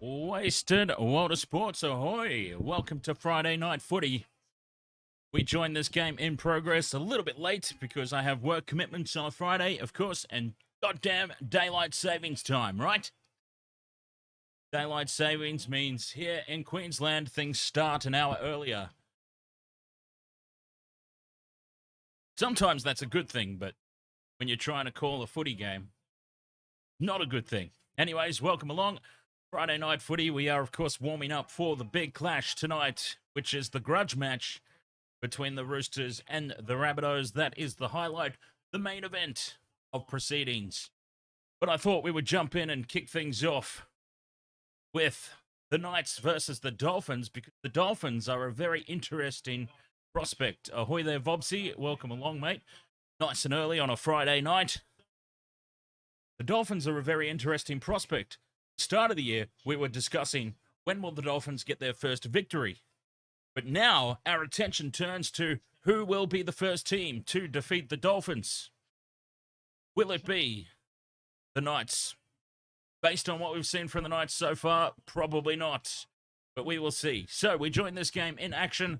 Wasted World of Sports, ahoy! Welcome to Friday Night Footy. We joined this game in progress a little bit late because I have work commitments on a Friday, of course, and goddamn daylight savings time, right? Daylight savings means here in Queensland things start an hour earlier. Sometimes that's a good thing, but when you're trying to call a footy game, not a good thing. Anyways, welcome along. Friday Night Footy, we are, of course, warming up for the big clash tonight, which is the grudge match between the Roosters and the Rabbitohs. That is the highlight, the main event of proceedings. But I thought we would jump in and kick things off with the Knights versus the Dolphins, because the Dolphins are a very interesting prospect. Ahoy there, Vobsy. Welcome along, mate. Nice and early on a Friday night. The Dolphins are a very interesting prospect. Start of the year, we were discussing when will the Dolphins get their first victory. But now our attention turns to who will be the first team to defeat the Dolphins. Will it be the Knights? Based on what we've seen from the Knights so far, probably not. But we will see. So we join this game in action.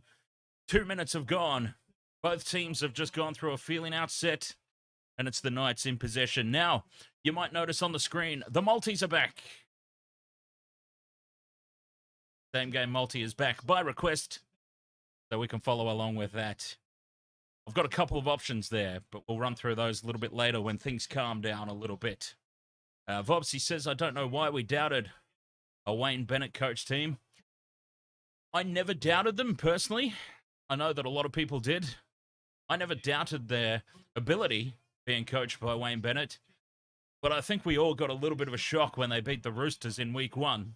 2 minutes have gone. Both teams have just gone through a feeling out set. And it's the Knights in possession. Now, you might notice on the screen, the multis are back. Same game multi is back by request, so we can follow along with that. I've got a couple of options there, but we'll run through those a little bit later when things calm down a little bit. Vobsy says, I don't know why we doubted a Wayne Bennett coach team. I never doubted them personally. I know that a lot of people did. I never doubted their ability being coached by Wayne Bennett, but I think we all got a little bit of a shock when they beat the Roosters in week 1.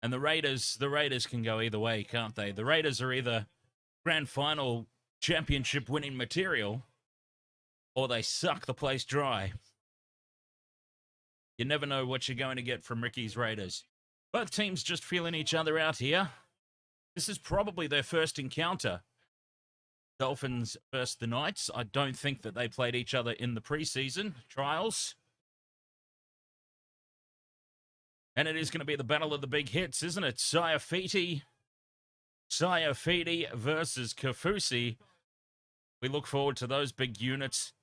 And the Raiders can go either way, can't they? The Raiders are either grand final championship winning material, or they suck the place dry. You never know what you're going to get from Ricky's Raiders. Both teams just feeling each other out here. This is probably their first encounter. Dolphins versus the Knights. I don't think that they played each other in the preseason trials. And it is going to be the battle of the big hits, isn't it? Saifiti versus Kafusi. We look forward to those big units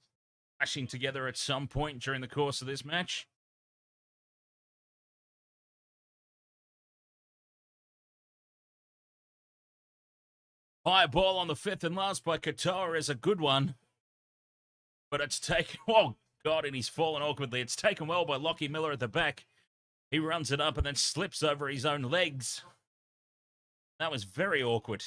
clashing together at some point during the course of this match. High ball on the 5th and last by Katoa is a good one. But it's taken... Oh, God, and he's fallen awkwardly. It's taken well by Lockie Miller at the back. He runs it up and then slips over his own legs. That was very awkward.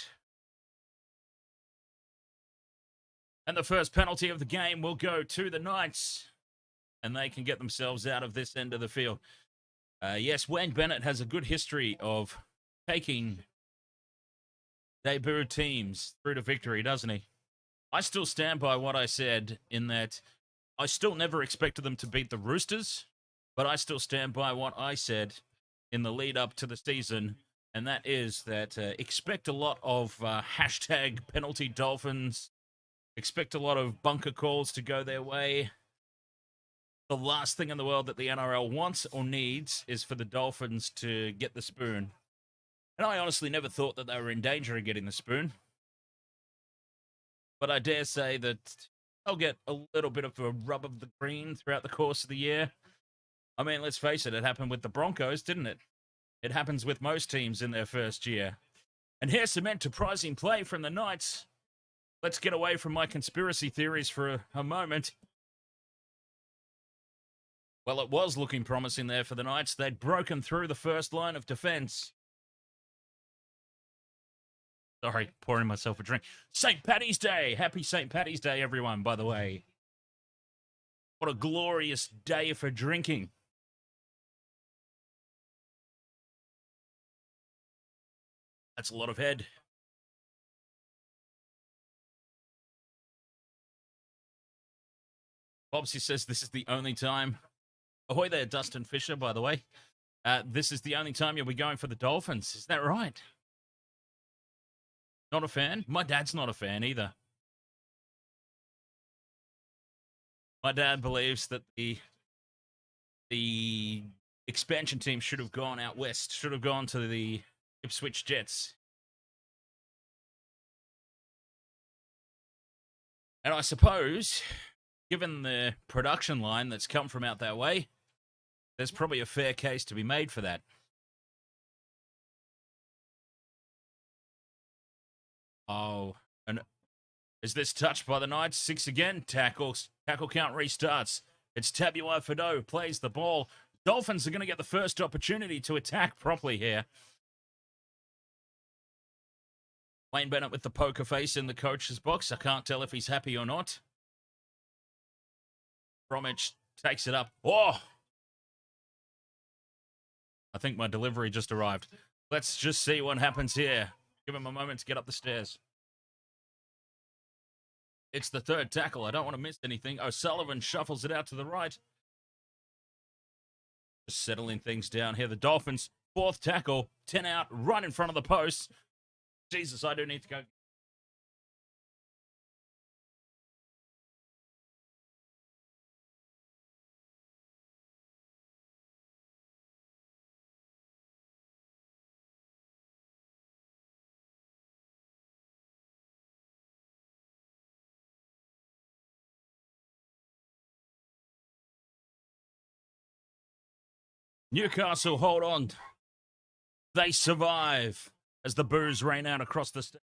And the first penalty of the game will go to the Knights. And they can get themselves out of this end of the field. Yes, Wayne Bennett has a good history of taking debut teams through to victory, doesn't he? I still stand by what I said in that I still never expected them to beat the Roosters. But I still stand by what I said in the lead up to the season, and that is that expect a lot of hashtag penalty Dolphins, expect a lot of bunker calls to go their way. The last thing in the world that the NRL wants or needs is for the Dolphins to get the spoon. And I honestly never thought that they were in danger of getting the spoon. But I dare say that they'll get a little bit of a rub of the green throughout the course of the year. I mean, let's face it, it happened with the Broncos, didn't it? It happens with most teams in their first year. And here's some enterprising play from the Knights. Let's get away from my conspiracy theories for a moment. Well, it was looking promising there for the Knights. They'd broken through the first line of defense. Sorry, pouring myself a drink. St. Paddy's Day! Happy St. Paddy's Day, everyone, by the way. What a glorious day for drinking. That's a lot of head. Bobsy says this is the only time. Ahoy there, Dustin Fisher, by the way. This is the only time you'll be going for the Dolphins. Is that right? Not a fan? My dad's not a fan either. My dad believes that the expansion team should have gone out west, should have gone to the Ipswich Jets. And I suppose, given the production line that's come from out that way, there's probably a fair case to be made for that. Oh, and is this touched by the Knights? 6 again. Tackle count restarts. It's Tabuai-Fidow plays the ball. Dolphins are going to get the first opportunity to attack properly here. Wayne Bennett with the poker face in the coach's box. I can't tell if he's happy or not. Bromwich takes it up. Oh! I think my delivery just arrived. Let's just see what happens here. Give him a moment to get up the stairs. It's the third tackle. I don't want to miss anything. O'Sullivan shuffles it out to the right. Just settling things down here. The Dolphins, fourth tackle, 10 out, right in front of the post. Jesus, I do need to go. Newcastle hold on. They survive as the boos rain out across the stage.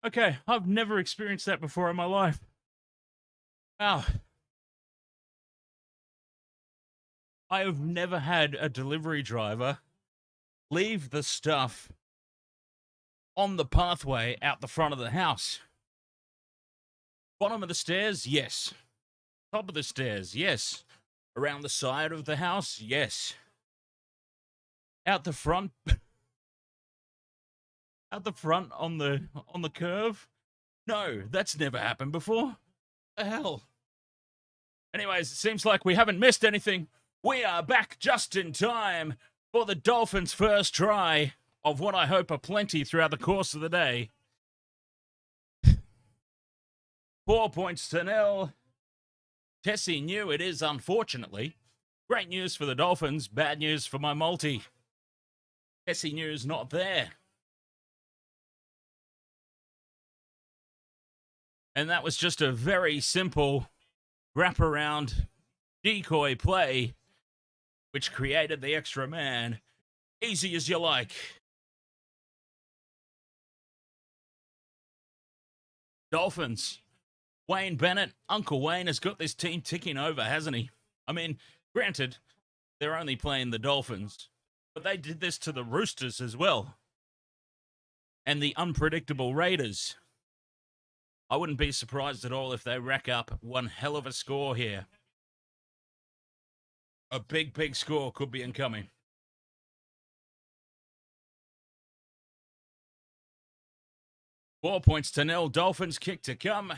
Okay, I've never experienced that before in my life. Wow. I have never had a delivery driver leave the stuff on the pathway out the front of the house. Bottom of the stairs, yes. Top of the stairs, yes. Around the side of the house, yes. Out the front... Out the front on the curve? No, that's never happened before. What the hell? Anyways, it seems like we haven't missed anything. We are back just in time for the Dolphins' first try of what I hope are plenty throughout the course of the day. 4 points to 0. Tessie knew it is, unfortunately. Great news for the Dolphins, bad news for my multi. Tessie news not there. And that was just a very simple wraparound decoy play, which created the extra man. Easy as you like. Dolphins. Wayne Bennett, Uncle Wayne has got this team ticking over, hasn't he? I mean, granted, they're only playing the Dolphins, but they did this to the Roosters as well. And the unpredictable Raiders. I wouldn't be surprised at all if they rack up one hell of a score here. A big, big score could be incoming. Four points to nil. Dolphins kick to come.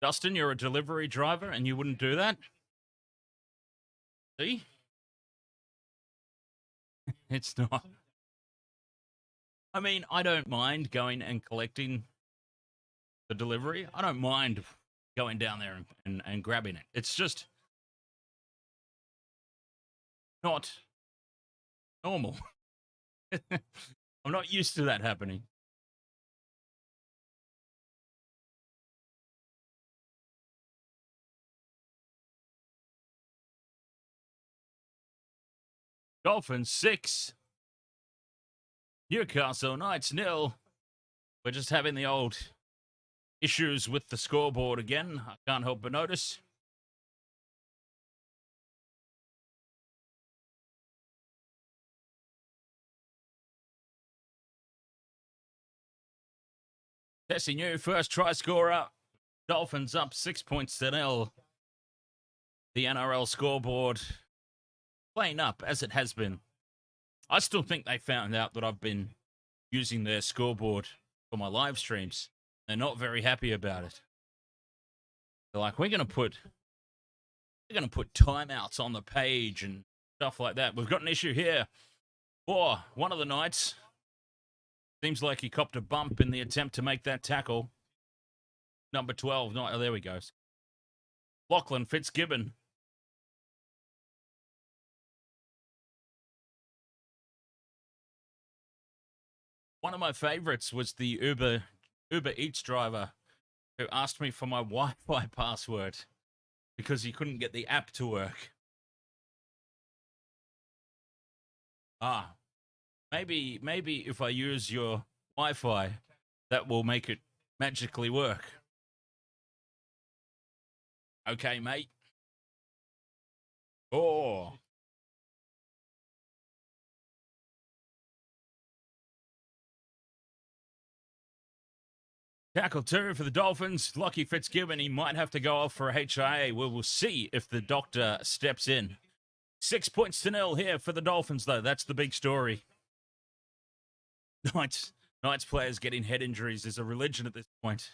Dustin, you're a delivery driver and you wouldn't do that? See? It's not. I mean, I don't mind going and collecting the delivery. I don't mind going down there and grabbing it. It's just not normal. I'm not used to that happening. Dolphins 6. Newcastle Knights 0. We're just having the old issues with the scoreboard again. I can't help but notice. Tessie New, first try scorer. Dolphins up 6 points to nil. The NRL scoreboard playing up as it has been. I still think they found out that I've been using their scoreboard for my live streams. They're not very happy about it. They're like, we're gonna put timeouts on the page and stuff like that. We've got an issue here for one of the Knights. Seems like he copped a bump in the attempt to make that tackle. Number 12. Oh, there we go. Lachlan Fitzgibbon. One of my favorites was the Uber Eats driver who asked me for my Wi-Fi password because he couldn't get the app to work. Maybe if I use your Wi-Fi, that will make it magically work. Okay, mate. Oh. Tackle 2 for the Dolphins. Lockie Fitzgibbon, he might have to go off for a HIA. We will see if the doctor steps in. 6 points to nil here for the Dolphins, though. That's the big story. Knights players getting head injuries is a religion at this point.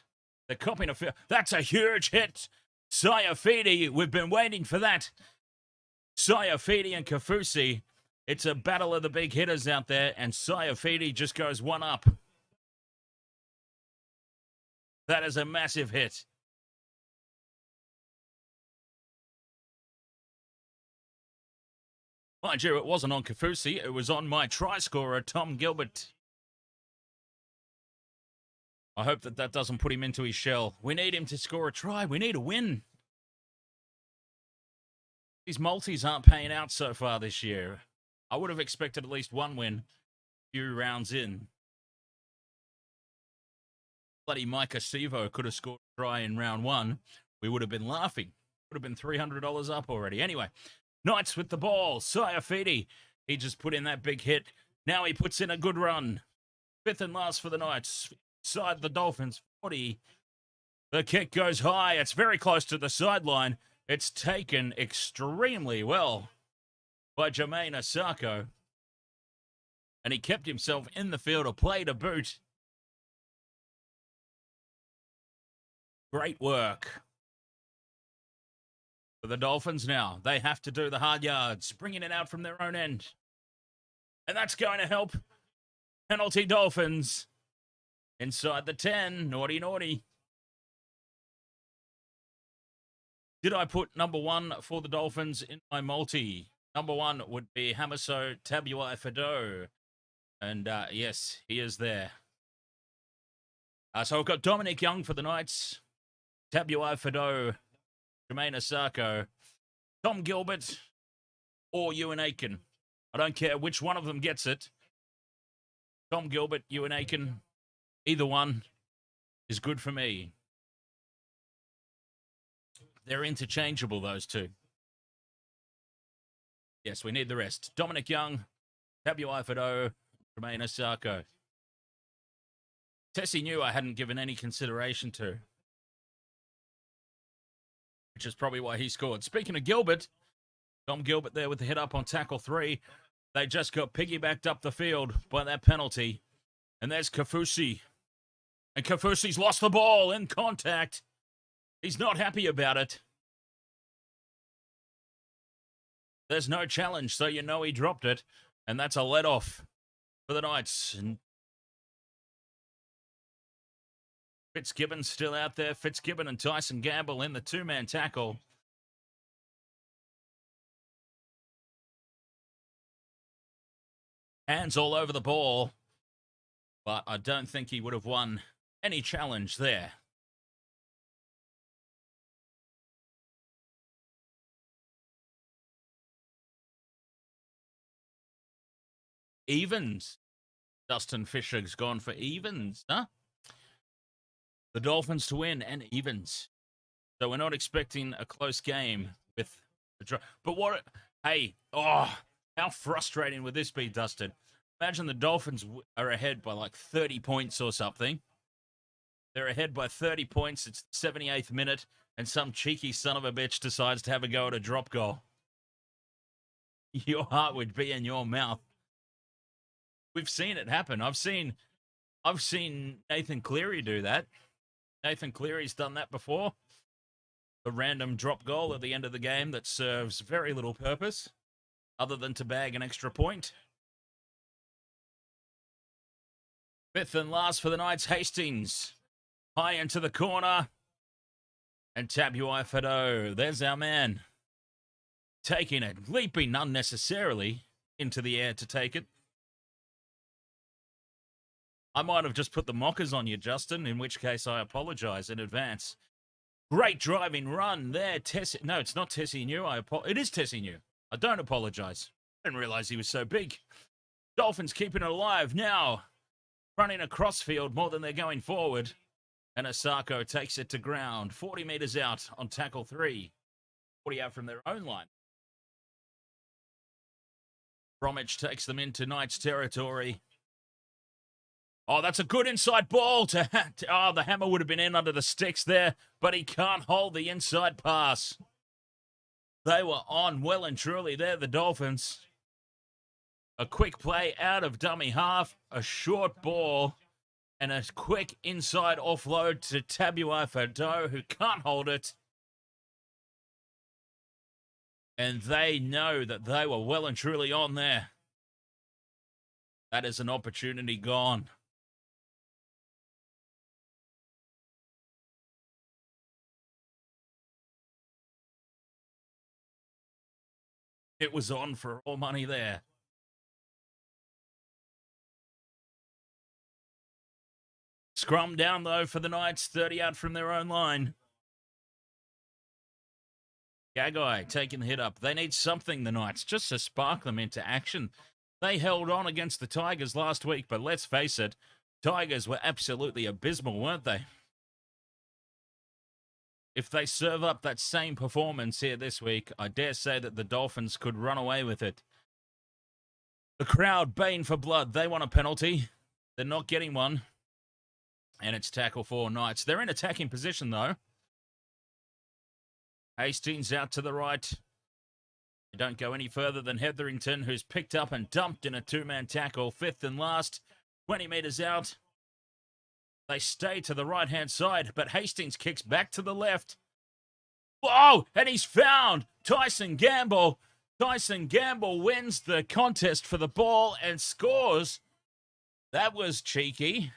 They're copying a... That's a huge hit. Saifiti, we've been waiting for that. Saifiti and Kafusi. It's a battle of the big hitters out there, and Saifiti just goes one up. That is a massive hit. Mind you, it wasn't on Kafusi. It was on my try scorer, Tom Gilbert. I hope that doesn't put him into his shell. We need him to score a try. We need a win. These multis aren't paying out so far this year. I would have expected at least one win a few rounds in. Bloody Micah Sevo could have scored a try in round 1. We would have been laughing. Would have been $300 up already. Anyway, Knights with the ball. Saifiti, he just put in that big hit. Now he puts in a good run. 5th and last for the Knights. Side the Dolphins, 40. The kick goes high. It's very close to the sideline. It's taken extremely well by Jermaine Asako. And he kept himself in the field, a play to boot. Great work for the Dolphins now. They have to do the hard yards, bringing it out from their own end. And that's going to help. Penalty Dolphins. Inside the 10. Naughty, naughty. Did I put number 1 for the Dolphins in my multi? Number 1 would be Hamiso Tabuai-Fidow. And yes, he is there. So I've got Dominic Young for the Knights. Tabuai-Fidow, Jermaine Asako, Tom Gilbert, or Ewan Aiken. I don't care which one of them gets it. Tom Gilbert, Ewan Aiken, either one is good for me. They're interchangeable, those two. Yes, we need the rest. Dominic Young, Tabuai-Fidow, Jermaine Osako. Tessie knew I hadn't given any consideration to, which is probably why he scored. Speaking of Gilbert, Tom Gilbert there with the hit up on tackle 3. They just got piggybacked up the field by that penalty. And there's Kafusi. And Kafusi's lost the ball in contact. He's not happy about it. There's no challenge, so you know he dropped it. And that's a let-off for the Knights. And Fitzgibbon's still out there. Fitzgibbon and Tyson Gamble in the two-man tackle. Hands all over the ball. But I don't think he would have won any challenge there. Evens. Dustin Fisher's gone for evens, huh? The Dolphins to win and evens. So we're not expecting a close game with the draw. But what? Hey, how frustrating would this be, Dustin? Imagine the Dolphins are ahead by like 30 points or something. They're ahead by 30 points. It's the 78th minute, and some cheeky son of a bitch decides to have a go at a drop goal. Your heart would be in your mouth. We've seen it happen. I've seen Nathan Cleary do that. Nathan Cleary's done that before. A random drop goal at the end of the game that serves very little purpose other than to bag an extra point. Fifth and last for the Knights, Hastings. High into the corner. And Tabuai-Fidow. There's our man. Taking it. Leaping unnecessarily into the air to take it. I might have just put the mockers on you, Justin, in which case I apologize in advance. Great driving run there. No, it's not Tessie New. It is Tessie New. I don't apologize. I didn't realize he was so big. Dolphins keeping it alive now. Running across field more than they're going forward. And Osako takes it to ground. 40 meters out on tackle 3. 40 out from their own line. Bromwich takes them into Knights territory. Oh, that's a good inside ball to... the hammer would have been in under the sticks there, but he can't hold the inside pass. They were on well and truly there, the Dolphins. A quick play out of dummy half, a short ball, and a quick inside offload to Tabuai-Fidow, who can't hold it. And they know that they were well and truly on there. That is an opportunity gone. It was on for all money there. Scrum down, though, for the Knights. 30 out from their own line. Gagai taking the hit up. They need something, the Knights, just to spark them into action. They held on against the Tigers last week, but let's face it, Tigers were absolutely abysmal, weren't they? If they serve up that same performance here this week, I dare say that the Dolphins could run away with it. The crowd baying for blood. They want a penalty. They're not getting one. And it's tackle 4 Knights. They're in attacking position, though. Hastings out to the right. They don't go any further than Hetherington, who's picked up and dumped in a two-man tackle. Fifth and last. 20 meters out. They stay to the right-hand side, but Hastings kicks back to the left. Whoa! And he's found Tyson Gamble. Tyson Gamble wins the contest for the ball and scores. That was cheeky.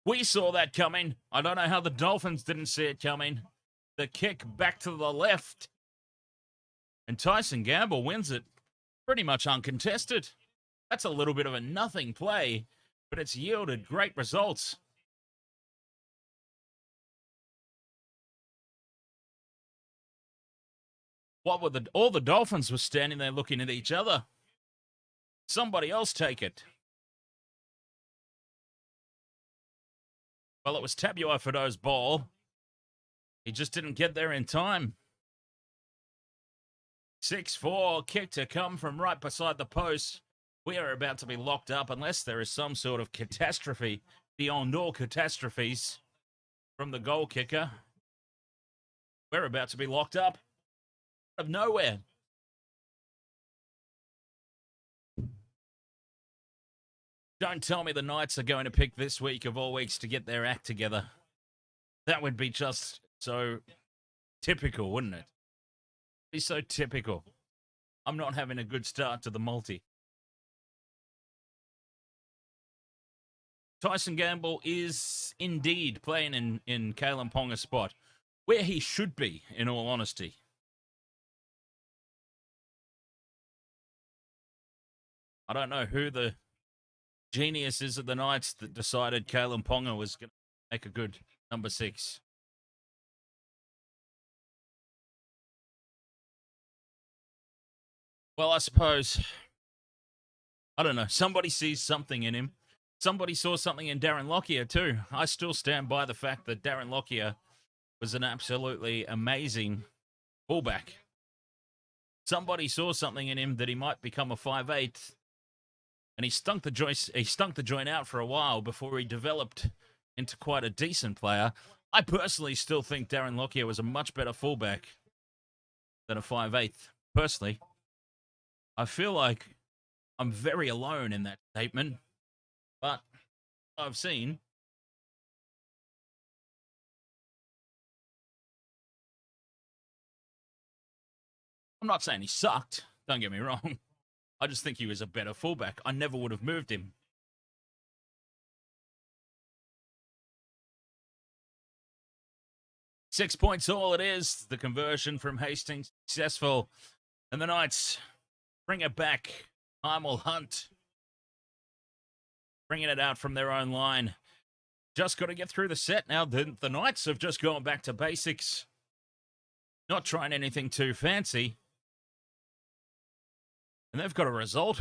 We saw that coming. I don't know how the Dolphins didn't see it coming. The kick back to the left. And Tyson Gamble wins it pretty much uncontested. That's a little bit of a nothing play, but it's yielded great results. All the Dolphins were standing there looking at each other. Somebody else take it. Well, it was Tabuai-Fidow's ball. He just didn't get there in time. 6-4, kick to come from right beside the post. We are about to be locked up unless there is some sort of catastrophe beyond all catastrophes from the goal kicker. We're about to be locked up out of nowhere. Don't tell me the Knights are going to pick this week of all weeks to get their act together. That would be just so typical, wouldn't it? Be so typical. I'm not having a good start to the multi. Tyson Gamble is indeed playing in Kalyn Ponga's spot, where he should be, in all honesty. I don't know who the genius is at the Knights that decided Kalyn Ponga was going to make a good number 6. Well, I suppose, I don't know, somebody sees something in him. Somebody saw something in Darren Lockyer too. I still stand by the fact that Darren Lockyer was an absolutely amazing fullback. Somebody saw something in him that he might become a 5'8", and he stunk the joint out for a while before he developed into quite a decent player. I personally still think Darren Lockyer was a much better fullback than a 5'8". Personally, I feel like I'm very alone in that statement, but I've seen. I'm not saying he sucked, don't get me wrong. I just think he was a better fullback. I never would have moved him. Six points all it is. The conversion from Hastings successful. And the Knights bring it back. Heimel Hunt bringing it out from their own line. Just got to get through the set now. The Knights have just gone back to basics. Not trying anything too fancy. And they've got a result.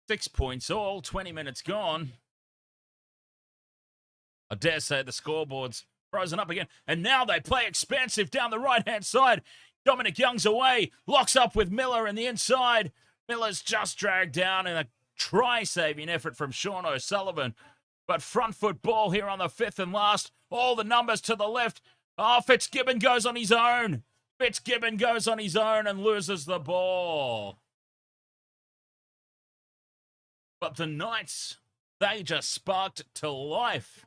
6 points all, 20 minutes gone. I dare say the scoreboard's frozen up again. And now they play expansive down the right-hand side. Dominic Young's away. Locks up with Miller in the inside. Miller's just dragged down in a try-saving effort from Sean O'Sullivan. But front foot ball here on the 5th and last. All the numbers to the left. Oh, Fitzgibbon goes on his own. Fitzgibbon goes on his own and loses the ball. But the Knights, they just sparked to life.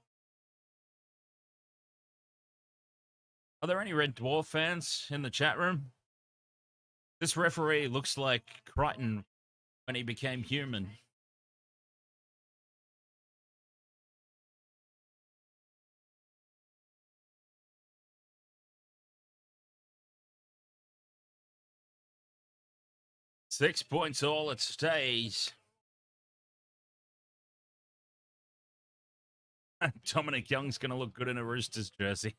Are there any Red Dwarf fans in the chat room? This referee looks like Crichton when he became human. Six points all, it stays. Dominic Young's going to look good in a Roosters jersey.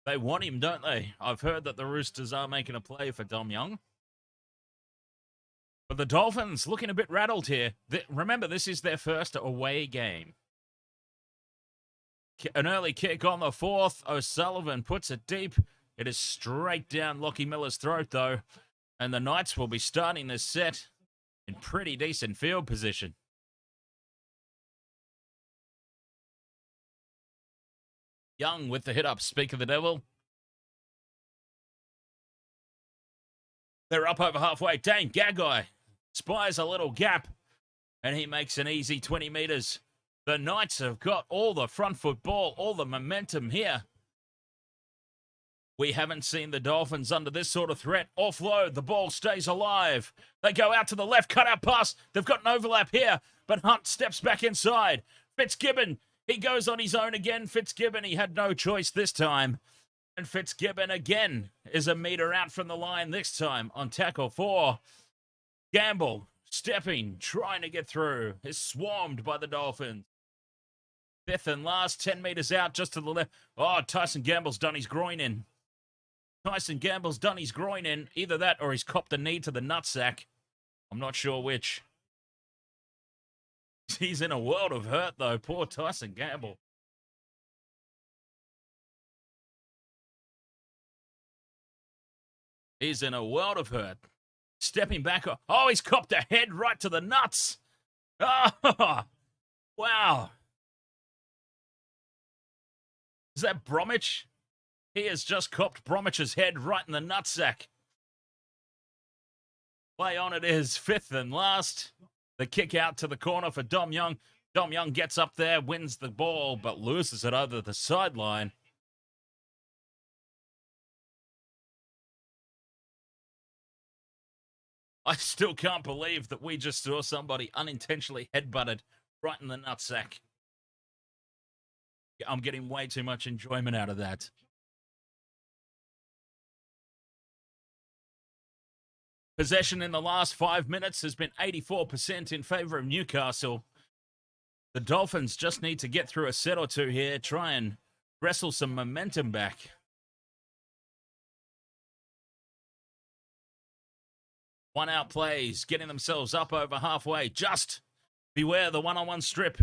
They want him, don't they? I've heard that the Roosters are making a play for Dom Young. But the Dolphins looking a bit rattled here. Remember, this is their first away game. An early kick on the 4th. O'Sullivan puts it deep. It is straight down Lockie Miller's throat, though. And the Knights will be starting this set in pretty decent field position. Young with the hit-up, speak of the devil. They're up over halfway. Dane Gagai spies a little gap, and he makes an easy 20 metres. The Knights have got all the front foot ball, all the momentum here. We haven't seen the Dolphins under this sort of threat. Offload, the ball stays alive. They go out to the left, cut out pass. They've got an overlap here, but Hunt steps back inside. Fitzgibbon, he goes on his own again. Fitzgibbon, he had no choice this time. And Fitzgibbon again is a metre out from the line this time on tackle 4. Gamble, stepping, trying to get through, is swarmed by the Dolphins. 5th and last, 10 metres out just to the left. Oh, Tyson Gamble's done his groin in. Tyson Gamble's done his groin in. Either that or he's copped a knee to the nutsack. I'm not sure which. He's in a world of hurt, though. Poor Tyson Gamble. He's in a world of hurt. Stepping back. Oh, he's copped a head right to the nuts. Oh, wow. Is that Bromwich? He has just copped Bromwich's head right in the nutsack. Play on it is, fifth and last. The kick out to the corner for Dom Young. Dom Young gets up there, wins the ball, but loses it over the sideline. I still can't believe that we just saw somebody unintentionally headbutted right in the nutsack. I'm getting way too much enjoyment out of that. Possession in the last 5 minutes has been 84% in favour of Newcastle. The Dolphins just need to get through a set or two here, try and wrestle some momentum back. One out plays, getting themselves up over halfway. Just beware the one-on-one strip.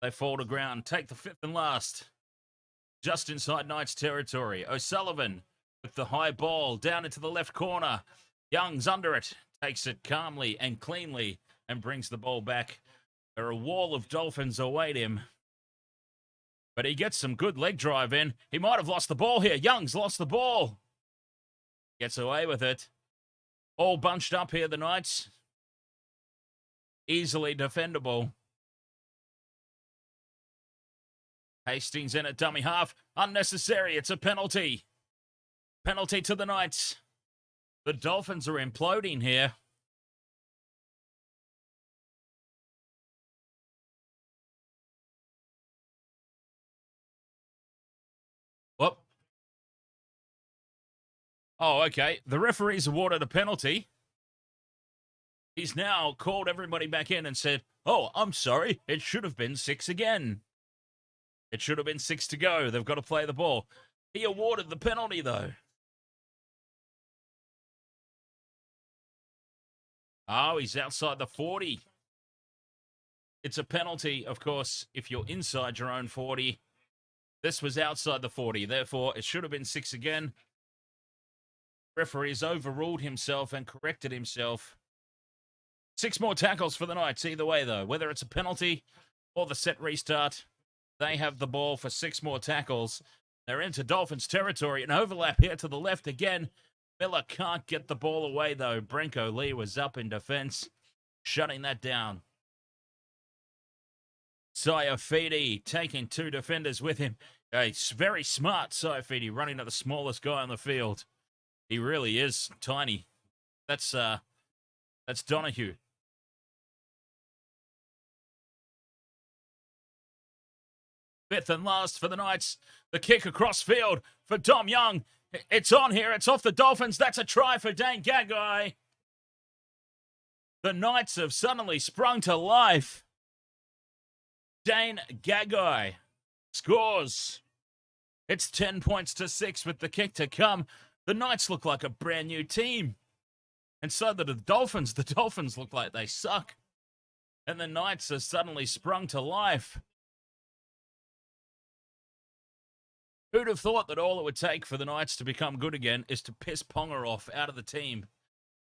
They fall to ground, take the fifth and last. Just inside Knights territory. O'Sullivan with the high ball down into the left corner. Young's under it, takes it calmly and cleanly and brings the ball back. There are a wall of Dolphins await him. But he gets some good leg drive in. He might have lost the ball here. Young's lost the ball. Gets away with it. All bunched up here, the Knights. Easily defendable. Hastings in at dummy half. Unnecessary. It's a penalty. Penalty to the Knights. The Dolphins are imploding here. Whoop. Oh, okay. The referee's awarded a penalty. He's now called everybody back in and said, oh, I'm sorry. It should have been 6 again. It should have been 6 to go. They've got to play the ball. He awarded the penalty, though. Oh, he's outside the 40. It's a penalty, of course, if you're inside your own 40. This was outside the 40. Therefore, it should have been 6 again. Referee's overruled himself and corrected himself. 6 more tackles for the Knights either way, though. Whether it's a penalty or the set restart, they have the ball for 6 more tackles. They're into Dolphins territory. An overlap here to the left again. Miller can't get the ball away, though. Brenko Lee was up in defense, shutting that down. Saifiti taking 2 defenders with him. A very smart Saifiti running at the smallest guy on the field. He really is tiny. That's Donahue. Fifth and last for the Knights. The kick across field for Dom Young. It's on here. It's off the Dolphins. That's a try for Dane Gagai. The Knights have suddenly sprung to life. Dane Gagai scores. It's 10 points to 6 with the kick to come. The Knights look like a brand new team. And so do the Dolphins. The Dolphins look like they suck. And the Knights have suddenly sprung to life. Who'd have thought that all it would take for the Knights to become good again is to piss Ponga off out of the team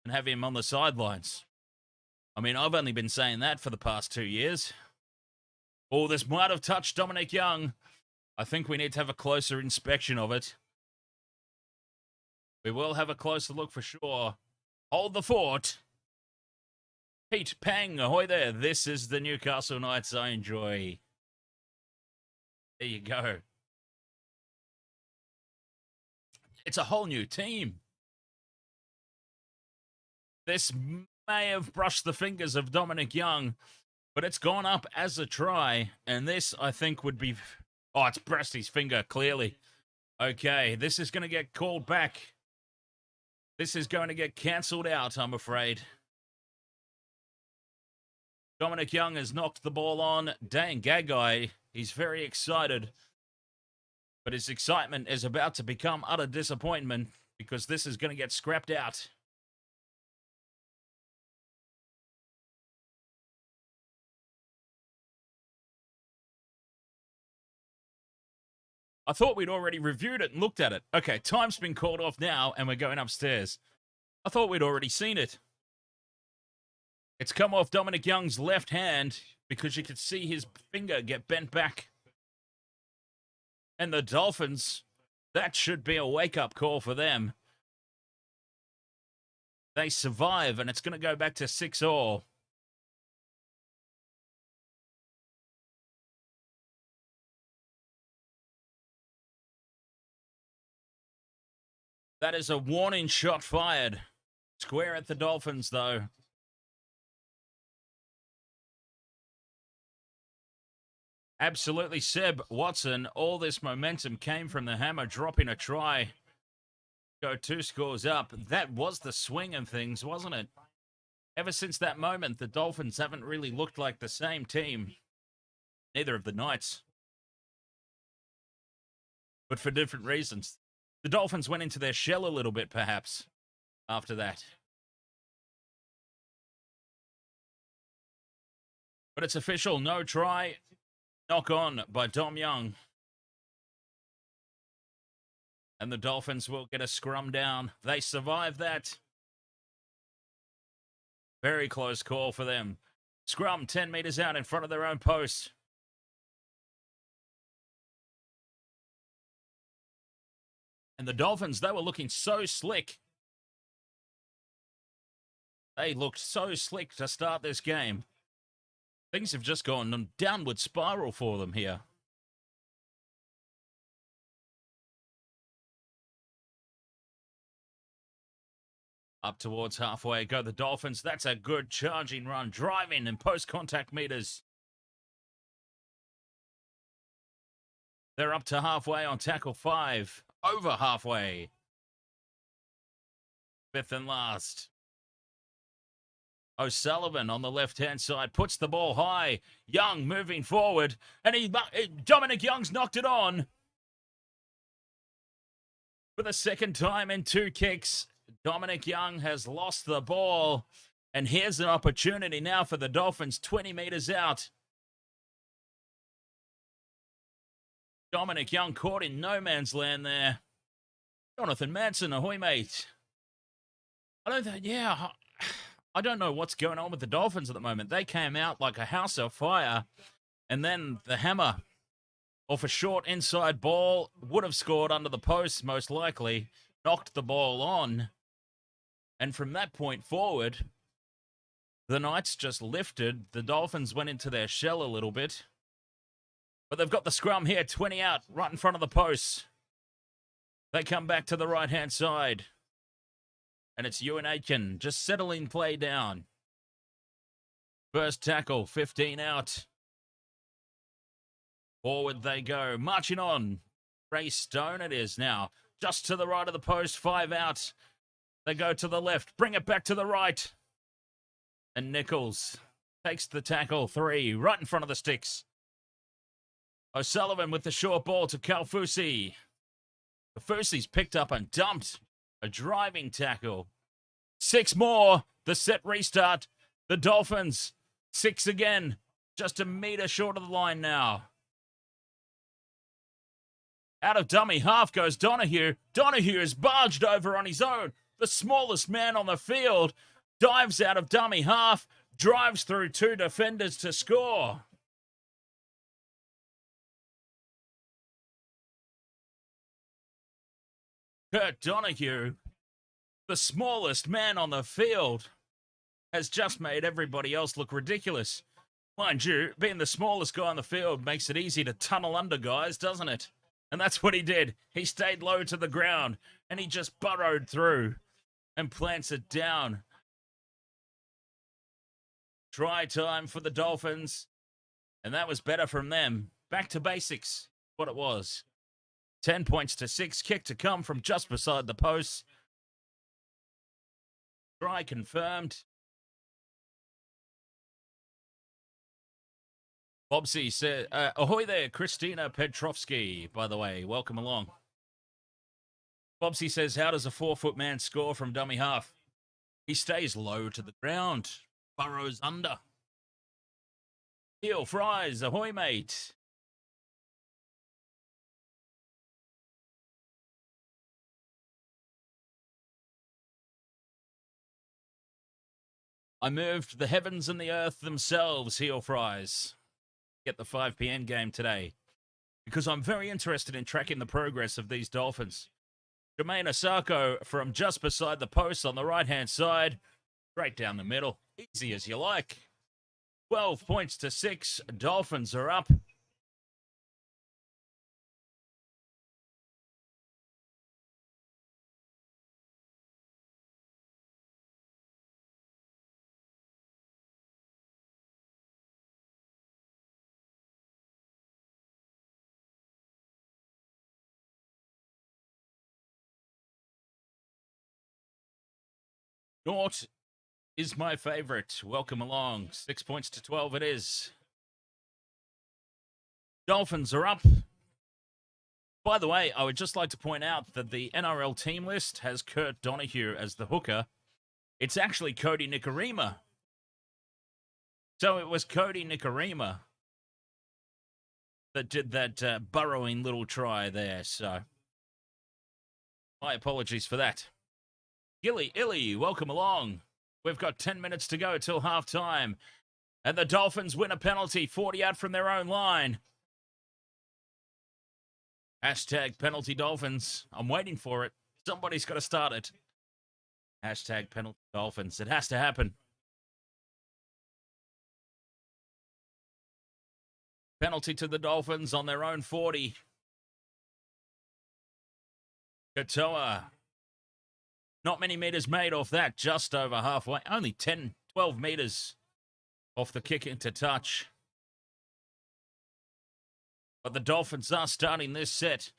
and have him on the sidelines? I mean, I've only been saying that for the past 2 years. Oh, this might have touched Dominic Young. I think we need to have a closer inspection of it. We will have a closer look for sure. Hold the fort. Pete Pang, ahoy there. This is the Newcastle Knights I enjoy. There you go. It's a whole new team. This may have brushed the fingers of Dominic Young, but it's gone up as a try. And this, I think, would be... Oh, it's brushed his finger, clearly. Okay, this is going to get called back. This is going to get cancelled out, I'm afraid. Dominic Young has knocked the ball on. Dane Gagai, he's very excited. But his excitement is about to become utter disappointment because this is going to get scrapped out. I thought we'd already reviewed it and looked at it. Okay, time's been called off now, and we're going upstairs. I thought we'd already seen it. It's come off Dominic Young's left hand because you could see his finger get bent back. And the Dolphins, that should be a wake-up call for them. They survive, and it's going to go back to 6-all. That is a warning shot fired. Square at the Dolphins, though. Absolutely, Seb Watson. All this momentum came from the Hammer dropping a try. Go 2 scores up. That was the swing of things, wasn't it? Ever since that moment, the Dolphins haven't really looked like the same team. Neither of the Knights. But for different reasons. The Dolphins went into their shell a little bit, perhaps, after that. But it's official, no try. Knock on by Dom Young. And the Dolphins will get a scrum down. They survive that. Very close call for them. Scrum 10 metres out in front of their own post. And the Dolphins, they were looking so slick. They looked so slick to start this game. Things have just gone on a downward spiral for them here. Up towards halfway go the Dolphins. That's a good charging run. Driving and post-contact meters. They're up to halfway on tackle 5. Over halfway. 5th and last. O'Sullivan on the left-hand side puts the ball high. Young moving forward. And Dominic Young's knocked it on. For the second time in 2 kicks, Dominic Young has lost the ball. And here's an opportunity now for the Dolphins 20 metres out. Dominic Young caught in no man's land there. Jonathan Manson, ahoy, mate. I don't know what's going on with the Dolphins at the moment. They came out like a house of fire. And then the Hammer, off a short inside ball, would have scored under the post, most likely. Knocked the ball on. And from that point forward, the Knights just lifted. The Dolphins went into their shell a little bit. But they've got the scrum here, 20 out, right in front of the posts. They come back to the right-hand side. And it's Ewan Aitken just settling play down. First tackle, 15 out. Forward they go, marching on. Ray Stone it is now. Just to the right of the post, 5 out. They go to the left, bring it back to the right. And Nichols takes the tackle, 3, right in front of the sticks. O'Sullivan with the short ball to Kalfusi. Kalfusi's picked up and dumped. A driving tackle. 6 more. The set restart. The Dolphins. 6 again. Just a metre short of the line now. Out of dummy half goes Donahue. Donahue is barged over on his own. The smallest man on the field. Dives out of dummy half. Drives through 2 defenders to score. Kurt Donahue, the smallest man on the field, has just made everybody else look ridiculous. Mind you, being the smallest guy on the field makes it easy to tunnel under guys, doesn't it? And that's what he did. He stayed low to the ground, and he just burrowed through and plants it down. Try time for the Dolphins, and that was better from them. Back to basics, what it was. 10 points to 6. Kick to come from just beside the post. Try confirmed. Bobsy said, ahoy there, Christina Petrovsky, by the way. Welcome along. Bobsy says, how does a 4-foot man score from dummy half? He stays low to the ground. Burrows under. Heel fries, ahoy, mate. I moved the heavens and the earth themselves, heel fries. Get the 5 p.m. game today. Because I'm very interested in tracking the progress of these Dolphins. Jermaine Osako from just beside the post on the right-hand side. Straight down the middle. Easy as you like. 12 points to 6. Dolphins are up. Nort is my favourite. Welcome along. 6 points to 12 it is. Dolphins are up. By the way, I would just like to point out that the NRL team list has Kurt Donahue as the hooker. It's actually Kodi Nikorima. So it was Kodi Nikorima that did that burrowing little try there. So my apologies for that. Gilly Illy, welcome along. We've got 10 minutes to go till half time. And the Dolphins win a penalty, 40 out from their own line. Hashtag penalty Dolphins. I'm waiting for it. Somebody's got to start it. Hashtag penalty Dolphins. It has to happen. Penalty to the Dolphins on their own 40. Katoa. Not many meters made off that, just over halfway. Only 10, 12 meters off the kick into touch. But the Dolphins are starting this set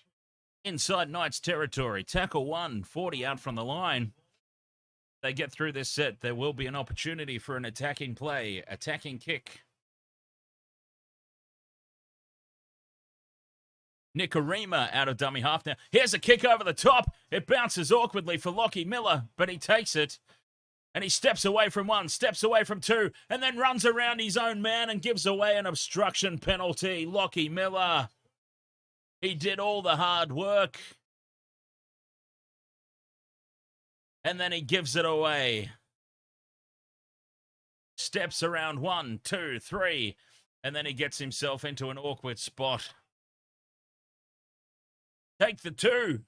inside Knights territory. Tackle 1, 40 out from the line. They get through this set, there will be an opportunity for an attacking play, attacking kick. Nikorima out of dummy half now. Here's a kick over the top. It bounces awkwardly for Lockie Miller, but he takes it. And he steps away from 1, steps away from 2, and then runs around his own man and gives away an obstruction penalty. Lockie Miller. He did all the hard work. And then he gives it away. Steps around 1, 2, 3, and then he gets himself into an awkward spot. Take the 2.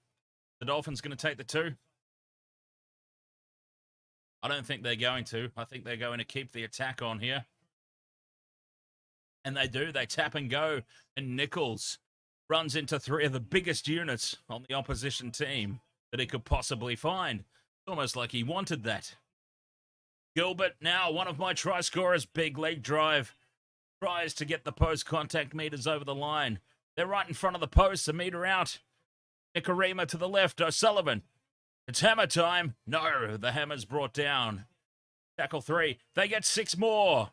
The Dolphins going to take the 2. I don't think they're going to. I think they're going to keep the attack on here. And they do. They tap and go. And Nichols runs into 3 of the biggest units on the opposition team that he could possibly find. Almost like he wanted that. Gilbert now, one of my try scorers. Big leg drive. Tries to get the post contact meters over the line. They're right in front of the post, a meter out. Nikorima to the left, O'Sullivan. It's hammer time. No, the hammer's brought down. Tackle 3. They get 6 more.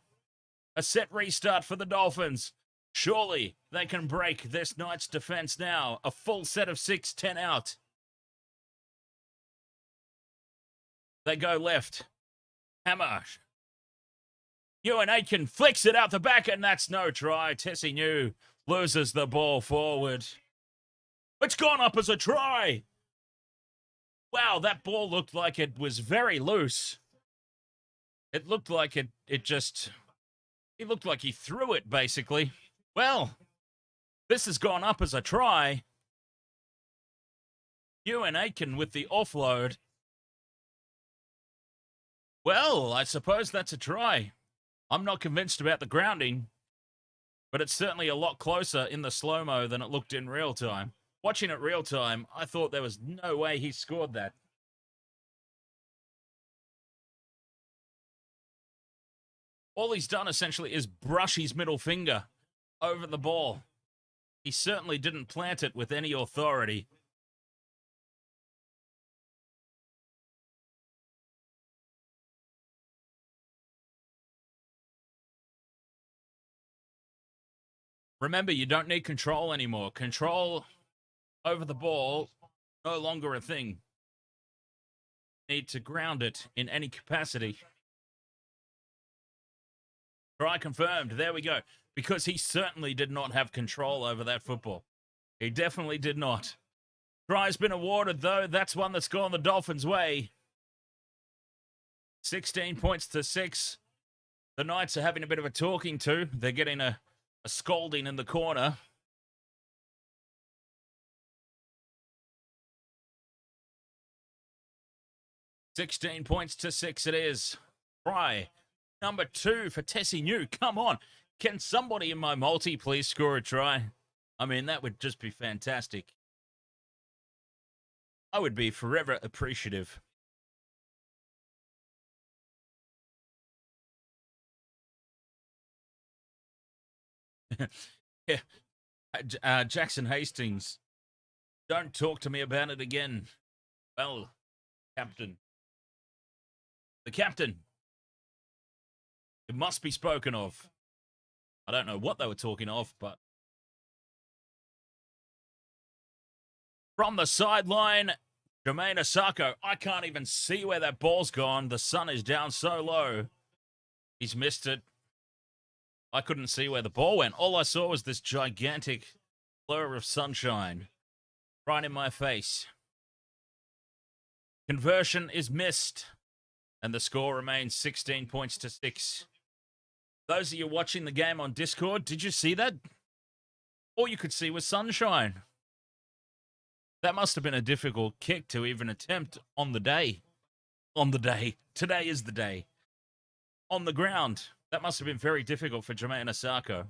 A set restart for the Dolphins. Surely they can break this Knights defense now. A full set of 6, 10 out. They go left. Hammer. Ewan Aitken flicks it out the back, and that's no try. Tessie New loses the ball forward. It's gone up as a try. Wow, that ball looked like it was very loose. It looked like it looked like he threw it, basically. Well, this has gone up as a try. Ewan Aitken with the offload. Well, I suppose that's a try. I'm not convinced about the grounding, but it's certainly a lot closer in the slow-mo than it looked in real time. Watching it real time, I thought there was no way he scored that. All he's done essentially is brush his middle finger over the ball. He certainly didn't plant it with any authority. Remember, you don't need control anymore. Control over the ball, no longer a thing. Need to ground it in any capacity. Try confirmed. There we go. Because he certainly did not have control over that football. He definitely did not. Try's been awarded, though. That's one that's gone the Dolphins' way. 16 points to 6. The Knights are having a bit of a talking to. They're getting a scolding in the corner. $16 points to 6 it is. Try number 2 for Tessie New. Come on. Can somebody in my multi please score a try? I mean, that would just be fantastic. I would be forever appreciative. Yeah. Jackson Hastings, don't talk to me about it again. Well, Captain. The captain. It must be spoken of. I don't know what they were talking of, but from the sideline, Jermaine Asako. I can't even see where that ball's gone. The sun is down so low. He's missed it. I couldn't see where the ball went. All I saw was this gigantic blur of sunshine right in my face. Conversion is missed, and the score remains 16 points to 6. Those of you watching the game on Discord, did you see that? All you could see was sunshine. That must have been a difficult kick to even attempt on the day. On the day. Today is the day. On the ground. That must have been very difficult for Jermaine Asako.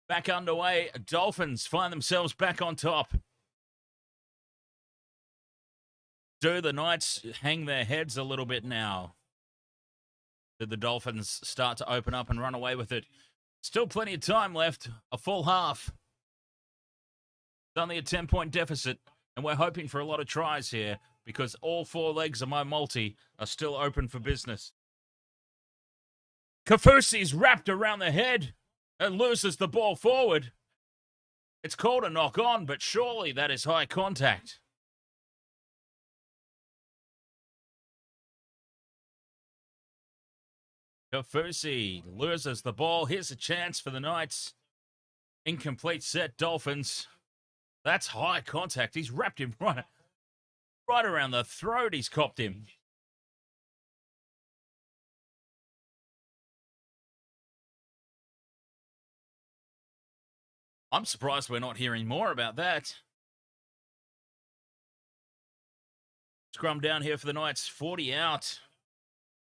Back underway. Dolphins find themselves back on top. Do the Knights hang their heads a little bit now? Did the Dolphins start to open up and run away with it? Still plenty of time left. A full half. It's only a 10-point deficit, and we're hoping for a lot of tries here because all 4 legs of my multi are still open for business. Kafusi's wrapped around the head and loses the ball forward. It's called a knock on, but surely that is high contact. Kafusi loses the ball. Here's a chance for the Knights. Incomplete set, Dolphins. That's high contact. He's wrapped him right around the throat. He's copped him. I'm surprised we're not hearing more about that. Scrum down here for the Knights. 40 out.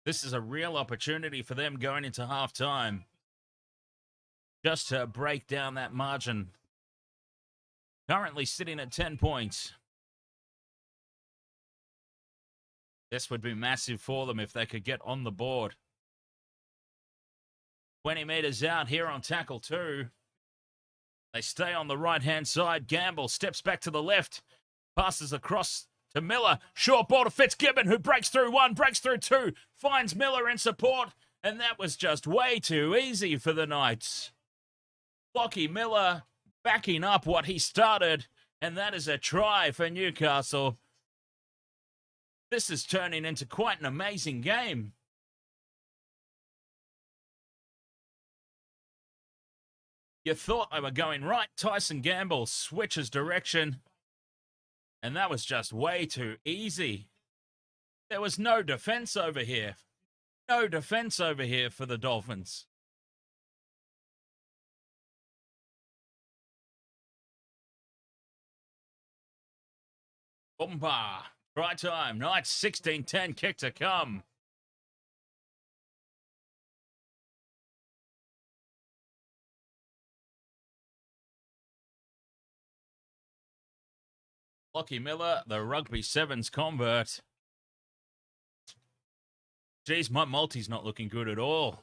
This is a real opportunity for them going into halftime. Just to break down that margin. Currently sitting at 10 points. This would be massive for them if they could get on the board. 20 meters out here on tackle 2. They stay on the right-hand side. Gamble steps back to the left. Passes across to Miller. Short ball to Fitzgibbon, who breaks through 1, breaks through 2. Finds Miller in support. And that was just way too easy for the Knights. Lockie Miller backing up what he started. And that is a try for Newcastle. This is turning into quite an amazing game. You thought they were going right. Tyson Gamble switches direction. And that was just way too easy. There was no defense over here. No defense over here for the Dolphins. Bomba. Try time. Knights 16-10. Kick to come. Lockie Miller, the rugby sevens convert. Geez, my multi's not looking good at all.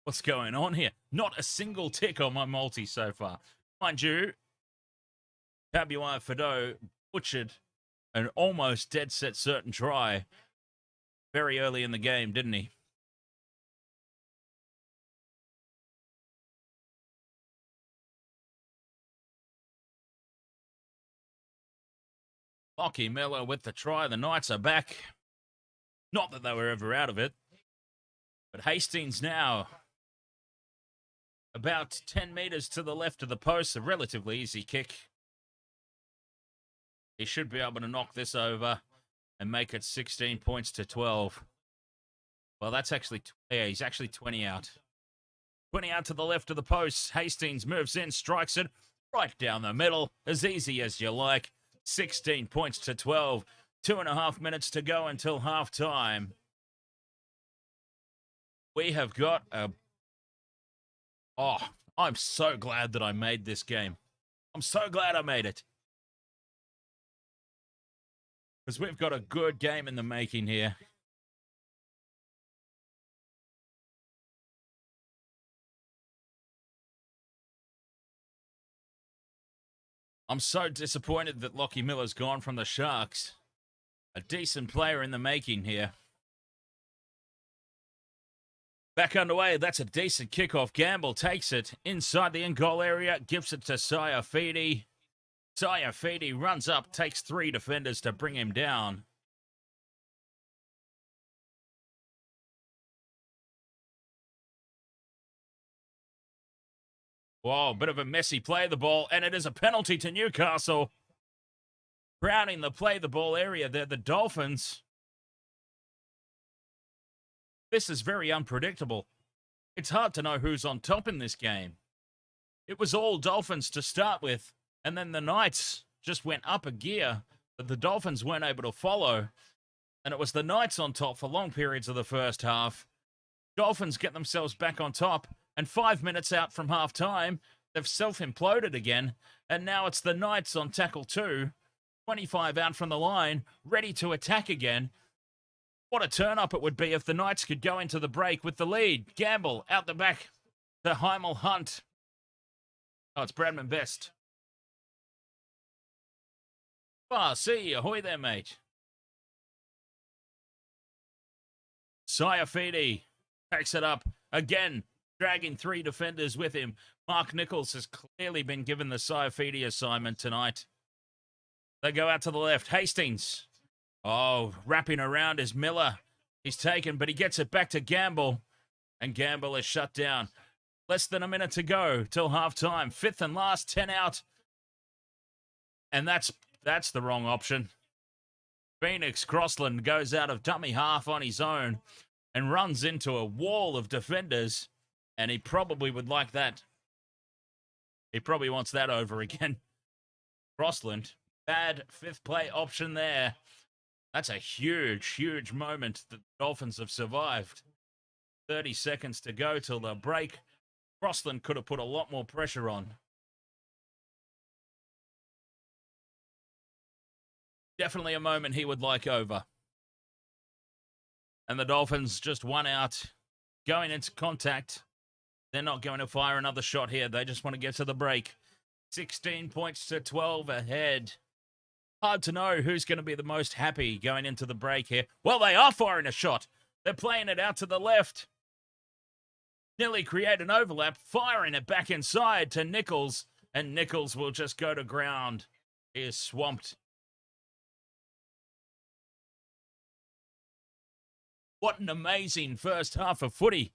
What's going on here? Not a single tick on my multi so far. Mind you, Tabuai-Fidow butchered an almost dead set certain try very early in the game, didn't he? Lockie Miller with the try. The Knights are back. Not that they were ever out of it. But Hastings now about 10 meters to the left of the post. A relatively easy kick. He should be able to knock this over and make it 16 points to 12. Well, that's actually, yeah, he's actually 20 out. 20 out to the left of the post. Hastings moves in, strikes it right down the middle. As easy as you like. 16 points to 12. 2.5 minutes to go until half time. We have got a... Oh, I'm so glad that I made this game. I'm so glad I made it. Because we've got a good game in the making here. I'm so disappointed that Lockie Miller's gone from the Sharks. A decent player in the making here. Back underway, that's a decent kickoff. Gamble takes it inside the in-goal area, gives it to Saifiti. Saifiti runs up, takes 3 defenders to bring him down. Whoa, bit of a messy play of the ball, and it is a penalty to Newcastle. Crowding the play the ball area there, the Dolphins. This is very unpredictable. It's hard to know who's on top in this game. It was all Dolphins to start with, and then the Knights just went up a gear that the Dolphins weren't able to follow, and it was the Knights on top for long periods of the first half. Dolphins get themselves back on top, and 5 minutes out from half-time, they've self-imploded again, and now it's the Knights on tackle 2, 25 out from the line, ready to attack again. What a turn-up it would be if the Knights could go into the break with the lead. Gamble out the back to Heimel Hunt. Oh, it's Bradman Best. See, ahoy there, mate. Saifiti packs it up again, dragging 3 defenders with him. Mark Nichols has clearly been given the Saifiti assignment tonight. They go out to the left. Hastings. Oh, wrapping around is Miller. He's taken, but he gets it back to Gamble. And Gamble is shut down. Less than a minute to go till halftime. 5th and last, 10 out. And that's the wrong option. Phoenix Crossland goes out of dummy half on his own and runs into a wall of defenders. And he probably would like that. He probably wants that over again. Crossland, bad 5th play option there. That's a huge, huge moment that the Dolphins have survived. 30 seconds to go till the break. Crossland could have put a lot more pressure on. Definitely a moment he would like over. And the Dolphins just 1 out, going into contact. They're not going to fire another shot here. They just want to get to the break. 16 points to 12 ahead. Hard to know who's going to be the most happy going into the break here. Well, they are firing a shot. They're playing it out to the left. Nearly create an overlap, firing it back inside to Nichols, and Nichols will just go to ground. He is swamped. What an amazing first half of footy.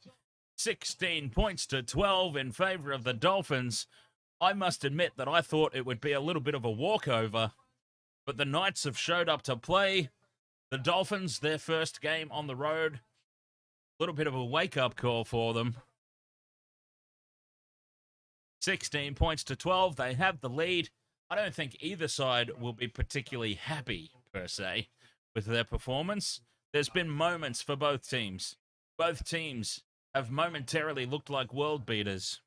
16 points to 12 in favour of the Dolphins. I must admit that I thought it would be a little bit of a walkover. But the Knights have showed up to play. The Dolphins, their first game on the road. A little bit of a wake-up call for them. 16 points to 12. They have the lead. I don't think either side will be particularly happy, per se, with their performance. There's been moments for both teams. Both teams have momentarily looked like world beaters.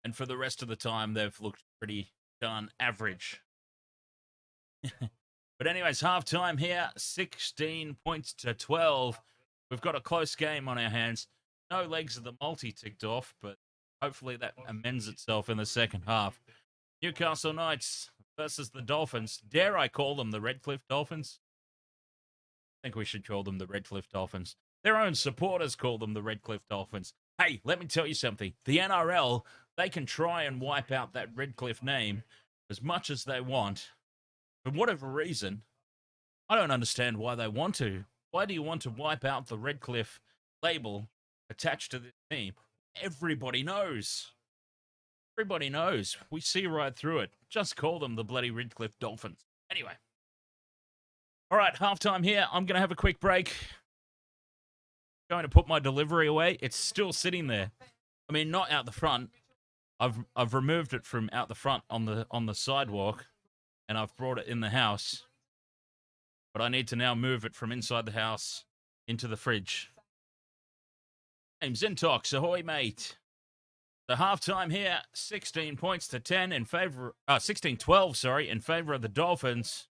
And for the rest of the time, they've looked pretty darn average. But anyways, half-time here, 16 points to 12. We've got a close game on our hands. No legs of the multi ticked off, but hopefully that amends itself in the second half. Newcastle Knights versus the Dolphins. Dare I call them the Redcliffe Dolphins? I think we should call them the Redcliffe Dolphins. Their own supporters call them the Redcliffe Dolphins. Hey, let me tell you something. The NRL, they can try and wipe out that Redcliffe name as much as they want. For whatever reason, I don't understand why they want to. Why do you want to wipe out the Redcliffe label attached to this team? Everybody knows. Everybody knows. We see right through it. Just call them the bloody Ridgecliffe Dolphins. Anyway. All right, halftime here. I'm going to have a quick break. Going to put my delivery away. It's still sitting there. I mean, not out the front. I've removed it from out the front on the sidewalk, and I've brought it in the house. But I need to now move it from inside the house into the fridge. Name's Intox. Ahoy, mate. The halftime here, 16 points to 10 in favor, 16-12, sorry, in favor of the Dolphins.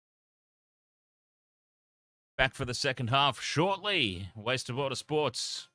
Back for the second half shortly. Waste of Water Sports.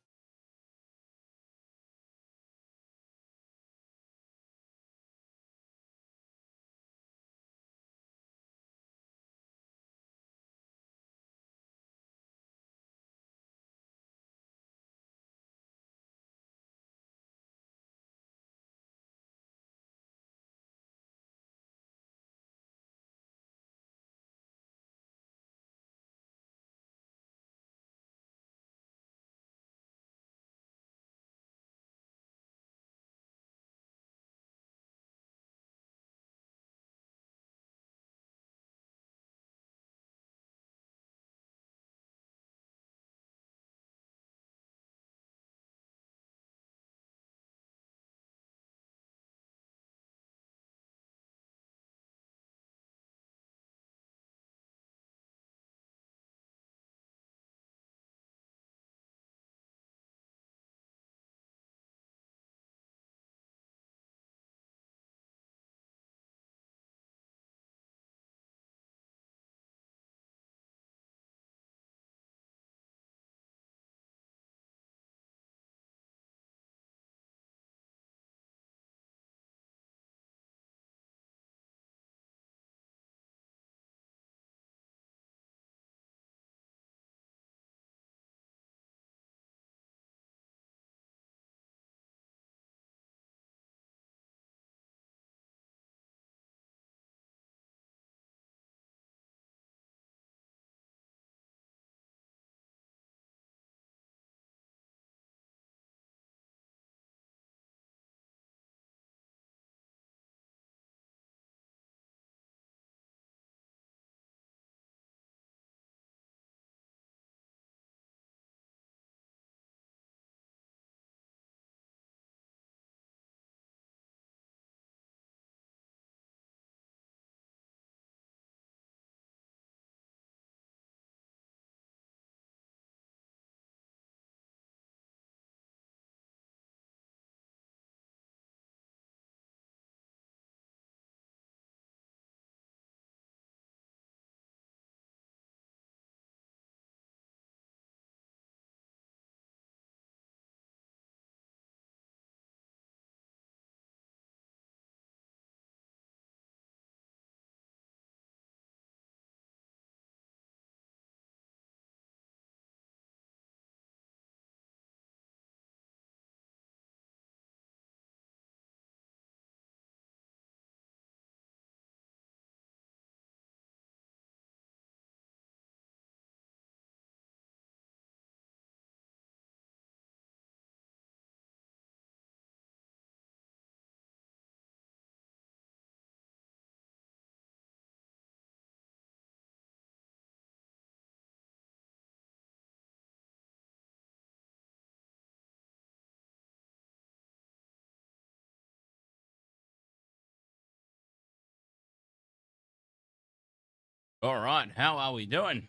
All right, how are we doing?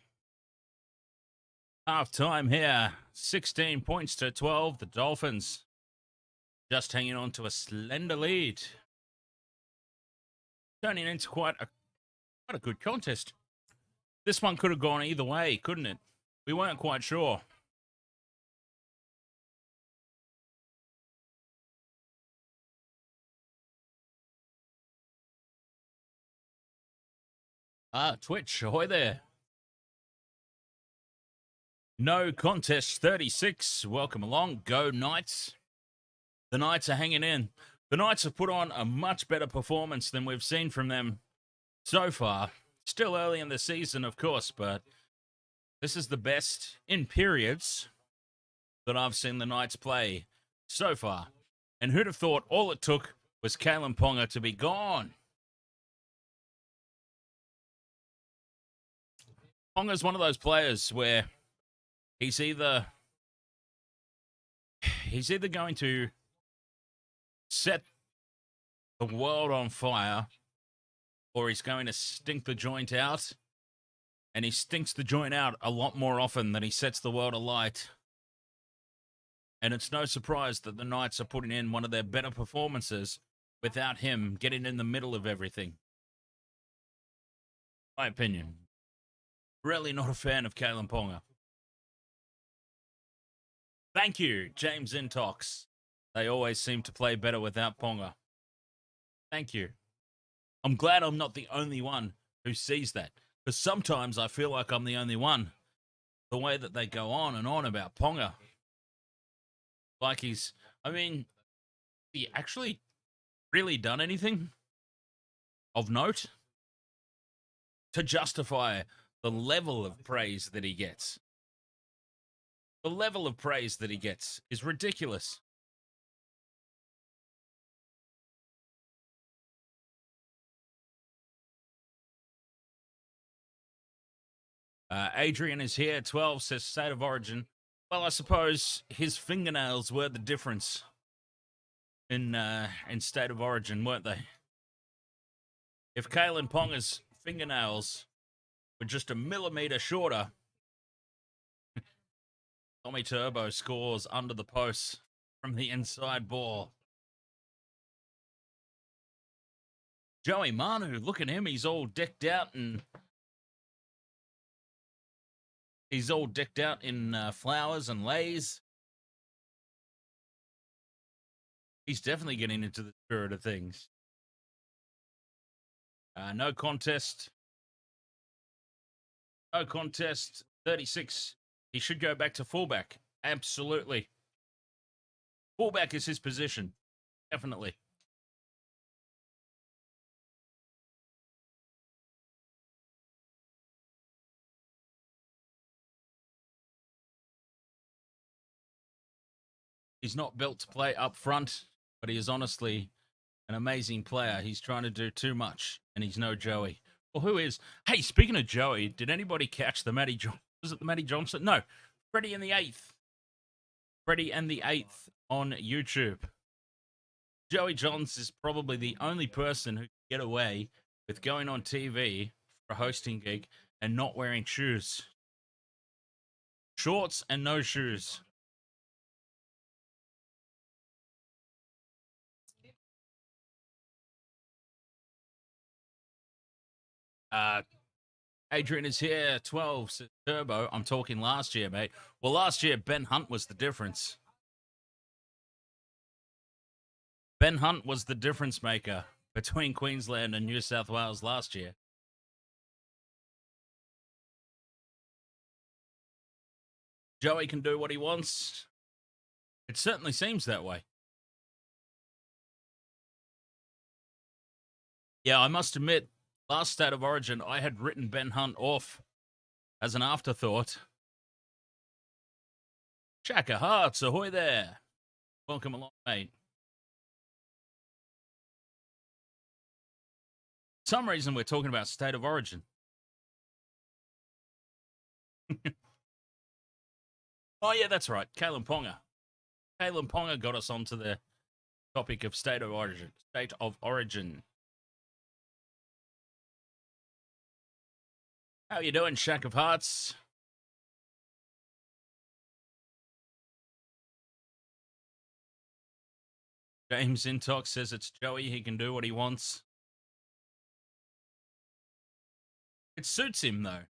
Half time here, 16 points to 12. The Dolphins just hanging on to a slender lead. Turning into quite a good contest. This one could have gone either way, couldn't it? We weren't quite sure. Twitch, ahoy there. No contest 36. Welcome along. Go Knights. The Knights are hanging in. The Knights have put on a much better performance than we've seen from them so far. Still early in the season, of course, but this is the best in periods that I've seen the Knights play so far. And who'd have thought all it took was Kalyn Ponga to be gone. Ponga's one of those players where he's either going to set the world on fire or he's going to stink the joint out. And he stinks the joint out a lot more often than he sets the world alight. And it's no surprise that the Knights are putting in one of their better performances without him getting in the middle of everything. My opinion. Really not a fan of Kalyn Ponga. Thank you, James Intox. They always seem to play better without Ponga. Thank you. I'm glad I'm not the only one who sees that. Because sometimes I feel like I'm the only one. The way that they go on and on about Ponga. Like he actually really done anything of note to justify the level of praise that he gets. The level of praise that he gets is ridiculous. Adrian is here. 12 says State of Origin. Well, I suppose his fingernails were the difference in State of Origin, weren't they? If Kalyn Ponga's fingernails were just a millimetre shorter, Tommy Turbo scores under the post from the inside ball. Joey Manu, look at him. He's all decked out in flowers and leis. He's definitely getting into the spirit of things. No contest. No contest. 36. He should go back to fullback. Absolutely. Fullback is his position. Definitely. He's not built to play up front, but he is honestly an amazing player. He's trying to do too much, and he's no Joey. Well, who is? Hey, speaking of Joey, did anybody catch the Matty Johnson? Was it the Matty Johnson? No, Freddie and the 8th. Freddie and the 8th on YouTube. Joey Johns is probably the only person who can get away with going on TV for a hosting gig and not wearing shoes. Shorts and no shoes. Adrian is here. 12 says Turbo. I'm talking last year, mate. Well, last year, Ben Hunt was the difference. Ben Hunt was the difference maker between Queensland and New South Wales last year. Joey can do what he wants. It certainly seems that way. Yeah, I must admit, last State of Origin, I had written Ben Hunt off as an afterthought. Shaka Hearts, ahoy there. Welcome along, mate. For some reason, we're talking about State of Origin. Oh, yeah, that's right. Kalyn Ponga. Kalyn Ponga got us onto the topic of State of Origin. State of Origin. How you doing, Shack of Hearts? James Intox says it's Joey. He can do what he wants. It suits him, though.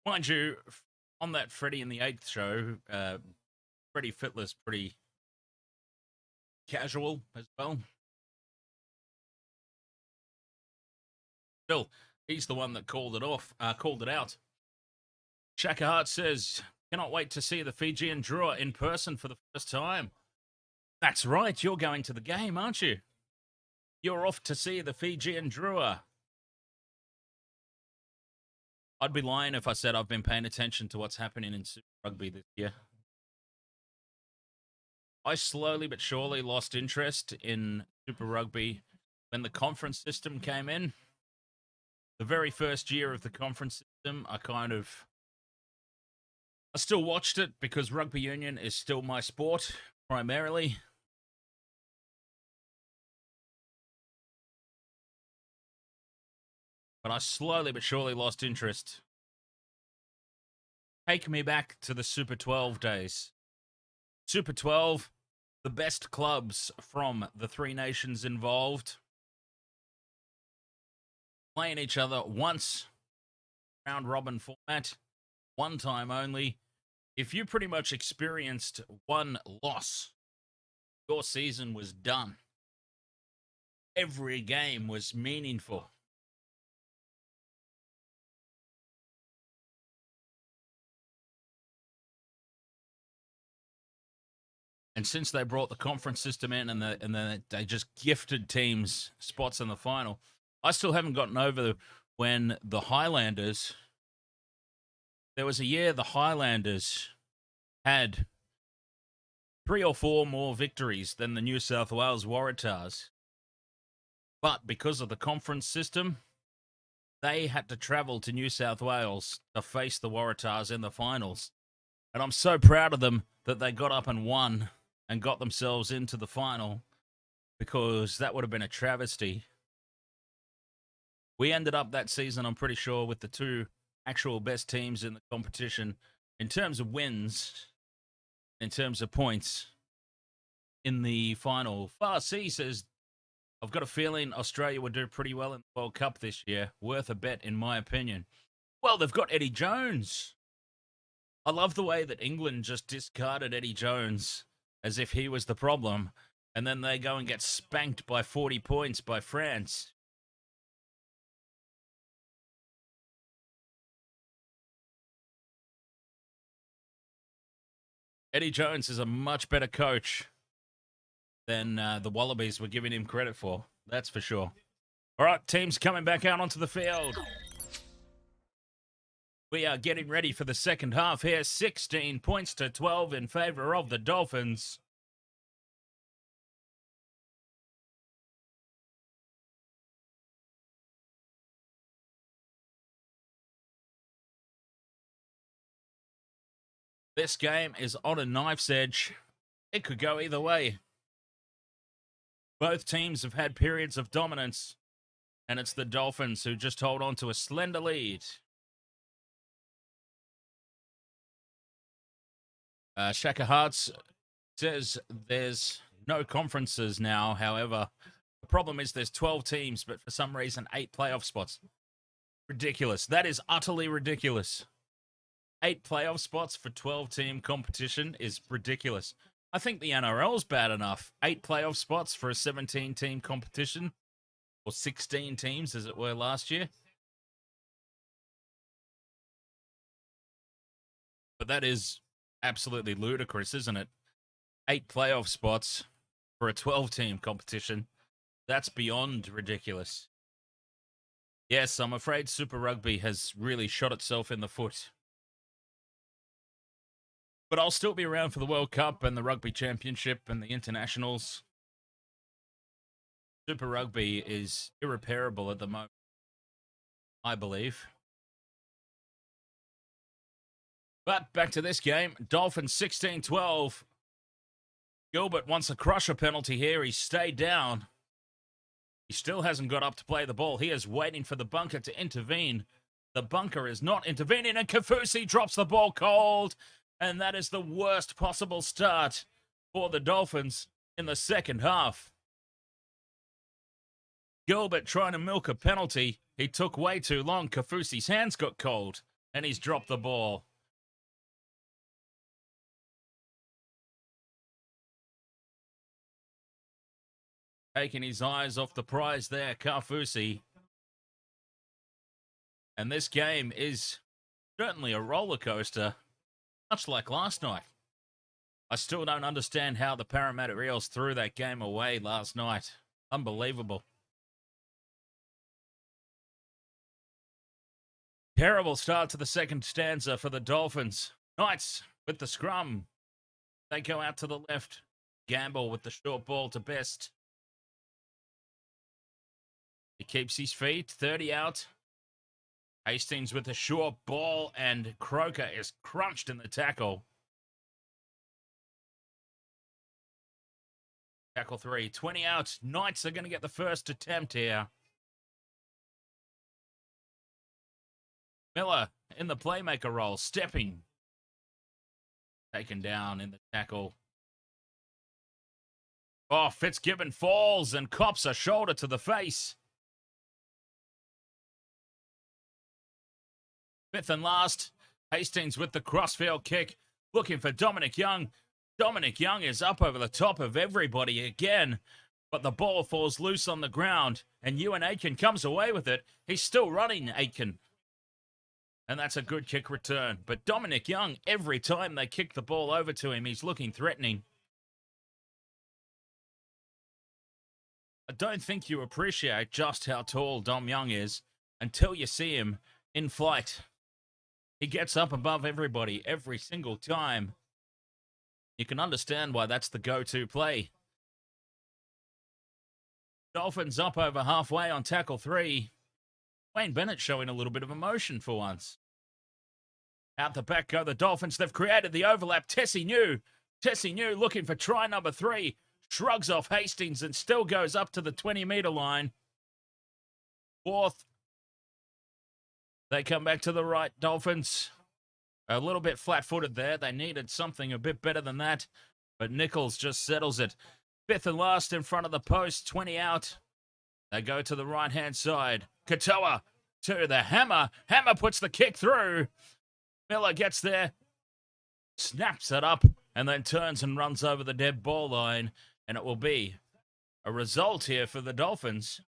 Mind you, on that Freddie and the 8th show, Freddie Fitler's pretty casual as well. Still, he's the one that called it out. Shaka Hart says, cannot wait to see the Fijian Drua in person for the first time. That's right, you're going to the game, aren't you? You're off to see the Fijian Drua. I'd be lying if I said I've been paying attention to what's happening in Super Rugby this year. I slowly but surely lost interest in Super Rugby when the conference system came in. The very first year of the conference system, I still watched it because rugby union is still my sport, primarily. But I slowly but surely lost interest. Take me back to the Super 12 days. Super 12, the best clubs from the three nations involved playing each other once, round robin format, one time only. If you pretty much experienced one loss, your season was done. Every game was meaningful. And since they brought the conference system in and then they just gifted teams spots in the final, I still haven't gotten over when the Highlanders, there was a year the Highlanders had 3 or 4 more victories than the New South Wales Waratahs. But because of the conference system, they had to travel to New South Wales to face the Waratahs in the finals. And I'm so proud of them that they got up and won and got themselves into the final, because that would have been a travesty. We ended up that season, I'm pretty sure, with the 2 actual best teams in the competition in terms of wins, in terms of points in the final. Far C says, I've got a feeling Australia would do pretty well in the World Cup this year. Worth a bet, in my opinion. Well, they've got Eddie Jones. I love the way that England just discarded Eddie Jones as if he was the problem, and then they go and get spanked by 40 points by France. Eddie Jones is a much better coach than the Wallabies were giving him credit for. That's for sure. All right, teams coming back out onto the field. We are getting ready for the second half here. 16 points to 12 in favor of the Dolphins. This game is on a knife's edge. It could go either way. Both teams have had periods of dominance, and it's the Dolphins who just hold on to a slender lead. Shaka Hearts says there's no conferences now. However, the problem is there's 12 teams, but for some reason, 8 playoff spots. Ridiculous. That is utterly ridiculous. 8 playoff spots for 12-team competition is ridiculous. I think the NRL's bad enough. 8 playoff spots for a 17-team competition, or 16 teams as it were last year. But that is absolutely ludicrous, isn't it? 8 playoff spots for a 12-team competition. That's beyond ridiculous. Yes, I'm afraid Super Rugby has really shot itself in the foot. But I'll still be around for the World Cup and the Rugby Championship and the Internationals. Super Rugby is irreparable at the moment, I believe. But back to this game. Dolphins 16-12. Gilbert wants a crusher penalty here. He stayed down. He still hasn't got up to play the ball. He is waiting for the bunker to intervene. The bunker is not intervening, and Kaufusi drops the ball cold. And that is the worst possible start for the Dolphins in the second half. Gilbert trying to milk a penalty. He took way too long. Kaufusi's hands got cold, and he's dropped the ball. Taking his eyes off the prize there, Kaufusi. And this game is certainly a roller coaster, much like last night. I still don't understand how the Parramatta Eels threw that game away last night. Unbelievable. Terrible start to the second stanza for the Dolphins. Knights with the scrum. They go out to the left. gamble with the short ball to Best. He keeps his feet, 30 out. Hastings with a short ball, and Croker is crunched in the tackle. Tackle 3, 20 out. Knights are going to get the first attempt here. Miller in the playmaker role, stepping. Taken down in the tackle. Oh, Fitzgibbon falls and cops a shoulder to the face. Fifth and last, Hastings with the crossfield kick, looking for Dominic Young. Dominic Young is up over the top of everybody again, but the ball falls loose on the ground, and Ewan Aitken comes away with it. He's still running, Aitken. And that's a good kick return. But Dominic Young, every time they kick the ball over to him, he's looking threatening. I don't think you appreciate just how tall Dom Young is until you see him in flight. He gets up above everybody every single time. You can understand why that's the go-to play. Dolphins up over halfway on tackle 3. Wayne Bennett showing a little bit of emotion for once. Out the back go the Dolphins. They've created the overlap. Tessie New looking for try number 3. Shrugs off Hastings and still goes up to the 20-meter line. Fourth. They come back to the right, Dolphins. A little bit flat-footed there. They needed something a bit better than that. But Nichols just settles it. Fifth and last in front of the post. 20 out. They go to the right-hand side. Katoa to the Hammer. Hammer puts the kick through. Miller gets there. Snaps it up. And then turns and runs over the dead ball line. And it will be a result here for the Dolphins.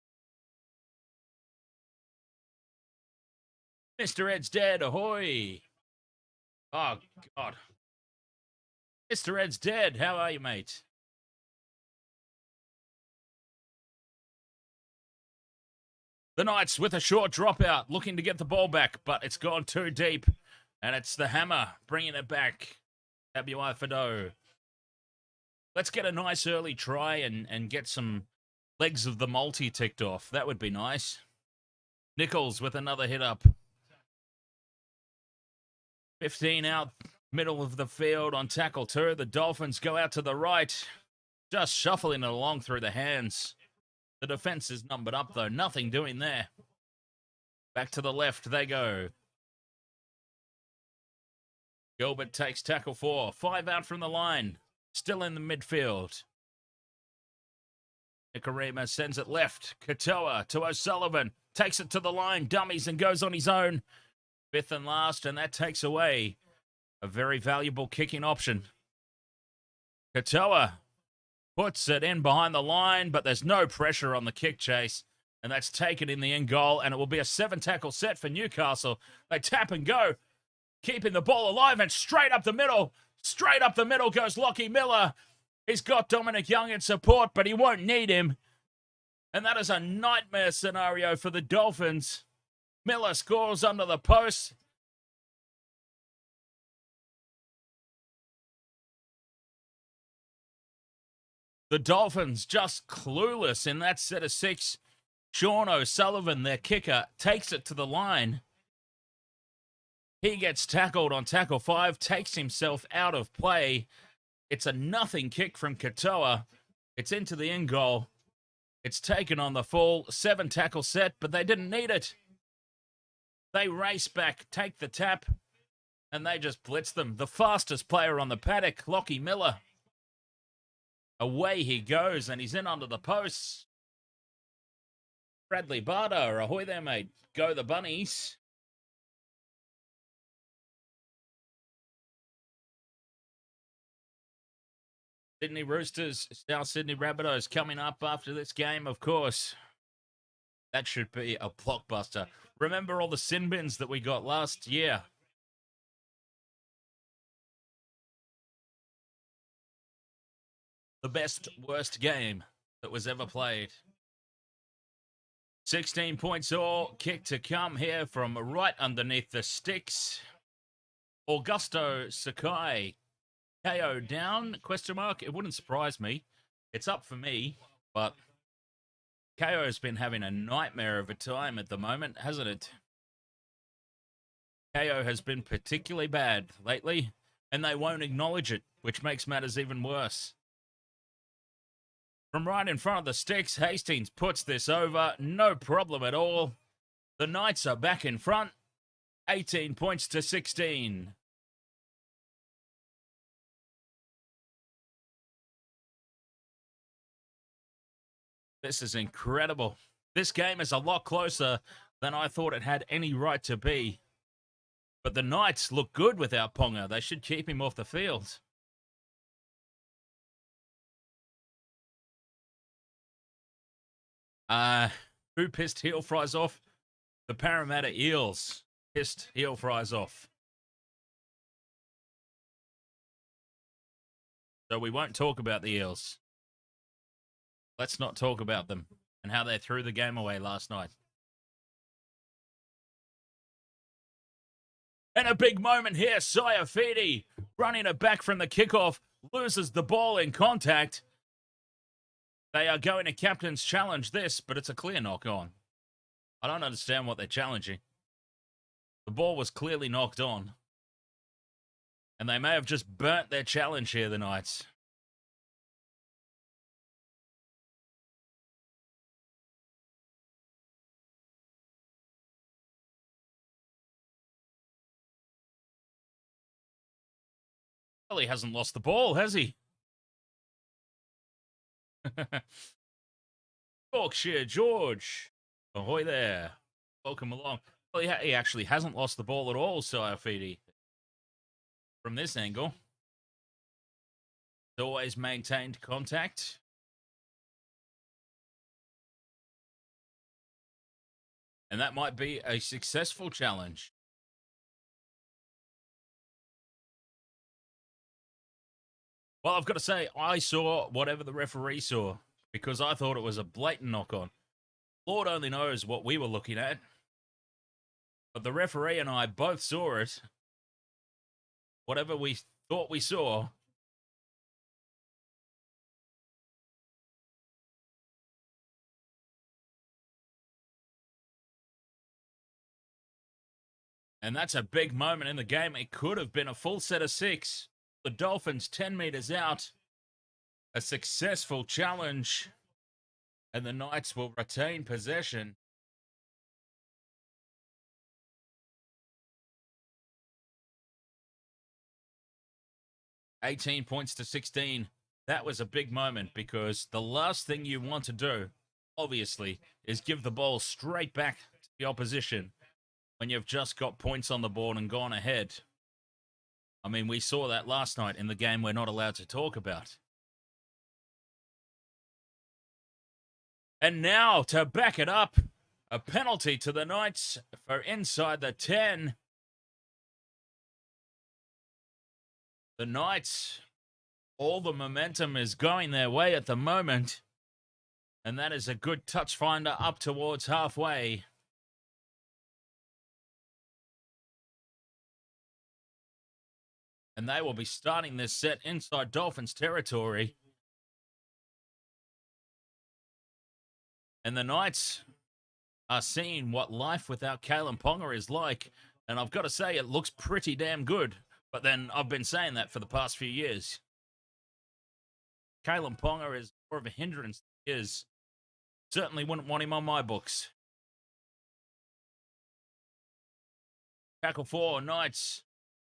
Mr. Ed's dead. Ahoy. Oh, God. Mr. Ed's dead. How are you, mate? The Knights with a short dropout, looking to get the ball back, but it's gone too deep. And it's the Hammer bringing it back. Tabuai-Fidow. Let's get a nice early try and get some legs of the multi ticked off. That would be nice. Nichols with another hit up. 15 out, middle of the field on tackle 2. The Dolphins go out to the right, just shuffling it along through the hands. The defense is numbered up, though. Nothing doing there. Back to the left they go. Gilbert takes tackle 4. 5 out from the line. Still in the midfield. Nikorima sends it left. Katoa to O'Sullivan. Takes it to the line. Dummies and goes on his own. Fifth and last, and that takes away a very valuable kicking option. Katoa puts it in behind the line, but there's no pressure on the kick chase. And that's taken in the end goal, and it will be a 7-tackle set for Newcastle. They tap and go, keeping the ball alive, and straight up the middle. Straight up the middle goes Lockie Miller. He's got Dominic Young in support, but he won't need him. And that is a nightmare scenario for the Dolphins. Miller scores under the post. The Dolphins just clueless in that set of 6. Sean O'Sullivan, their kicker, takes it to the line. He gets tackled on tackle 5, takes himself out of play. It's a nothing kick from Katoa. It's into the end goal. It's taken on the full 7-tackle set, but they didn't need it. They race back, take the tap, and they just blitz them. The fastest player on the paddock, Lockie Miller. Away he goes, and he's in under the posts. Bradley Barter, ahoy there, mate. Go the Bunnies. Sydney Roosters, South Sydney Rabbitohs coming up after this game, of course. That should be a blockbuster. Remember all the sin bins that we got last year? The best, worst game that was ever played. 16 points all. Kick to come here from right underneath the sticks. Augusto Sakai KO down, question mark? It wouldn't surprise me. It's up for me, but KO's been having a nightmare of a time at the moment, hasn't it? KO has been particularly bad lately, and they won't acknowledge it, which makes matters even worse. From right in front of the sticks, Hastings puts this over, no problem at all. The Knights are back in front, 18 points to 16. This is incredible. This game is a lot closer than I thought it had any right to be. But the Knights look good without Ponga. They should keep him off the field. Who pissed heel fries off? The Parramatta Eels pissed heel fries off. So we won't talk about the Eels. Let's not talk about them and how they threw the game away last night. And a big moment here. Saifiti running it back from the kickoff, loses the ball in contact. They are going to captain's challenge this, but it's a clear knock on. I don't understand what they're challenging. The ball was clearly knocked on. And they may have just burnt their challenge here, the Knights. Well, he hasn't lost the ball, has he? Yorkshire George. Ahoy there. Welcome along. Well, he actually hasn't lost the ball at all, Saifiti. From this angle. He's always maintained contact. And that might be a successful challenge. Well, I've got to say, I saw whatever the referee saw because I thought it was a blatant knock-on. Lord only knows what we were looking at. But the referee and I both saw it. Whatever we thought we saw. And that's a big moment in the game. It could have been a full set of 6. The Dolphins 10 meters out. A successful challenge. And the Knights will retain possession. $18 points to 16. That was a big moment because the last thing you want to do, obviously, is give the ball straight back to the opposition when you've just got points on the board and gone ahead. I mean, we saw that last night in the game we're not allowed to talk about. And now, to back it up, a penalty to the Knights for inside the 10. The Knights, all the momentum is going their way at the moment. And that is a good touch finder up towards halfway. And they will be starting this set inside Dolphins territory. And the Knights are seeing what life without Kalyn Ponga is like. And I've got to say, it looks pretty damn good. But then I've been saying that for the past few years. Kalyn Ponga is more of a hindrance than he is. Certainly wouldn't want him on my books. Tackle 4, Knights.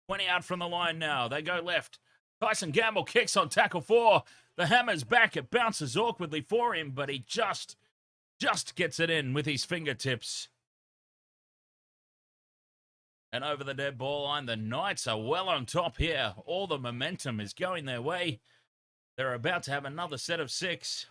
20 out from the line now. They go left. Tyson Gamble kicks on tackle 4. The hammer's back. It bounces awkwardly for him, but he just gets it in with his fingertips. And over the dead ball line, the Knights are well on top here. All the momentum is going their way. They're about to have another set of 6.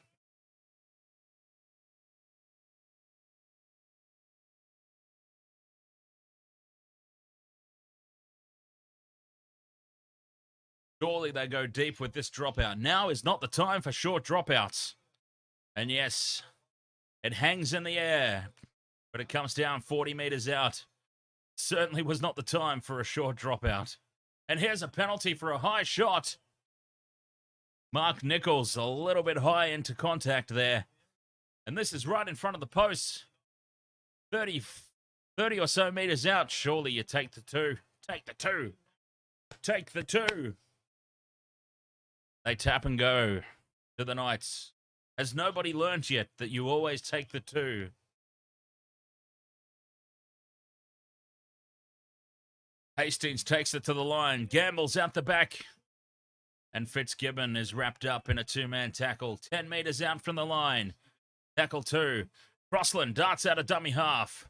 Surely they go deep with this dropout. Now is not the time for short dropouts. And yes, it hangs in the air, but it comes down 40 meters out. Certainly was not the time for a short dropout. And here's a penalty for a high shot. Mark Nichols a little bit high into contact there. And this is right in front of the post. 30 or so meters out. Surely you take the two. Take the two. Take the two. They tap and go to the Knights. Has nobody learned yet that you always take the two? Hastings takes it to the line. Gambles out the back. And Fitzgibbon is wrapped up in a two-man tackle. 10 meters out from the line. Tackle 2. Crossland darts out a dummy half.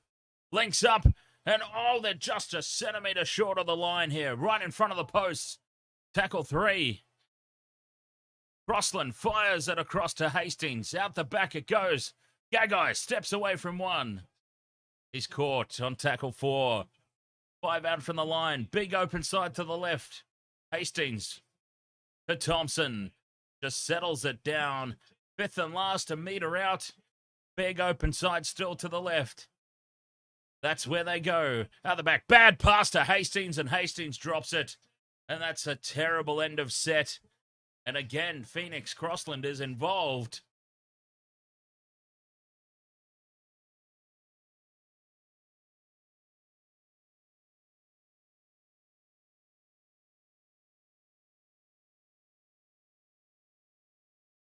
Links up. And oh, they're just a centimetre short of the line here. Right in front of the post. Tackle 3. Crossland fires it across to Hastings. Out the back it goes. Gagai steps away from 1. He's caught on tackle 4. 5 out from the line. Big open side to the left. Hastings to Thompson. Just settles it down. 5th and last, a metre out. Big open side still to the left. That's where they go. Out the back. Bad pass to Hastings, and Hastings drops it. And that's a terrible end of set. And again, Phoenix Crossland is involved.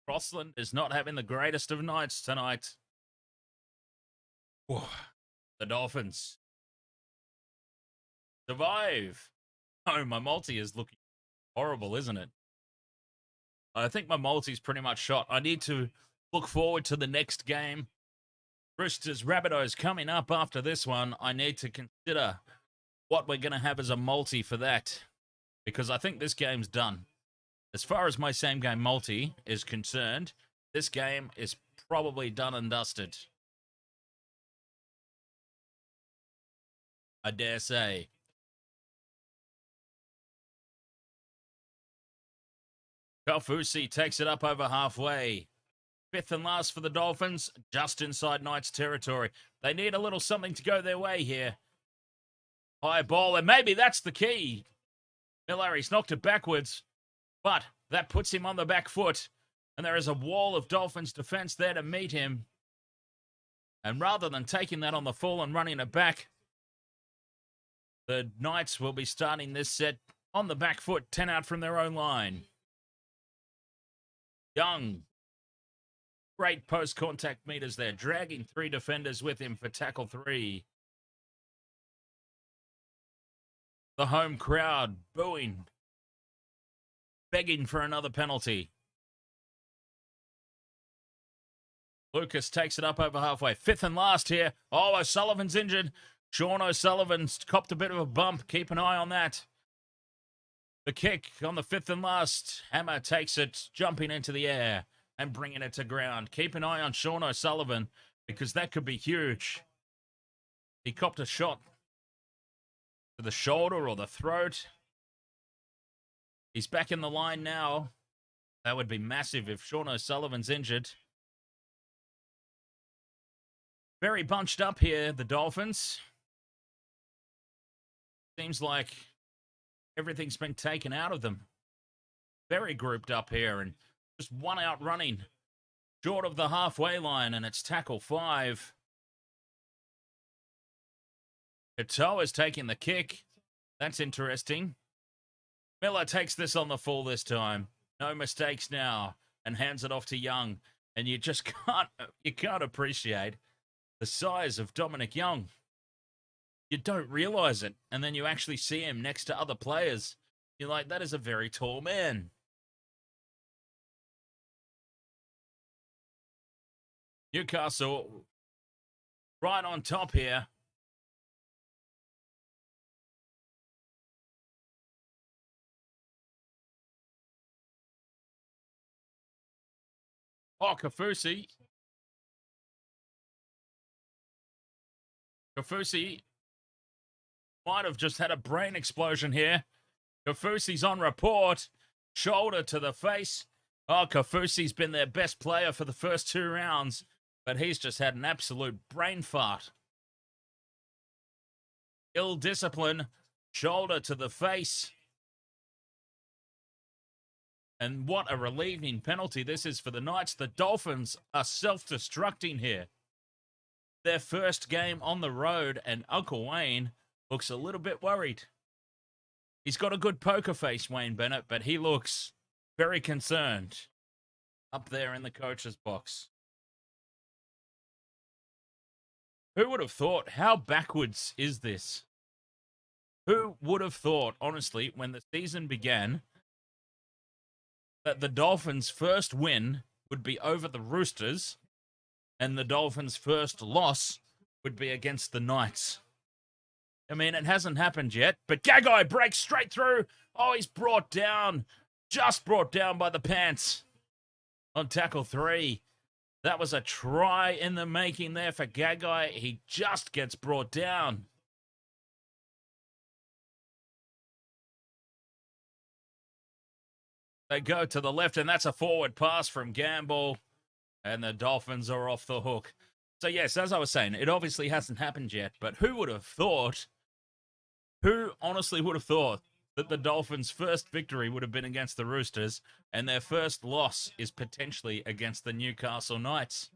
Crossland is not having the greatest of nights tonight. Whoa. The Dolphins survive. Oh, my multi is looking horrible, isn't it? I think my multi's pretty much shot. I need to look forward to the next game. Roosters, Rabbitohs coming up after this one. I need to consider what we're going to have as a multi for that, because I think this game's done. As far as my same game multi is concerned, this game is probably done and dusted. I dare say. Kaufusi takes it up over halfway. 5th and last for the Dolphins, just inside Knights territory. They need a little something to go their way here. High ball, and maybe that's the key. Miller, he's knocked it backwards, but that puts him on the back foot. And there is a wall of Dolphins defense there to meet him. And rather than taking that on the full and running it back, the Knights will be starting this set on the back foot, 10 out from their own line. Young. Great post-contact meters there, dragging 3 defenders with him for tackle 3. The home crowd booing, begging for another penalty. Lucas takes it up over halfway. 5th and last here. Oh, O'Sullivan's injured. Sean O'Sullivan's copped a bit of a bump. Keep an eye on that. The kick on the 5th and last. Hammer takes it, jumping into the air and bringing it to ground. Keep an eye on Sean O'Sullivan, because that could be huge. He copped a shot to the shoulder or the throat. He's back in the line now. That would be massive if Sean O'Sullivan's injured. Very bunched up here, the Dolphins. Seems like everything's been taken out of them. Very grouped up here, and just one out running short of the halfway line, and it's tackle 5. Ito is taking the kick. That's interesting. Miller takes this on the full this time. No mistakes now, and hands it off to Young. And you just can't appreciate the size of Dominic Young. You don't realize it, and then you actually see him next to other players. You're like, that is a very tall man. Newcastle right on top here. Oh, Kaufusi. Kaufusi might have just had a brain explosion here. Kaufusi's on report. Shoulder to the face. Oh, Kaufusi's been their best player for the first 2 rounds, but he's just had an absolute brain fart. Ill discipline. Shoulder to the face. And what a relieving penalty this is for the Knights. The Dolphins are self-destructing here. Their first game on the road, and Uncle Wayne looks a little bit worried. He's got a good poker face, Wayne Bennett, but he looks very concerned up there in the coach's box. Who would have thought? How backwards is this? Who would have thought, honestly, when the season began, that the Dolphins' first win would be over the Roosters and the Dolphins' first loss would be against the Knights? I mean, it hasn't happened yet, but Gagai breaks straight through. Oh, he's brought down, just brought down by the pants on tackle 3. That was a try in the making there for Gagai. He just gets brought down. They go to the left, and that's a forward pass from Gamble, and the Dolphins are off the hook. So, yes, as I was saying, it obviously hasn't happened yet, but who would have thought, who honestly would have thought that the Dolphins' first victory would have been against the Roosters, and their first loss is potentially against the Newcastle Knights?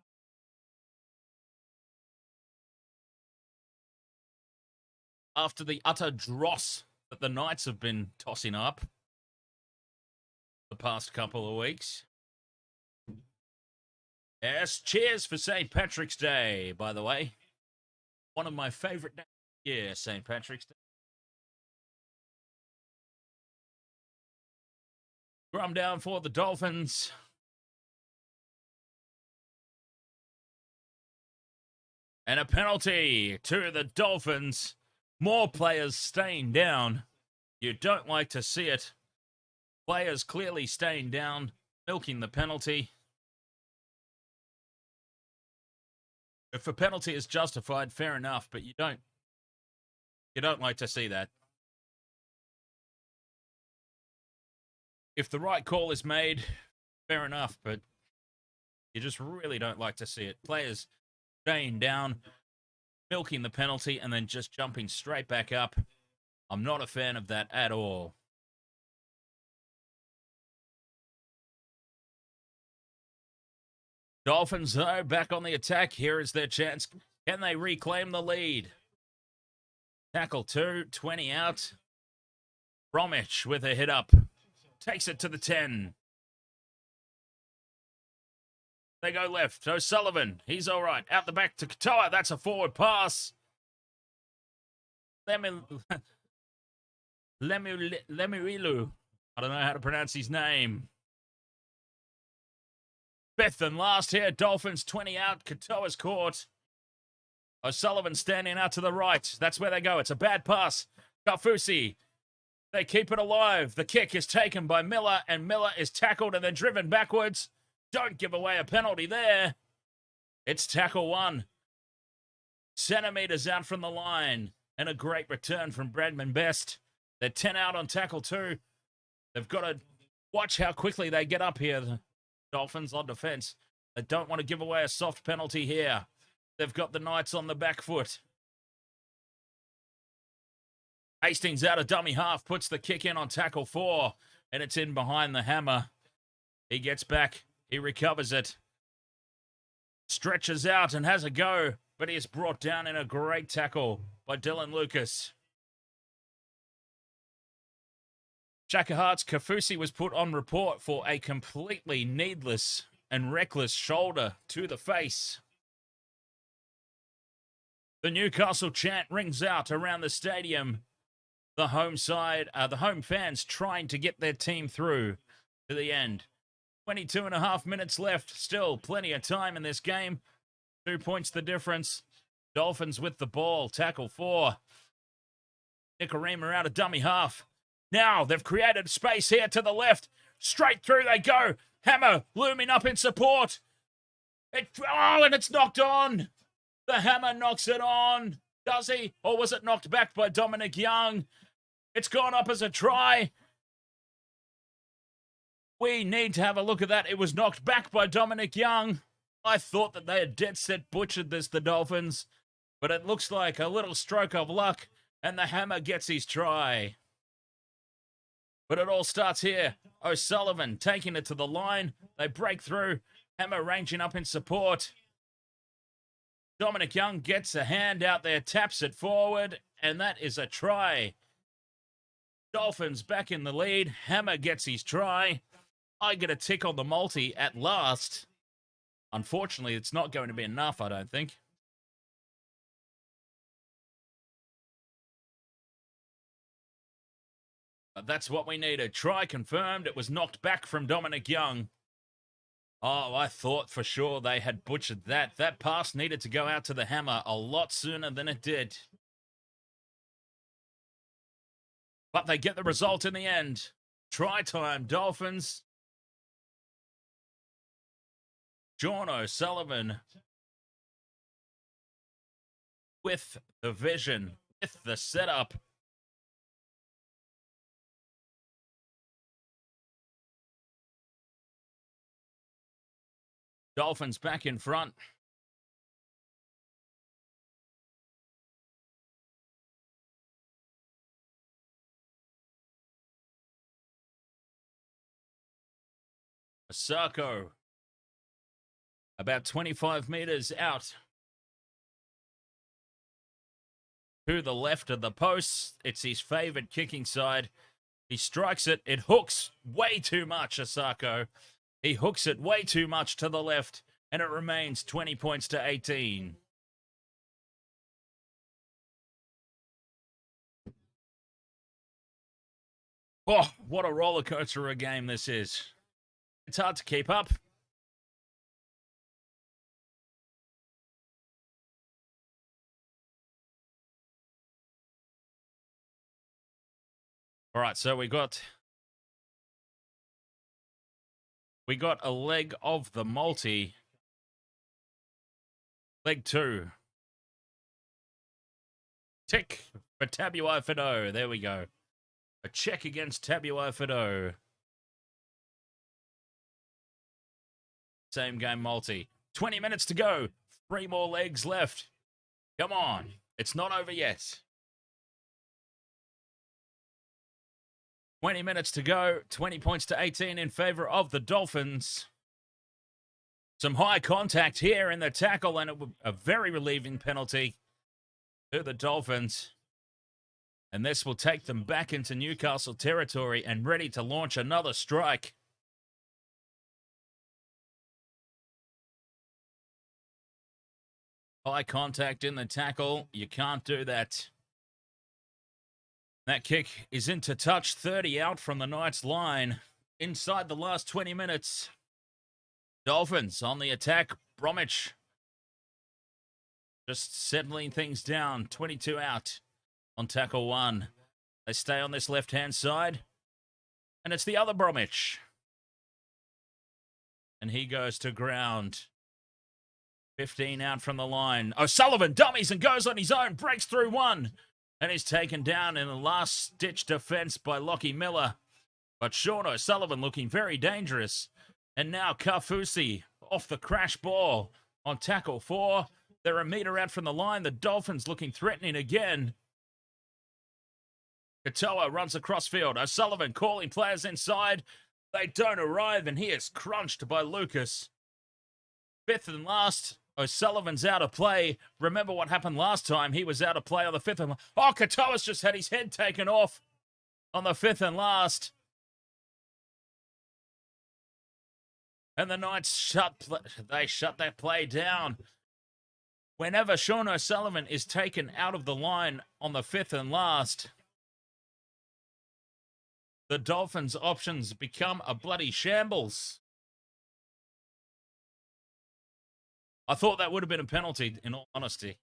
After the utter dross that the Knights have been tossing up the past couple of weeks. Yes, cheers for St. Patrick's Day, by the way. One of my favourite days. Yeah, St. Patrick's Day. Scrum down for the Dolphins. And a penalty to the Dolphins. More players staying down. You don't like to see it. Players clearly staying down, milking the penalty. If a penalty is justified, fair enough, but you don't like to see that. If the right call is made, fair enough, but you just really don't like to see it. Players staying down, milking the penalty, and then just jumping straight back up. I'm not a fan of that at all. Dolphins, though, back on the attack. Here is their chance. Can they reclaim the lead? Tackle 2, 20 out. Bromwich with a hit up. Takes it to the 10. They go left. O'Sullivan, he's all right. Out the back to Katoa. That's a forward pass. Lemilu. I don't know how to pronounce his name. Fifth and last here. Dolphins 20 out. Katoa's caught. O'Sullivan standing out to the right. That's where they go. It's a bad pass. Kaufusi. They keep it alive. The kick is taken by Miller, and Miller is tackled and then driven backwards. Don't give away a penalty there. It's tackle 1. Centimetres out from the line. And a great return from Bradman Best. They're 10 out on tackle 2. They've got to watch how quickly they get up here. The Dolphins on defence. They don't want to give away a soft penalty here. They've got the Knights on the back foot. Hastings out of dummy half, puts the kick in on tackle 4, and it's in behind the hammer. He gets back. He recovers it. Stretches out and has a go, but he is brought down in a great tackle by Dylan Lucas. Shakahart's Kaufusi was put on report for a completely needless and reckless shoulder to the face. The Newcastle chant rings out around the stadium. The home fans trying to get their team through to the end. 22 and a half minutes left. Still plenty of time in this game. 2 points the difference. Dolphins with the ball. Tackle 4. Nikorima out of dummy half. Now they've created space here to the left. Straight through they go. Hammer looming up in support. And it's knocked on. The hammer knocks it on. Does he? Or was it knocked back by Dominic Young? It's gone up as a try. We need to have a look at that. It was knocked back by Dominic Young. I thought that they had dead set butchered this, the Dolphins. But it looks like a little stroke of luck. And the hammer gets his try. But it all starts here. O'Sullivan taking it to the line. They break through. Hammer ranging up in support. Dominic Young gets a hand out there, taps it forward, and that is a try. Dolphins back in the lead. Hammer gets his try. I get a tick on the multi at last. Unfortunately, it's not going to be enough, I don't think. But that's what we needed. Try confirmed. It was knocked back from Dominic Young. Oh, I thought for sure they had butchered that. That pass needed to go out to the Hammer a lot sooner than it did. But they get the result in the end. Try time, Dolphins. Sean O'Sullivan with the vision, with the setup. Dolphins back in front. Asako about 25 meters out to the left of the post. It's his favorite kicking side. He strikes it. It hooks way too much, Asako. He hooks it way too much to the left, and it remains 20 points to 18. Oh, what a roller coaster of a game this is. It's hard to keep up. All right, so we got a leg of the multi. Leg 2. Tick for Tabuai-Fidow. There we go. A check against Tabuai-Fidow. Same game multi. 20 minutes to go. 3 more legs left. Come on. It's not over yet. 20 minutes to go. 20 points to 18 in favor of the Dolphins. Some high contact here in the tackle, and a very relieving penalty to the Dolphins. And this will take them back into Newcastle territory and ready to launch another strike. High contact in the tackle. You can't do that. That kick is into touch. 30 out from the Knights line. Inside the last 20 minutes. Dolphins on the attack. Bromwich just settling things down. 22 out on tackle 1. They stay on this left-hand side. And it's the other Bromwich. And he goes to ground. 15 out from the line. O'Sullivan dummies and goes on his own. Breaks through 1. And is taken down in the last-ditch defense by Lockie Miller. But Sean O'Sullivan looking very dangerous. And now Kafusi off the crash ball on tackle 4. They're a metre out from the line. The Dolphins looking threatening again. Katoa runs across field. O'Sullivan calling players inside. They don't arrive, and he is crunched by Lucas. 5th and last. O'Sullivan's out of play. Remember what happened last time? He was out of play on the 5th and last. Oh, Katoa's just had his head taken off on the 5th and last. And the Knights shut that play down. Whenever Sean O'Sullivan is taken out of the line on the 5th and last, the Dolphins' options become a bloody shambles. I thought that would have been a penalty, in all honesty.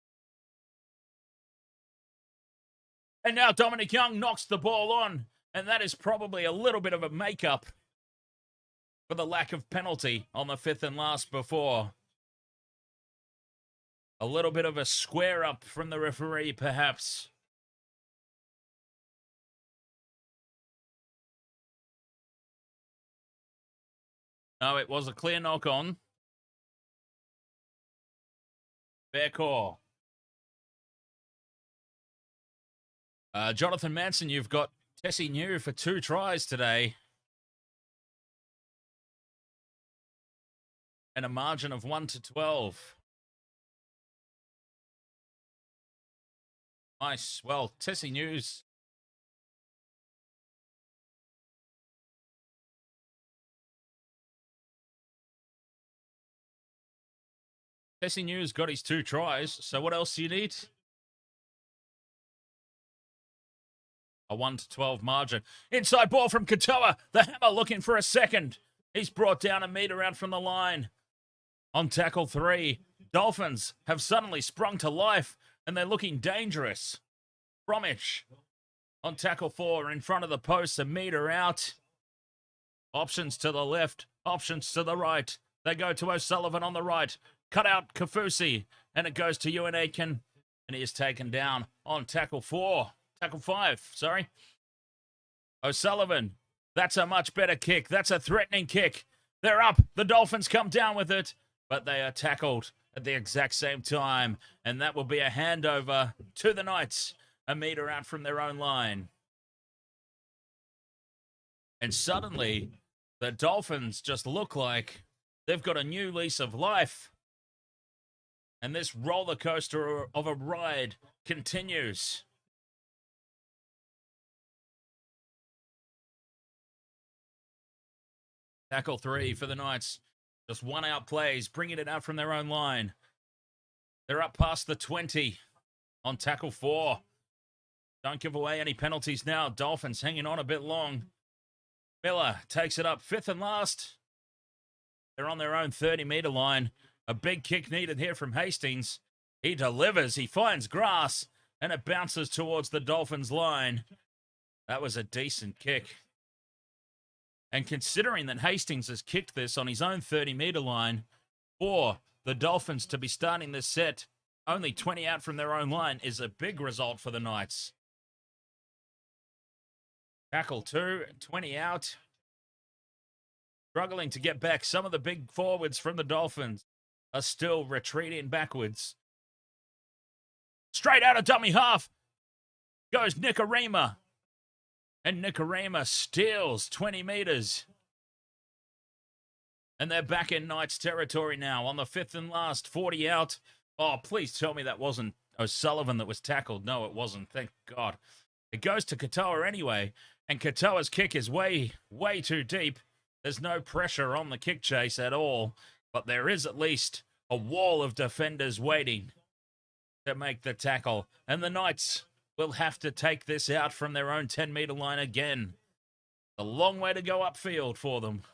And now Dominic Young knocks the ball on, and that is probably a little bit of a make-up for the lack of penalty on the 5th and last before. A little bit of a square-up from the referee, perhaps. No, it was a clear knock-on. Fair call. Jonathan Manson, you've got Tessie New for 2 tries today. And a margin of 1-12. Nice. Well, Tessie News. Tessie News got his 2 tries. So what else do you need? A 1-12 margin. Inside ball from Katoa. The Hammer looking for a second. He's brought down a meter out from the line. On tackle 3, Dolphins have suddenly sprung to life and they're looking dangerous. Bromwich on tackle 4 in front of the post, a meter out. Options to the left, options to the right. They go to O'Sullivan on the right. Cut out Kafusi and it goes to Ewan Aitken and he is taken down on tackle 5, sorry. O'Sullivan, that's a much better kick. That's a threatening kick. They're up. The Dolphins come down with it. But they are tackled at the exact same time. And that will be a handover to the Knights. A meter out from their own line. And suddenly, the Dolphins just look like they've got a new lease of life. And this roller coaster of a ride continues. Tackle 3 for the Knights. Just 1 out plays, bringing it out from their own line. They're up past the 20 on tackle 4. Don't give away any penalties now. Dolphins hanging on a bit long. Miller takes it up, 5th and last. They're on their own 30-meter line. A big kick needed here from Hastings. He delivers, he finds grass, and it bounces towards the Dolphins line. That was a decent kick. And considering that Hastings has kicked this on his own 30-meter line, for the Dolphins to be starting this set only 20 out from their own line is a big result for the Knights. Tackle 2, 20 out. Struggling to get back. Some of the big forwards from the Dolphins are still retreating backwards. Straight out of dummy half goes Nikorima. And Nikorima steals 20 meters. And they're back in Knights territory now on the 5th and last, 40 out. Oh, please tell me that wasn't O'Sullivan that was tackled. No, it wasn't. Thank God. It goes to Katoa anyway. And Katoa's kick is way, way too deep. There's no pressure on the kick chase at all. But there is at least a wall of defenders waiting to make the tackle. And the Knights will have to take this out from their own 10-meter line again. A long way to go upfield for them.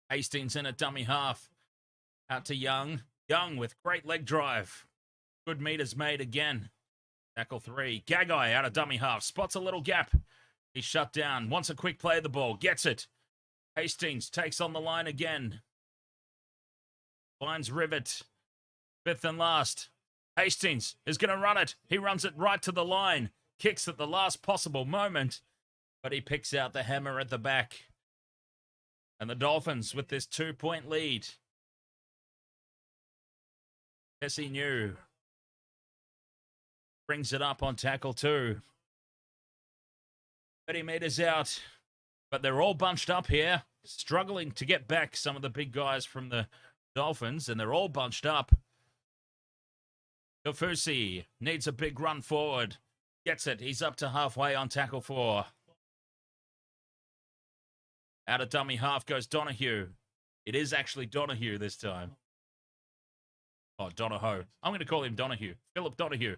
Hastings in a dummy half. Out to Young. Young with great leg drive. Good meters made again. Tackle 3. Gagai out of dummy half. Spots a little gap. He's shut down. Wants a quick play of the ball. Gets it. Hastings takes on the line again. Finds Rivett. 5th and last. Hastings is going to run it. He runs it right to the line. Kicks at the last possible moment. But he picks out the hammer at the back. And the Dolphins with this 2-point lead. Tessie New brings it up on tackle 2. 30 meters out. But they're all bunched up here. Struggling to get back some of the big guys from the Dolphins. And they're all bunched up. Kafusi needs a big run forward. Gets it. He's up to halfway on tackle 4. Out of dummy half goes Donahue. It is actually Donahue this time. Oh, Donahoe. I'm going to call him Donahue. Philip Donahue.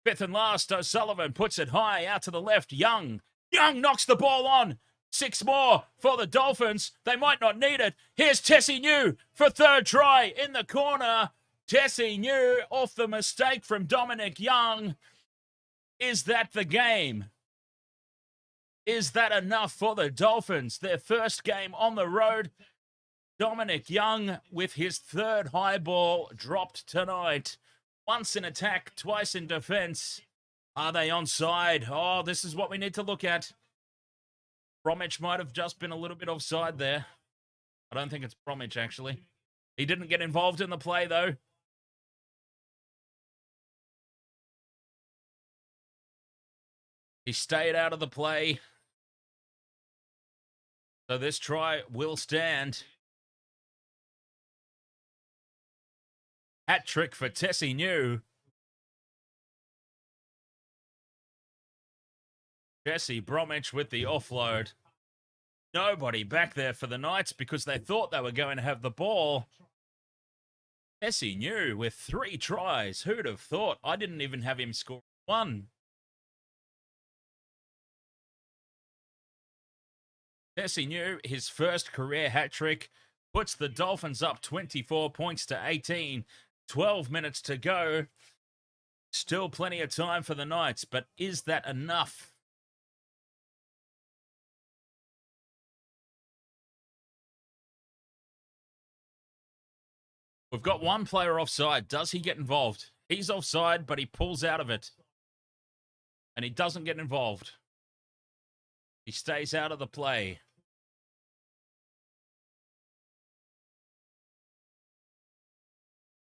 5th and last, O'Sullivan puts it high out to the left. Young knocks the ball on. 6 more for the Dolphins. They might not need it. Here's Tessie New for 3rd try in the corner. Tessie New off the mistake from Dominic Young. Is that the game? Is that enough for the Dolphins? Their first game on the road. Dominic Young with his 3rd high ball dropped tonight. Once in attack, twice in defense. Are they onside? Oh, this is what we need to look at. Bromwich might have just been a little bit offside there. I don't think it's Bromwich, actually. He didn't get involved in the play, though. He stayed out of the play. So this try will stand. Hat trick for Tessie New. Jesse Bromwich with the offload. Nobody back there for the Knights because they thought they were going to have the ball. Tessie New with 3 tries. Who'd have thought? I didn't even have him score 1. Tessie New, his first career hat trick, puts the Dolphins up 24 points to 18. 12 minutes to go. Still plenty of time for the Knights, but is that enough? We've got one player offside. Does he get involved? He's offside, but he pulls out of it. And he doesn't get involved. He stays out of the play.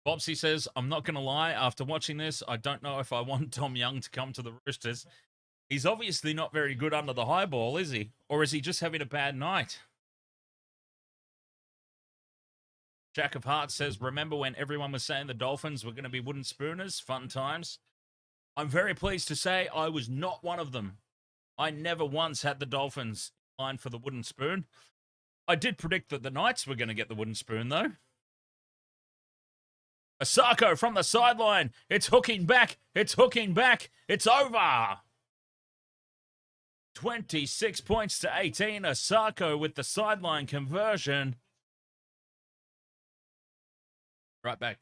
Bobsy says, I'm not going to lie. After watching this, I don't know if I want Tom Young to come to the Roosters. He's obviously not very good under the high ball, is he? Or is he just having a bad night? Jack of Hearts says, remember when everyone was saying the Dolphins were going to be wooden spooners? Fun times. I'm very pleased to say I was not one of them. I never once had the Dolphins in line for the wooden spoon. I did predict that the Knights were going to get the wooden spoon, though. Asako from the sideline. It's hooking back. It's hooking back. It's over. 26 points to 18. Asako with the sideline conversion. Right back.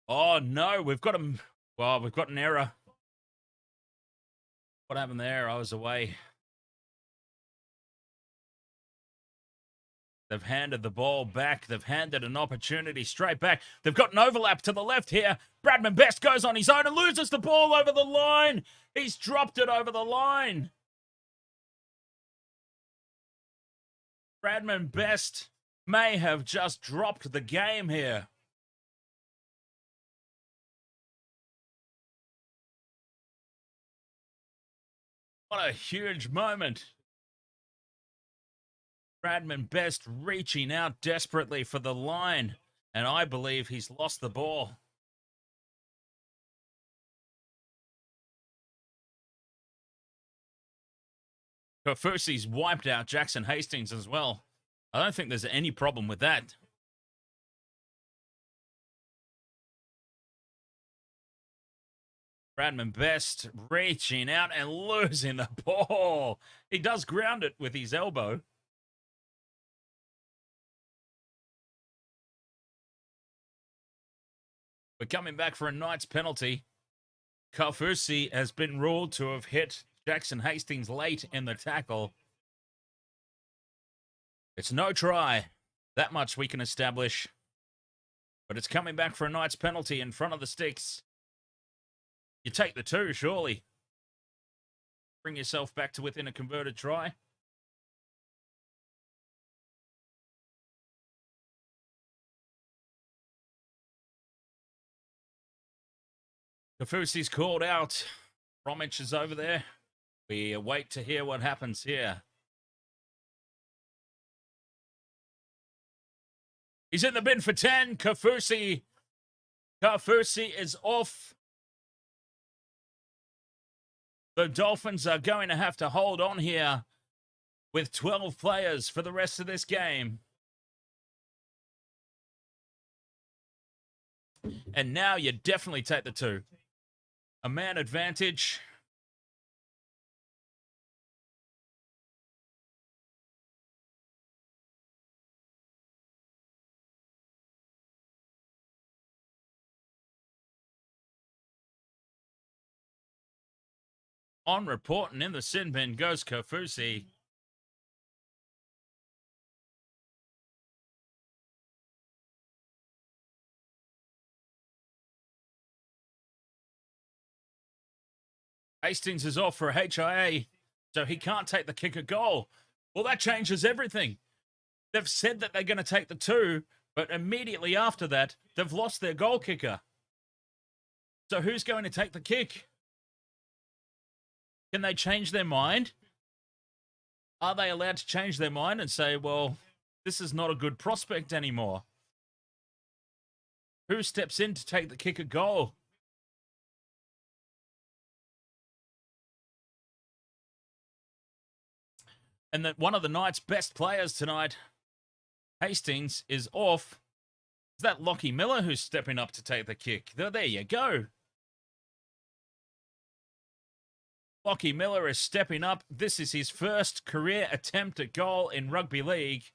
Oh, no. We've got him. Well, we've got an error. What happened there? I was away. They've handed the ball back. They've handed an opportunity straight back. They've got an overlap to the left here. Bradman Best goes on his own and loses the ball over the line. He's dropped it over the line. Bradman Best may have just dropped the game here. What a huge moment. Bradman Best reaching out desperately for the line, and I believe he's lost the ball. Kofusi's wiped out Jackson Hastings as well. I don't think there's any problem with that. Bradman Best reaching out and losing the ball. He does ground it with his elbow. We're coming back for a Knights penalty. Kofusi has been ruled to have hit Jackson Hastings late in the tackle. It's no try. That much we can establish. But it's coming back for a Knights penalty in front of the sticks. You take the 2, surely. Bring yourself back to within a converted try. Kofusi's called out. Bromwich is over there. We wait to hear what happens here. He's in the bin for 10. Kofusi is off. The Dolphins are going to have to hold on here with 12 players for the rest of this game. And now you definitely take the 2. A man advantage. On reporting in the sin bin goes Kofusi. Hastings is off for a HIA, so he can't take the kicker goal. Well, that changes everything. They've said that they're going to take the 2, but immediately after that, they've lost their goal kicker. So who's going to take the kick? Can they change their mind? Are they allowed to change their mind and say, well, this is not a good prospect anymore? Who steps in to take the kicker goal? And that one of the Knights' best players tonight, Hastings, is off. Is that Lockie Miller who's stepping up to take the kick? There you go. Lockie Miller is stepping up. This is his first career attempt at goal in rugby league.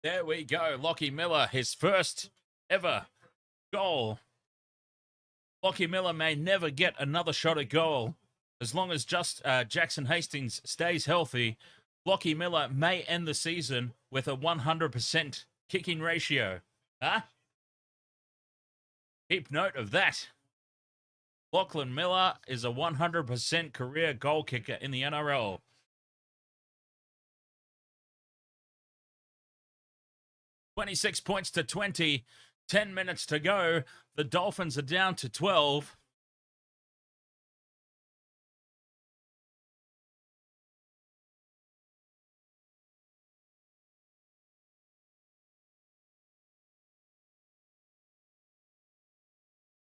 There we go. Lockie Miller, his first ever goal. Lockie Miller may never get another shot at goal. As long as Jackson Hastings stays healthy, Lockie Miller may end the season with a 100% kicking ratio. Huh? Keep note of that. Lachlan Miller is a 100% career goal kicker in the NRL. $26 points to 20. 10 minutes to go. The Dolphins are down to 12.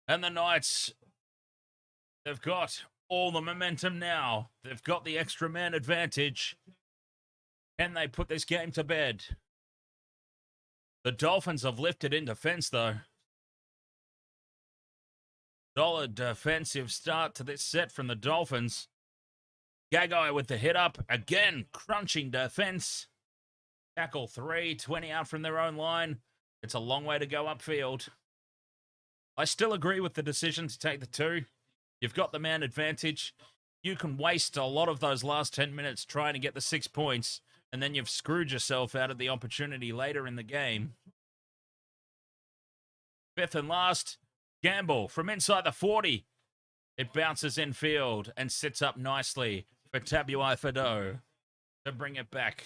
And the Knights, they've got all the momentum now. They've got the extra man advantage. Can they put this game to bed? The Dolphins have lifted in defense, though. Solid defensive start to this set from the Dolphins. Gagai with the hit up. Again, crunching defense. Tackle 3, 20 out from their own line. It's a long way to go upfield. I still agree with the decision to take the 2. You've got the man advantage. You can waste a lot of those last 10 minutes trying to get the 6 points, and then you've screwed yourself out of the opportunity later in the game. 5th and last, Gamble from inside the 40. It bounces infield and sits up nicely for Tabuai-Fidow to bring it back.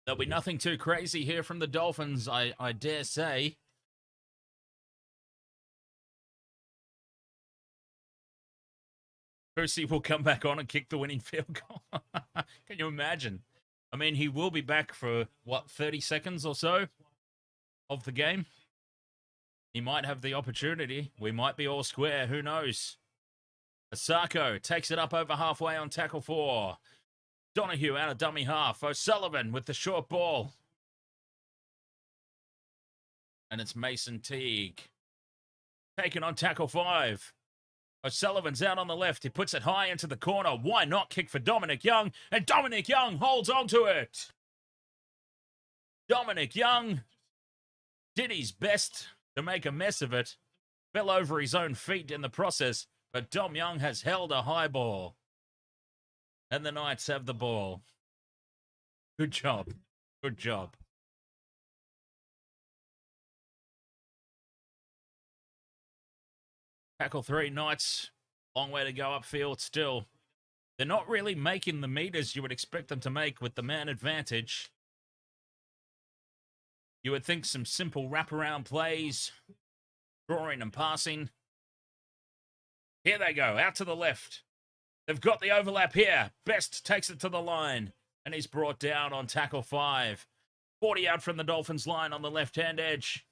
There'll be nothing too crazy here from the Dolphins, I dare say. Percy will come back on and kick the winning field goal. Can you imagine? I mean, he will be back for, 30 seconds or so of the game? He might have the opportunity. We might be all square. Who knows? Asako takes it up over halfway on tackle 4. Donahue out of dummy half. O'Sullivan with the short ball. And it's Mason Teague. Taken on tackle 5. O'Sullivan's out on the left. He puts it high into the corner. Why not kick for Dominic Young? And Dominic Young holds on to it. Dominic Young did his best to make a mess of it. Fell over his own feet in the process. But Dom Young has held a high ball. And the Knights have the ball. Good job. Good job. Tackle 3, Knights. Long way to go upfield still. They're not really making the meters you would expect them to make with the man advantage. You would think some simple wraparound plays, drawing and passing. Here they go, out to the left. They've got the overlap here. Best takes it to the line, and he's brought down on tackle 5. 40 out from the Dolphins line on the left-hand edge.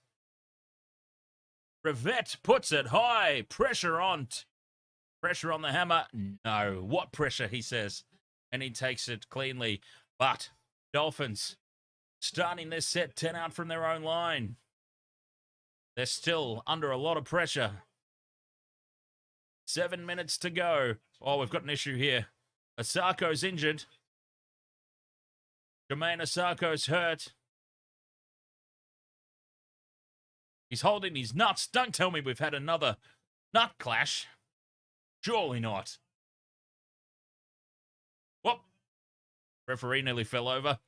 Rivett puts it high. Pressure on the hammer. No. What pressure, he says. And he takes it cleanly. But Dolphins starting this set 10 out from their own line. They're still under a lot of pressure. 7 minutes to go. Oh, we've got an issue here. Asako's injured. Jermaine Asako's hurt. He's holding his nuts. Don't tell me we've had another nut clash. Surely not. Whoop. Referee nearly fell over.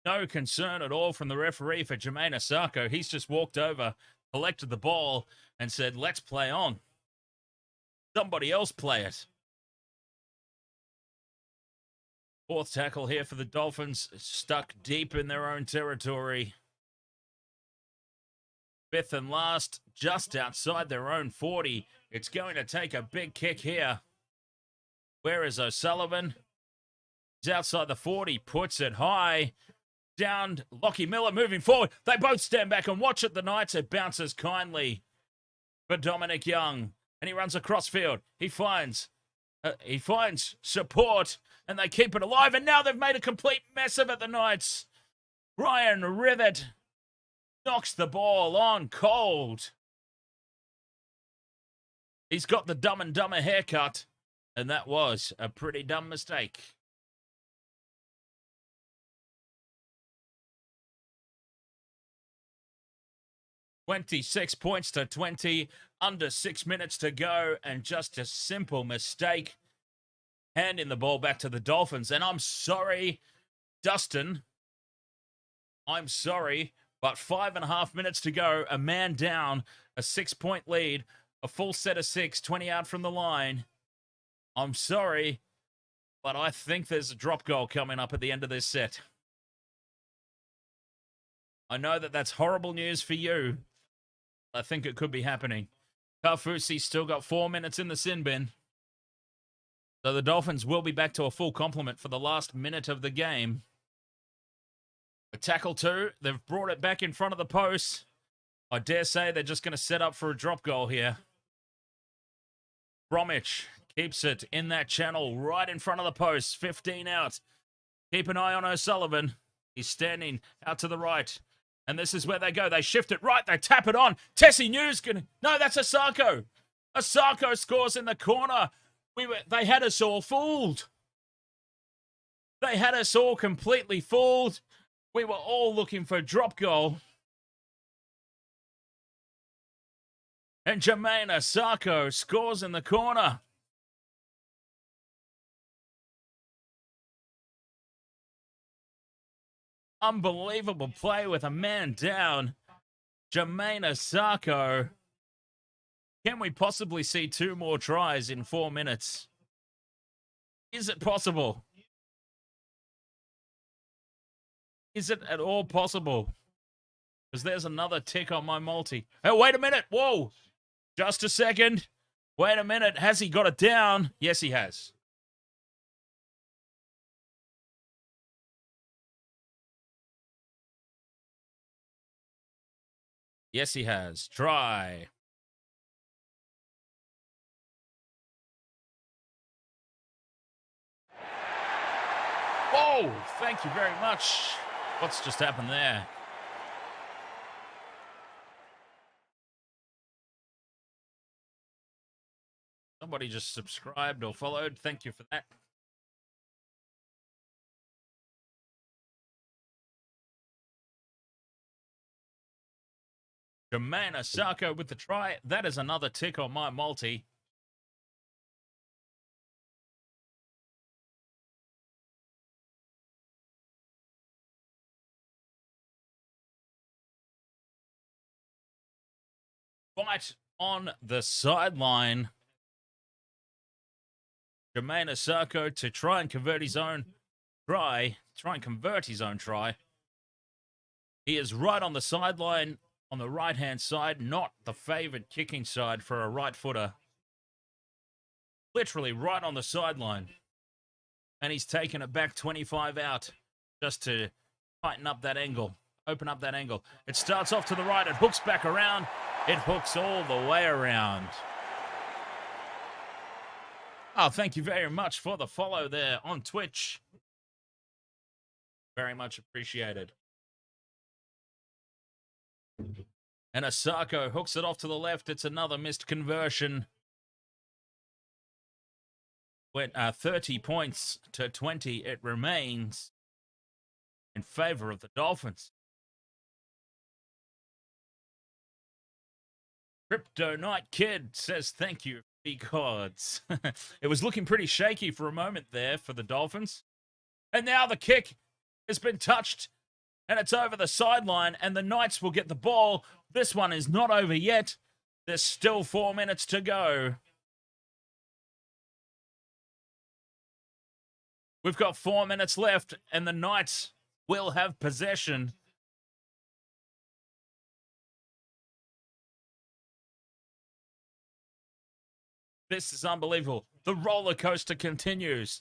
No concern at all from the referee for Jermaine Asako. He's just walked over, collected the ball, and said, let's play on. Somebody else play it. Fourth tackle here for the Dolphins, stuck deep in their own territory. Fifth and last, just outside their own 40. It's going to take a big kick here. Where is O'Sullivan? He's outside the 40, puts it high. Down, Lockie Miller moving forward. They both stand back and watch it. The Knights, it bounces kindly for Dominic Young. And he runs across field. He finds support, and they keep it alive. And now they've made a complete mess of it, the Knights. Ryan Rivett knocks the ball on cold. He's got the Dumb and Dumber haircut, and that was a pretty dumb mistake. $26-20, under 6 minutes to go, and just a simple mistake. Handing the ball back to the Dolphins. And I'm sorry, Dustin. I'm sorry, but 5.5 minutes to go. A man down, a 6-point lead, a full set of 6, 20 out from the line. I'm sorry, but I think there's a drop goal coming up at the end of this set. I know that that's horrible news for you. I think it could be happening. Kaufusi's still got 4 minutes in the sin bin. So the Dolphins will be back to a full complement for the last minute of the game. A tackle 2. They've brought it back in front of the post. I dare say they're just going to set up for a drop goal here. Bromwich keeps it in that channel right in front of the post. 15 out. Keep an eye on O'Sullivan. He's standing out to the right. And this is where they go. They shift it right. They tap it on. Tessie News can... No, that's Asako. Asako scores in the corner. They had us all fooled. They had us all completely fooled. We were all looking for a drop goal. And Jermaine Asako scores in the corner. Unbelievable play with a man down. Jermaine Asako. Can we possibly see 2 more tries in 4 minutes? Is it possible? Is it at all possible? Because there's another tick on my multi. Oh, wait a minute. Whoa. Just a second. Wait a minute. Has he got it down? Yes, he has. Yes, he has. Try. Whoa! Thank you very much. What's just happened there? Somebody just subscribed or followed. Thank you for that. Jermaine Asako with the try. That is another tick on my multi. Right on the sideline. Jermaine Asako to try and convert his own try. He is right on the sideline. On the right-hand side, not the favoured kicking side for a right footer. Literally right on the sideline. And he's taken it back 25 out just to tighten up that angle, open up that angle. It starts off to the right, it hooks back around. It hooks all the way around. Oh, thank you very much for the follow there on Twitch. Very much appreciated. And Asako hooks it off to the left. It's another missed conversion. Went 30 points to 20. It remains in favor of the Dolphins. Crypto Night Kid says thank you, gods. It was looking pretty shaky for a moment there for the Dolphins. And now the kick has been touched and it's over the sideline and the Knights will get the ball. This one is not over yet. There's still 4 minutes to go. We've got 4 minutes left and the Knights will have possession. This is unbelievable. The roller coaster continues.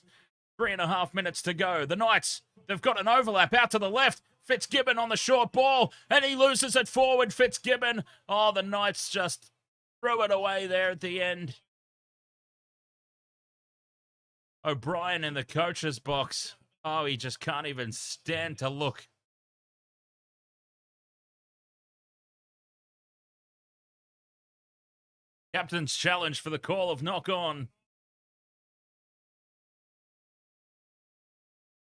3.5 minutes to go. The Knights, they've got an overlap out to the left. Fitzgibbon on the short ball, and he loses it forward. Fitzgibbon. Oh, the Knights just threw it away there at the end. O'Brien in the coach's box. Oh, he just can't even stand to look. Captain's challenge for the call of knock on.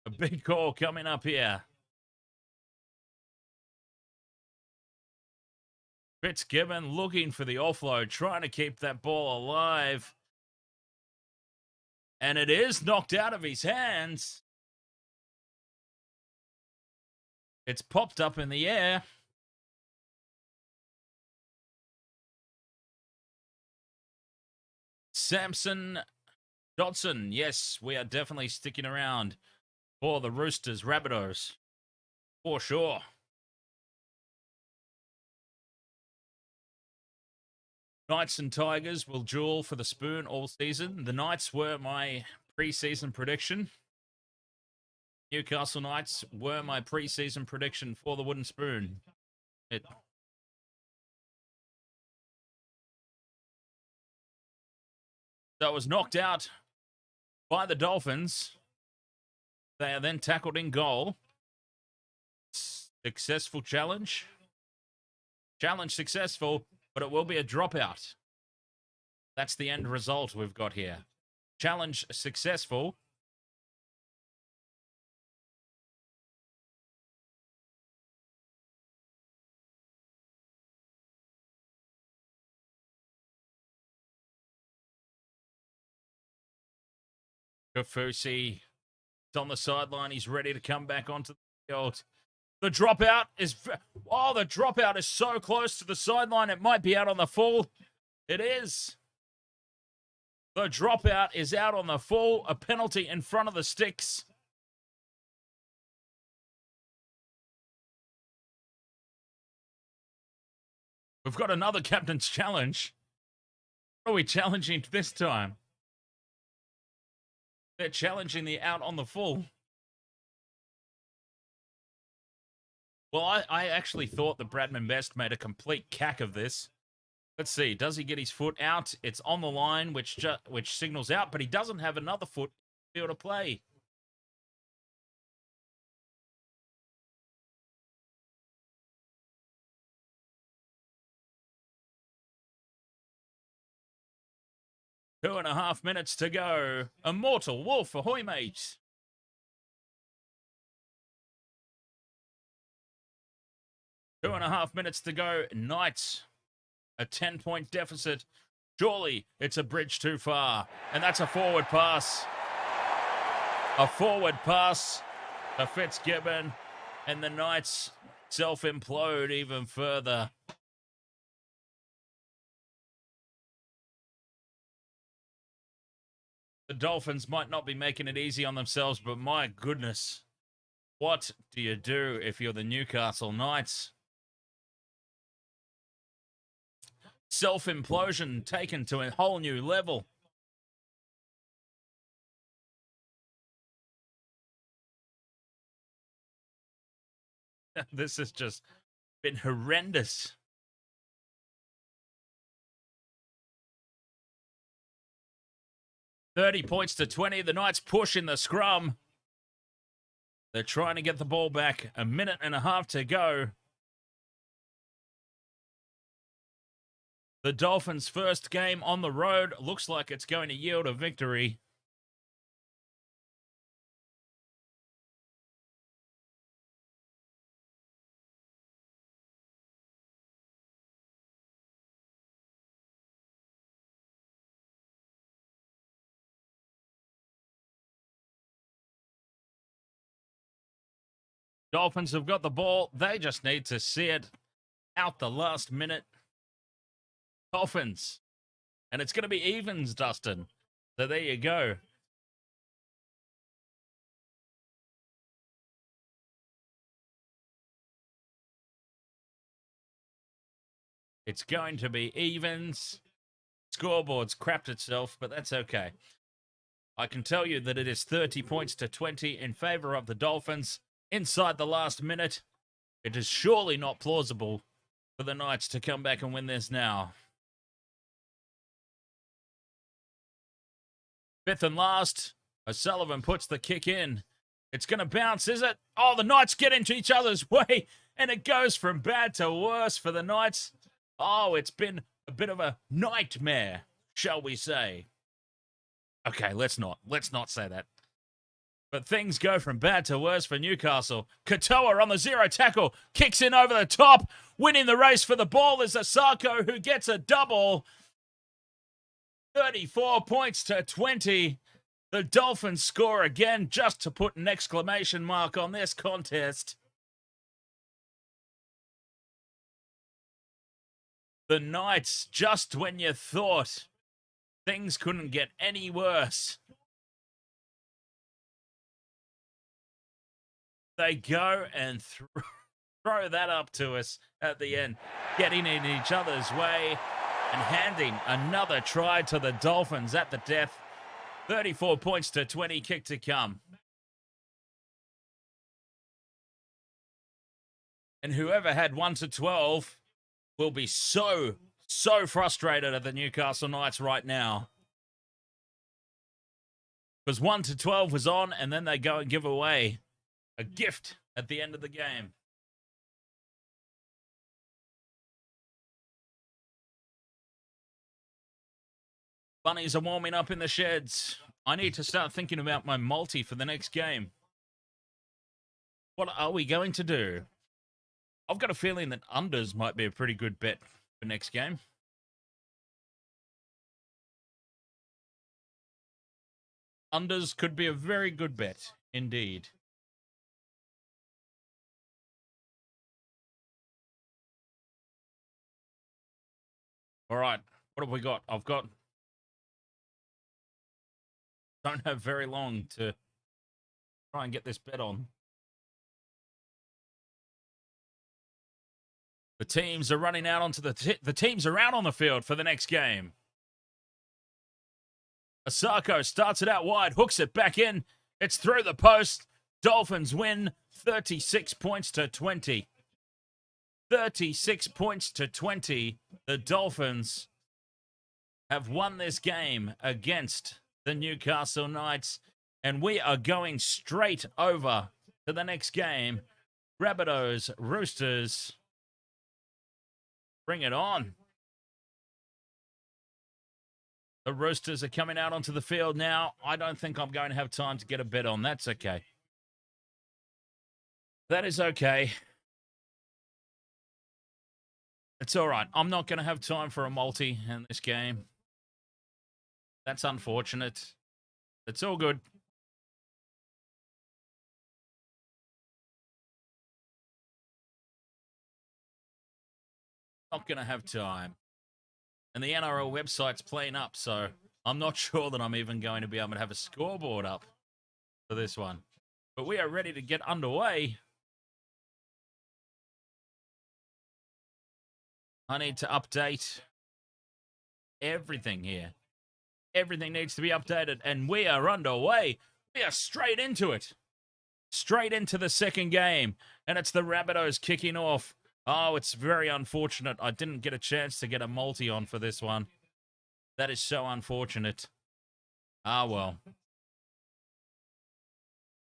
A big call coming up here. Fitzgibbon looking for the offload, trying to keep that ball alive. And it is knocked out of his hands. It's popped up in the air. Samson Dodson. Yes, we are definitely sticking around for the Roosters, Rabbitohs. For sure. Knights and Tigers will duel for the spoon all season. The Knights were my pre-season prediction. Newcastle Knights were my pre-season prediction for the wooden spoon. So it was knocked out by the Dolphins. They are then tackled in goal. Successful challenge. Challenge successful, but it will be a dropout. That's the end result we've got here. Challenge successful. Kafusi is on the sideline. He's ready to come back onto the field. The dropout is... Oh, the dropout is so close to the sideline. It might be out on the full. It is. The dropout is out on the full. A penalty in front of the sticks. We've got another captain's challenge. What are we challenging this time? They're challenging the out on the full. Well, I actually thought that Bradman Best made a complete cack of this. Let's see. Does he get his foot out? It's on the line, which signals out, but he doesn't have another foot to be able to play. Two and a half minutes to go. Immortal Wolf, ahoy, mate. Two and a half minutes to go. Knights, a 10-point deficit. Surely it's a bridge too far. And that's a forward pass. A forward pass to Fitzgibbon. And the Knights self-implode even further. The Dolphins might not be making it easy on themselves, but my goodness, what do you do if you're the Newcastle Knights? Self-implosion taken to a whole new level. This has just been horrendous. 30 points to 20. The Knights push in the scrum. They're trying to get the ball back. A minute and a half to go. The Dolphins' first game on the road looks like it's going to yield a victory. Dolphins have got the ball. They just need to see it out the last minute. Dolphins. And it's going to be evens, Dustin. So there you go. It's going to be evens. Scoreboard's crapped itself, but that's okay. I can tell you that it is 30 points to 20 in favor of the Dolphins inside the last minute. It is surely not plausible for the Knights to come back and win this now. Fifth and last, O'Sullivan puts the kick in. It's going to bounce, is it? Oh, the Knights get into each other's way, and it goes from bad to worse for the Knights. Oh, it's been a bit of a nightmare, shall we say. Okay, let's not say that. But things go from bad to worse for Newcastle. Katoa on the zero tackle, kicks in over the top. Winning the race for the ball is Asako, who gets a double. 34 points to 20. The Dolphins score again just to put an exclamation mark on this contest. The Knights, just when you thought things couldn't get any worse, they go and throw that up to us at the end, getting in each other's way and handing another try to the Dolphins at the death. 34 points to 20, kick to come. And whoever had 1 to 12 will be so frustrated at the Newcastle Knights right now. Because 1 to 12 was on, and then they go and give away a gift at the end of the game. Bunnies are warming up in the sheds. I need to start thinking about my multi for the next game. What are we going to do? I've got a feeling that unders might be a pretty good bet for next game. Unders could be a very good bet, indeed. All right, what have we got? Don't have very long to try and get this bet on. The teams are running out onto the teams are out on the field for the next game. Asako starts it out wide, hooks it back in. It's through the post. Dolphins win 36 points to 20. 36 points to 20. The Dolphins have won this game against the Newcastle Knights, and we are going straight over to the next game. Rabbitohs, Roosters. Bring it on. The Roosters are coming out onto the field now. I don't think I'm going to have time to get a bet on. That's okay. That is okay. It's all right. I'm not going to have time for a multi in this game. That's unfortunate. It's all good. Not going to have time. And the NRL website's playing up, so I'm not sure that I'm even going to be able to have a scoreboard up for this one. But we are ready to get underway. I need to update everything here. Everything needs to be updated, and we are underway. We are straight into it. Straight into the second game, and it's the Rabbitohs kicking off. Oh, it's very unfortunate. I didn't get a chance to get a multi on for this one. That is so unfortunate. Ah, well.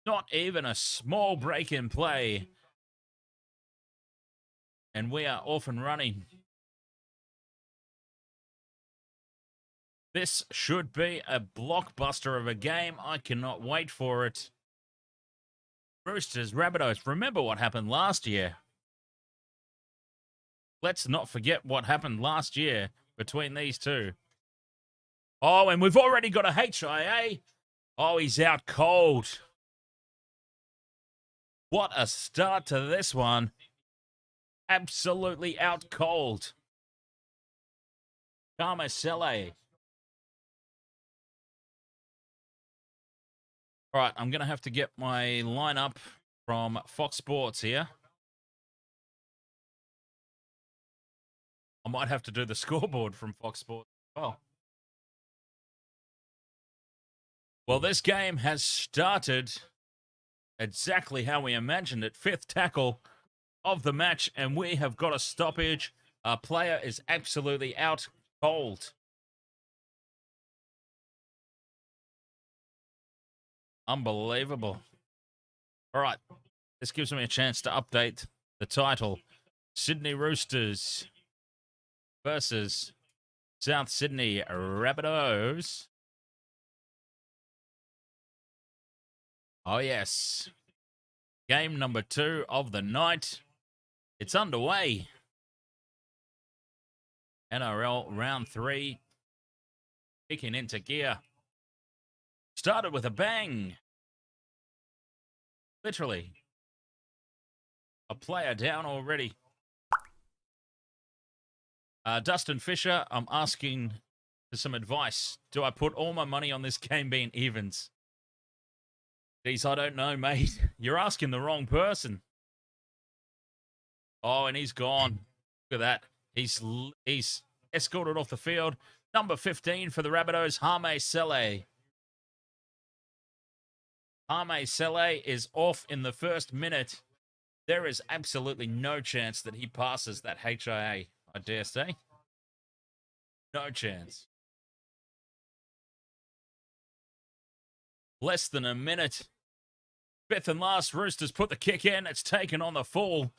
Not even a small break in play. And we are off and running. This should be a blockbuster of a game. I cannot wait for it. Roosters, Rabbitohs. Remember what happened last year. Let's not forget what happened last year between these two. Oh, and we've already got a HIA. Oh, he's out cold. What a start to this one. Absolutely out cold. Carmesele. All right, I'm going to have to get my lineup from Fox Sports here. I might have to do the scoreboard from Fox Sports as well. Well, this game has started exactly how we imagined it. Fifth tackle of the match, and we have got a stoppage. Our player is absolutely out cold. Unbelievable. All right, this gives me a chance to update the title. Sydney Roosters versus South Sydney Rabbitohs. Oh, yes. Game number 2 of the night. It's underway. NRL round 3. Kicking into gear. Started with a bang. Literally. A player down already. Dustin Fisher, I'm asking for some advice. Do I put all my money on this game being evens? Geez, I don't know, mate. You're asking the wrong person. Oh, and he's gone. Look at that. He's escorted off the field. Number 15 for the Rabbitohs, Hamiso. Hamiso is off in the first minute. There is absolutely no chance that he passes that HIA, I dare say. No chance. Less than a minute. Fifth and last, Roosters put the kick in. It's taken on the fall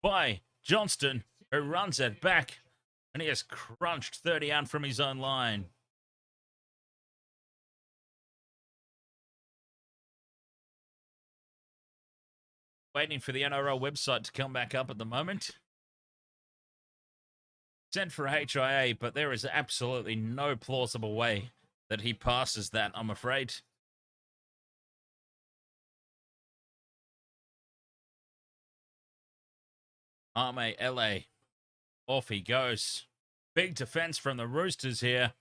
by Johnston, who runs it back, and he has crunched 30 out from his own line. Waiting for the NRL website to come back up at the moment. Sent for HIA, but there is absolutely no plausible way that he passes that, I'm afraid. Arme LA. Off he goes. Big defense from the Roosters here.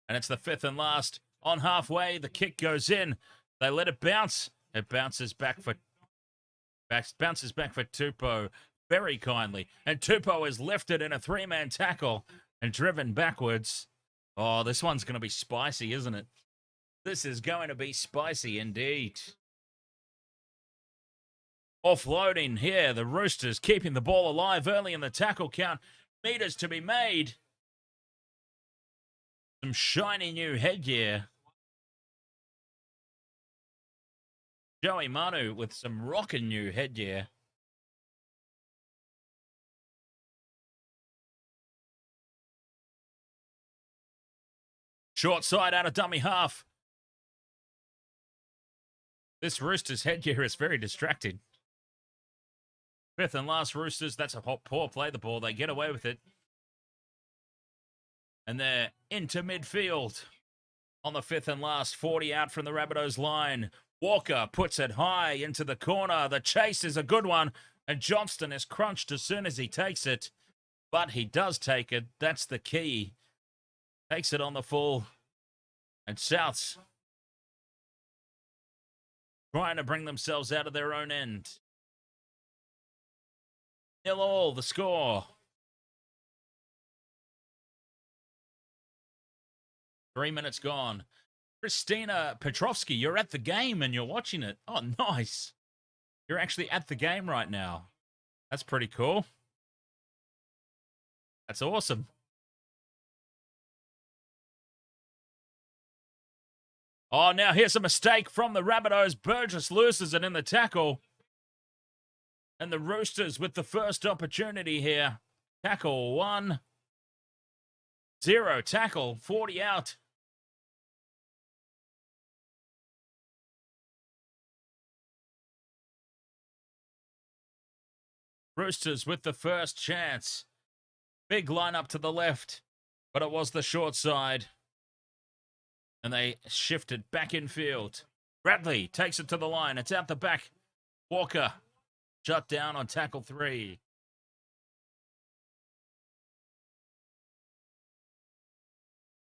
And it's the fifth and last. On halfway, the kick goes in. They let it bounce. It bounces back for Tupou very kindly. And Tupou is lifted in a 3-man tackle and driven backwards. Oh, this one's going to be spicy, isn't it? This is going to be spicy indeed. Offloading here, the Roosters keeping the ball alive early in the tackle count. Meters to be made. Some shiny new headgear. Joey Manu with some rockin' new headgear. Short side out of dummy half. This Roosters headgear is very distracting. Fifth and last Roosters. That's a poor play the ball. They get away with it. And they're into midfield. On the fifth and last, 40 out from the Rabbitohs line. Walker puts it high into the corner. The chase is a good one. And Johnston is crunched as soon as he takes it. But he does take it. That's the key. Takes it on the full. And Souths trying to bring themselves out of their own end. 0-0 the score. 3 minutes gone. Christina Petrovsky, you're at the game and you're watching it. Oh, nice. You're actually at the game right now. That's pretty cool. That's awesome. Oh, now here's a mistake from the Rabbitohs. Burgess loses it in the tackle. And the Roosters with the first opportunity here. Tackle 1. 0 tackle, 40 out. Roosters with the first chance. Big line up to the left, but it was the short side. And they shifted back in field. Bradley takes it to the line. It's out the back. Walker shut down on tackle 3.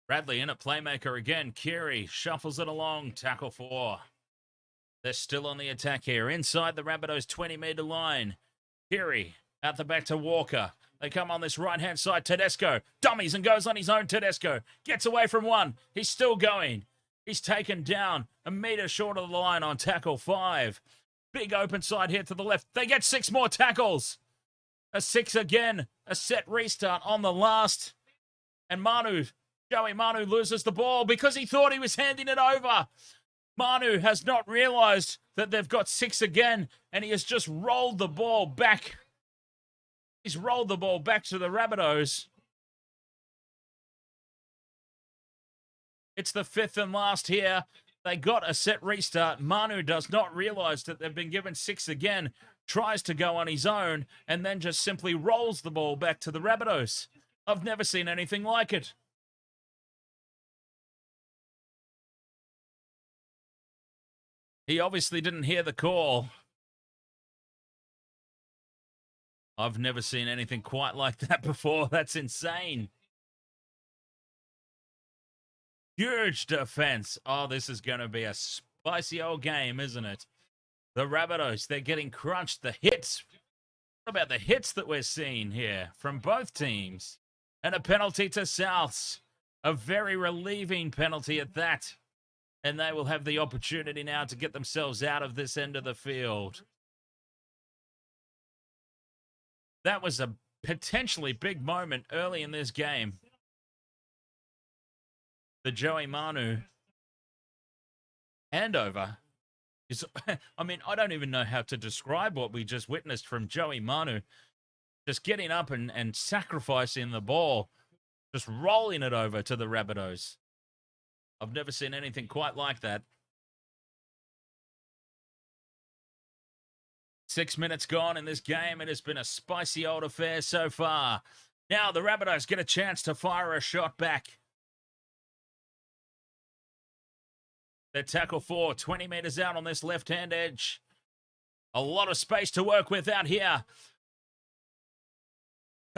Bradley in at playmaker again. Keary shuffles it along. Tackle 4. They're still on the attack here. Inside the Rabbitohs 20-meter line. Keary out the back to Walker. They come on this right-hand side. Tedesco dummies and goes on his own. Tedesco gets away from 1. He's still going. He's taken down a meter short of the line on tackle 5. Big open side here to the left. They get 6 more tackles. A 6 again. A set restart on the last. And Joey Manu loses the ball because he thought he was handing it over. Manu has not realised that they've got 6 again, and he has just rolled the ball back. He's rolled the ball back to the Rabbitohs. It's the 5th and last here. They got a set restart. Manu does not realise that they've been given 6 again, tries to go on his own, and then just simply rolls the ball back to the Rabbitohs. I've never seen anything like it. He obviously didn't hear the call. I've never seen anything quite like that before. That's insane. Huge defense. Oh, this is going to be a spicy old game, isn't it? The Rabbitohs, they're getting crunched. The hits. What about the hits that we're seeing here from both teams? And a penalty to Souths. A very relieving penalty at that. And they will have the opportunity now to get themselves out of this end of the field. That was a potentially big moment early in this game. The Joey Manu handover is, I mean, I don't even know how to describe what we just witnessed from Joey Manu. Just getting up and sacrificing the ball, just rolling it over to the Rabbitohs. I've never seen anything quite like that. 6 minutes gone in this game. It has been a spicy old affair so far. Now the Rabbitohs get a chance to fire a shot back. Their tackle 4, 20 metres out on this left-hand edge. A lot of space to work with out here.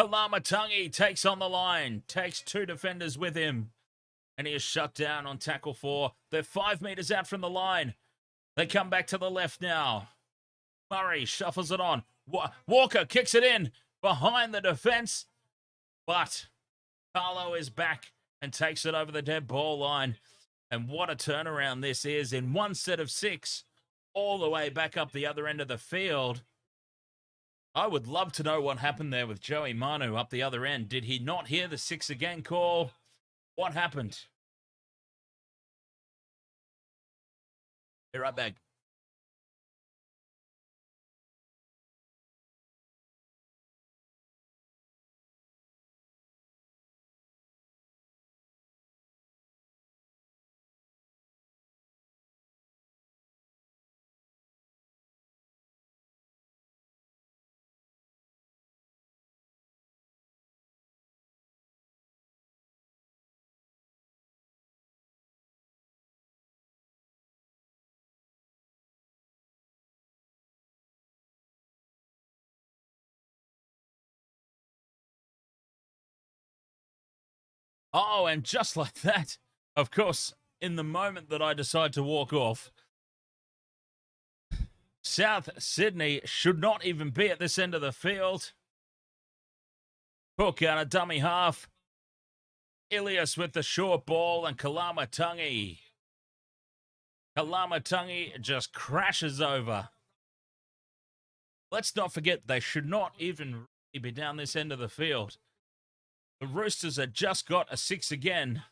Kalyn takes on the line, takes 2 defenders with him. And he is shut down on tackle 4. They're 5 metres out from the line. They come back to the left now. Murray shuffles it on. Walker kicks it in behind the defence. But Carlo is back and takes it over the dead ball line. And what a turnaround this is in one set of 6 all the way back up the other end of the field. I would love to know what happened there with Joey Manu up the other end. Did he not hear the 6 again call? What happened? Be right back. Oh, and just like that, of course, in the moment that I decide to walk off, South Sydney should not even be at this end of the field. Cook out a dummy half. Ilias with the short ball and Kalyn just crashes over. Let's not forget, they should not even be down this end of the field. The Roosters have just got a 6 again.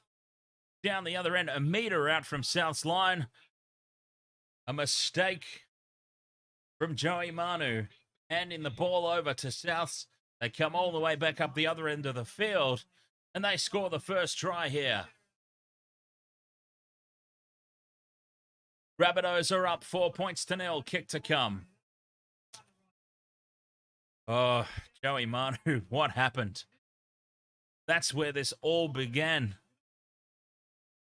down the other end, a metre out from South's line. A mistake from Joey Manu. Handing the ball over to Souths. They come all the way back up the other end of the field. And they score the first try here. Rabbitohs are up 4 points to 0. Kick to come. Oh, Joey Manu, what happened? That's where this all began.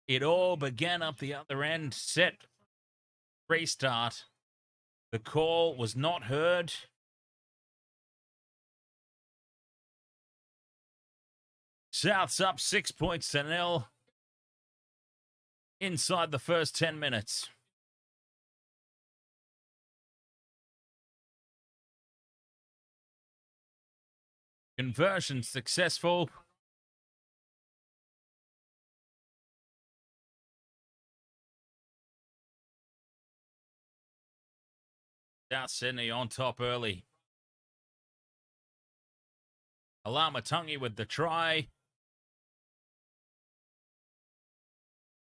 It all began up the other end. Set. Restart. The call was not heard. South's up 6 points to 0. Inside the first 10 minutes. Conversion successful. South Sydney on top early. Alamatungi with the try.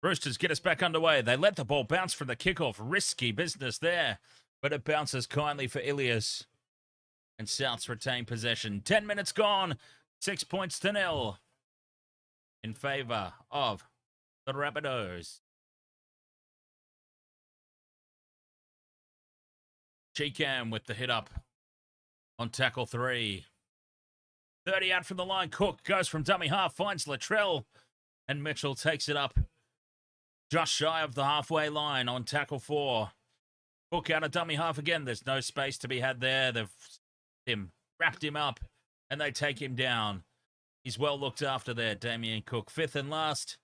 Roosters get us back underway. They let the ball bounce from the kickoff. Risky business there. But it bounces kindly for Ilias. And Souths retain possession. 10 minutes gone. 6 points to 0. In favour of the Rabbitohs. Cheekham with the hit up on tackle 3. 30 out from the line. Cook goes from dummy half, finds Latrell, and Mitchell takes it up just shy of the halfway line on tackle 4. Cook out of dummy half again. There's no space to be had there. They've wrapped him up, and they take him down. He's well looked after there, Damien Cook. 5th and last.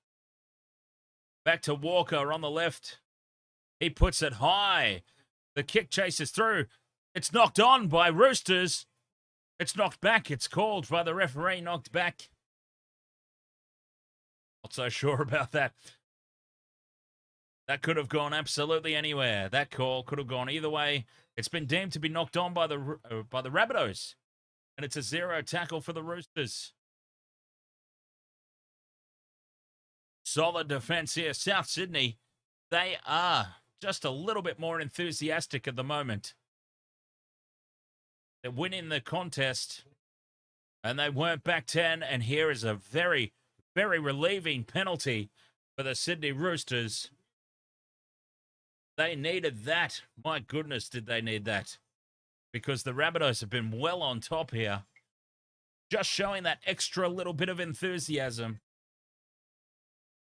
Back to Walker on the left. He puts it high. The kick chases through. It's knocked on by Roosters. It's knocked back. It's called by the referee. Knocked back. Not so sure about that. That could have gone absolutely anywhere. That call could have gone either way. It's been deemed to be knocked on by the Rabbitohs. And it's a 0 tackle for the Roosters. Solid defense here. South Sydney, they are just a little bit more enthusiastic at the moment. They're winning the contest, and they weren't back 10. And here is a very, very relieving penalty for the Sydney Roosters. They needed that. My goodness, did they need that? Because the Rabbitohs have been well on top here. Just showing that extra little bit of enthusiasm.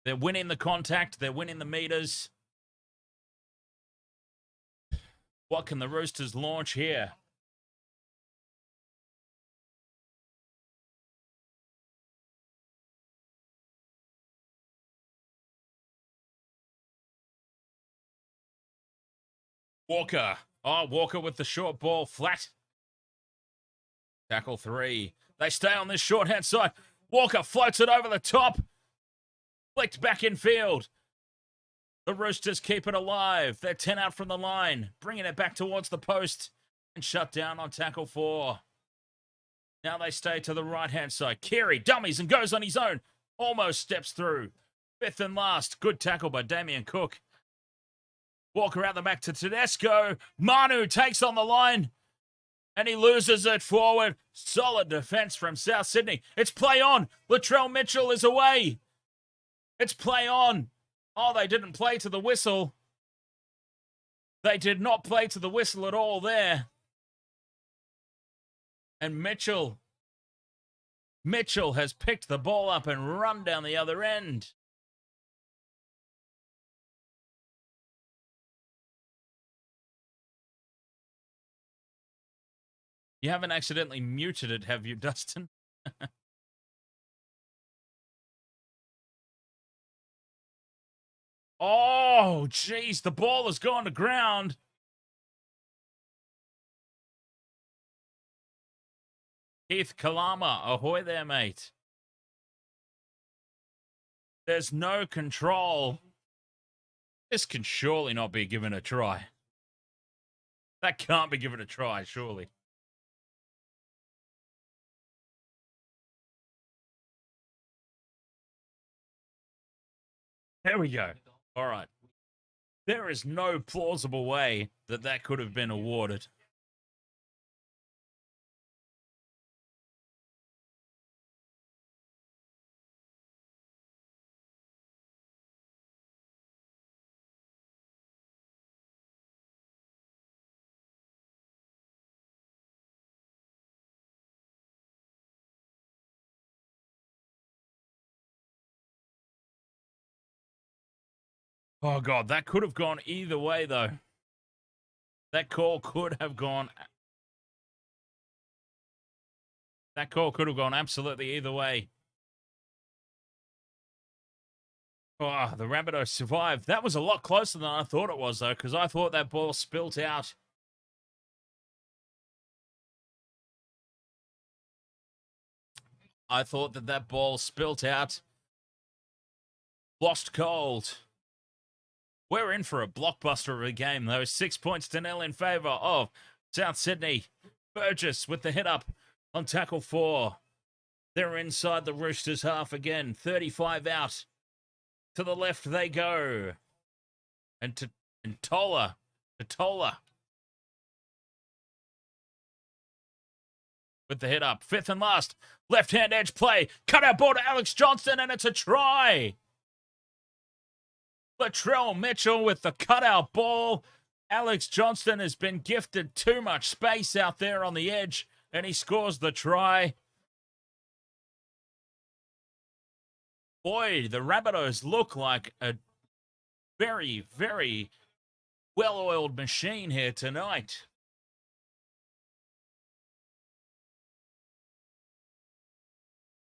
They're winning the contact. They're winning the meters. What can the Roosters launch here? Walker. Oh, Walker with the short ball. Flat. Tackle 3. They stay on this short-hand side. Walker floats it over the top. Flicked back in field. The Roosters keep it alive. They're 10 out from the line. Bringing it back towards the post. And shut down on tackle 4. Now they stay to the right-hand side. Keary dummies and goes on his own. Almost steps through. 5th and last. Good tackle by Damien Cook. Walker out the back to Tedesco. Manu takes on the line. And he loses it forward. Solid defense from South Sydney. It's play on. Latrell Mitchell is away. It's play on. Oh, they didn't play to the whistle. They did not play to the whistle at all there. And Mitchell has picked the ball up and run down the other end. You haven't accidentally muted it, have you, Dustin? Oh, jeez, the ball has gone to ground. Keith Kalama, ahoy there, mate. There's no control. This can surely not be given a try. That can't be given a try, surely. There we go. All right. There is no plausible way that that could have been awarded. Oh, God, that could have gone either way, though. That call could have gone... That call could have gone absolutely either way. Oh, the Rabbitohs survived. That was a lot closer than I thought it was, though, because I thought that ball spilt out. I thought that that ball spilt out. Lost cold. We're in for a blockbuster of a game, though. 6 points to 0 in favour of South Sydney. Burgess with the hit up on tackle 4. They're inside the Roosters half again. 35 out. To the left they go. And Tola. With the hit up. 5th and last. Left-hand edge play. Cut out ball to Alex Johnston, and it's a try. Latrell Mitchell with the cutout ball. Alex Johnston has been gifted too much space out there on the edge, and he scores the try. Boy, the Rabbitohs look like a very, very well-oiled machine here tonight.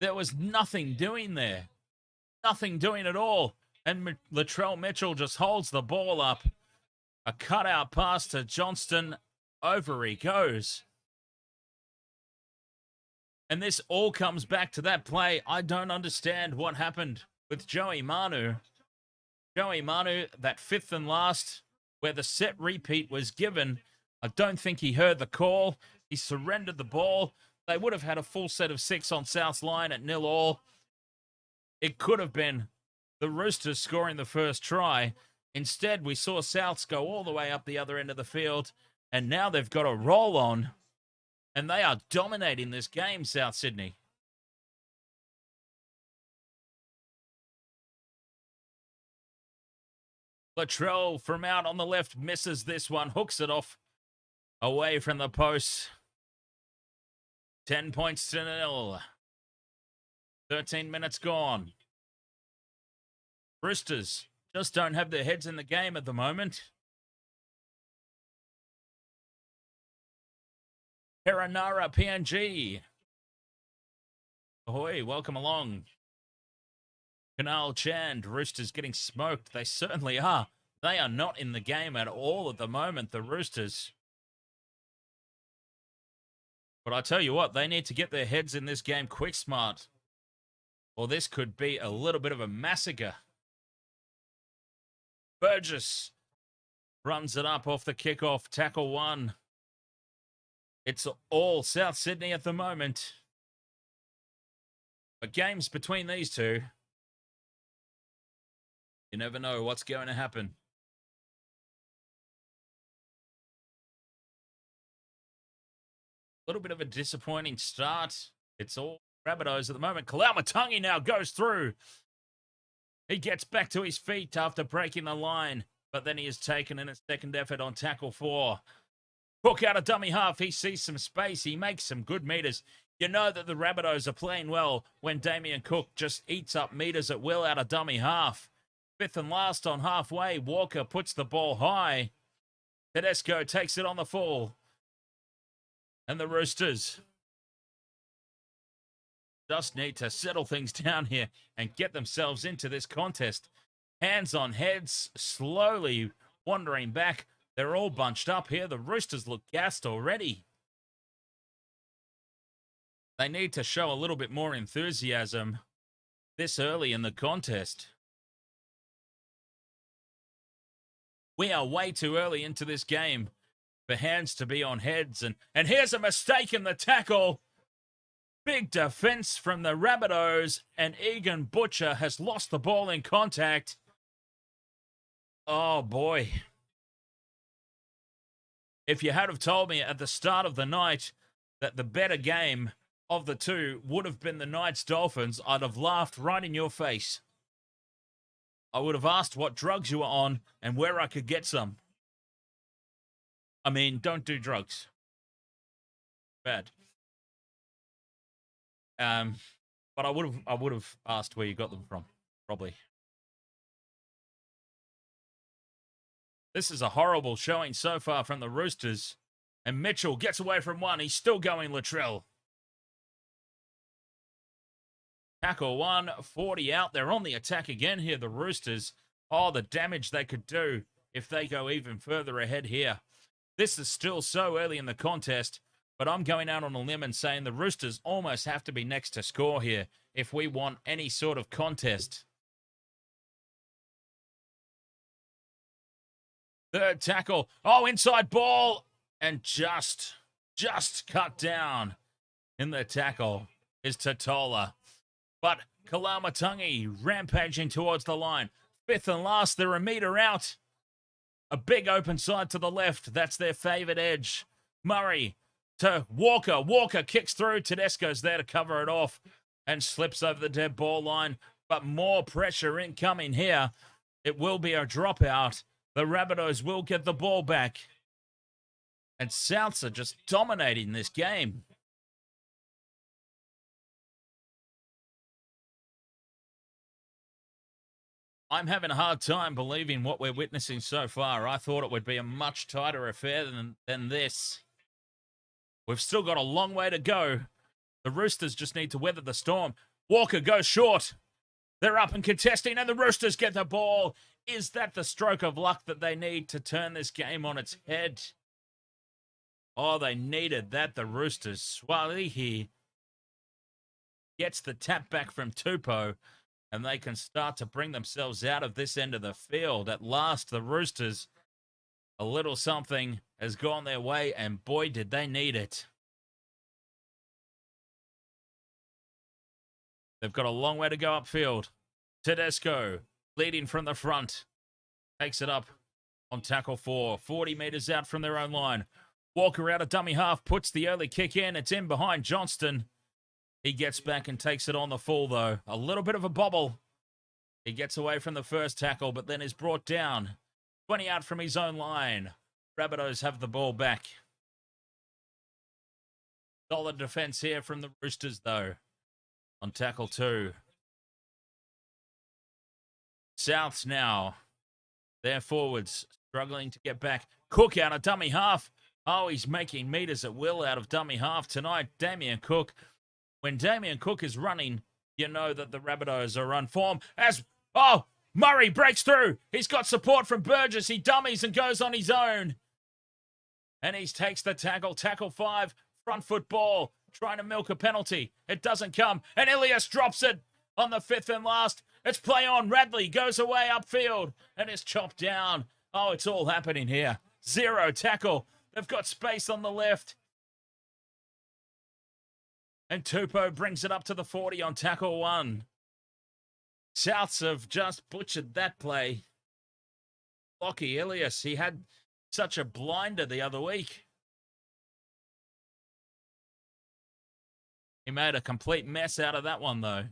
There was nothing doing there. Nothing doing at all. And Latrell Mitchell just holds the ball up. A cutout pass to Johnston. Over he goes. And this all comes back to that play. I don't understand what happened with Joey Manu. Joey Manu, that 5th and last, where the set repeat was given. I don't think he heard the call. He surrendered the ball. They would have had a full set of 6 on South's line at 0-0. It could have been the Roosters scoring the first try. Instead, we saw Souths go all the way up the other end of the field, and now they've got a roll on, and they are dominating this game, South Sydney. Latrell from out on the left misses this one, hooks it off away from the post. 10 points to 0. 13 minutes gone. Roosters just don't have their heads in the game at the moment. Peranara PNG. Ahoy, welcome along. Canal Chand, Roosters getting smoked. They certainly are. They are not in the game at all at the moment, the Roosters. But I tell you what, they need to get their heads in this game quick smart, or this could be a little bit of a massacre. Burgess runs it up off the kickoff. Tackle 1. It's all South Sydney at the moment. But games between these two, you never know what's going to happen. A little bit of a disappointing start. It's all Rabbitohs at the moment. Kalyn now goes through. He gets back to his feet after breaking the line, but then he is taken in a second effort on tackle 4. Cook out a dummy half. He sees some space. He makes some good meters. You know that the Rabbitohs are playing well when Damien Cook just eats up meters at will out of dummy half. 5th and last on halfway. Walker puts the ball high. Tedesco takes it on the full. And the Roosters just need to settle things down here and get themselves into this contest. Hands on heads, slowly wandering back. They're all bunched up here. The Roosters look gassed already. They need to show a little bit more enthusiasm this early in the contest. We are way too early into this game for hands to be on heads. And here's a mistake in the tackle. Big defense from the Rabbitohs, and Egan Butcher has lost the ball in contact. Oh, boy. If you had have told me at the start of the night that the better game of the two would have been the Knights Dolphins, I'd have laughed right in your face. I would have asked what drugs you were on and where I could get some. I mean, don't do drugs. Bad. But I would have asked where you got them from, probably. This is a horrible showing so far from the Roosters. And Mitchell gets away from one. He's still going, Latrell. Tackle 1, 40 out. They're on the attack again here, the Roosters. Oh, the damage they could do if they go even further ahead here. This is still so early in the contest, but I'm going out on a limb and saying the Roosters almost have to be next to score here if we want any sort of contest. Third tackle. Oh, inside ball. And just cut down in the tackle is Tatola. But Kalamatangi rampaging towards the line. Fifth and last, they're a metre out. A big open side to the left. That's their favoured edge. Murray to Walker. Walker kicks through. Tedesco's there to cover it off and slips over the dead ball line. But more pressure incoming here. It will be a dropout. The Rabbitohs will get the ball back. And Souths are just dominating this game. I'm having a hard time believing what we're witnessing so far. I thought it would be a much tighter affair than this. We've still got a long way to go. The Roosters just need to weather the storm. Walker goes short. They're up and contesting, and the Roosters get the ball. Is that the stroke of luck that they need to turn this game on its head? Oh, they needed that, the Roosters. Swalihi gets the tap back from Tupou, and they can start to bring themselves out of this end of the field. At last, the Roosters, a little something has gone their way, and boy, did they need it. They've got a long way to go upfield. Tedesco leading from the front. Takes it up on tackle 4. 40 metres out from their own line. Walker out of dummy half, puts the early kick in. It's in behind Johnston. He gets back and takes it on the full, though. A little bit of a bobble. He gets away from the first tackle, but then is brought down. 20 out from his own line. Rabbitohs have the ball back. Solid defence here from the Roosters, though. On tackle 2. Souths now. Their forwards struggling to get back. Cook out of dummy half. Oh, he's making metres at will out of dummy half tonight. Damien Cook. When Damien Cook is running, you know that the Rabbitohs are on form. Murray breaks through. He's got support from Burgess. He dummies and goes on his own. And he takes the tackle. Tackle 5. Front foot ball. Trying to milk a penalty. It doesn't come. And Ilias drops it on the 5th and last. It's play on. Radley goes away upfield and is chopped down. Oh, it's all happening here. 0 tackle. They've got space on the left. And Tupou brings it up to the 40 on tackle 1. Souths have just butchered that play. Lockie Ilias, he had such a blinder the other week. He made a complete mess out of that one, though.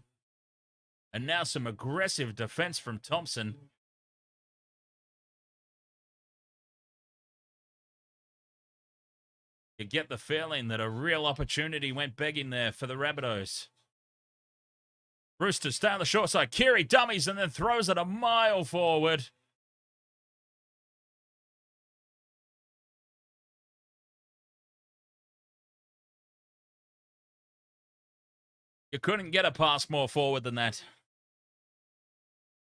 And now some aggressive defense from Thompson. You get the feeling that a real opportunity went begging there for the Rabbitohs. Roosters stay on the short side. Keary dummies and then throws it a mile forward. You couldn't get a pass more forward than that.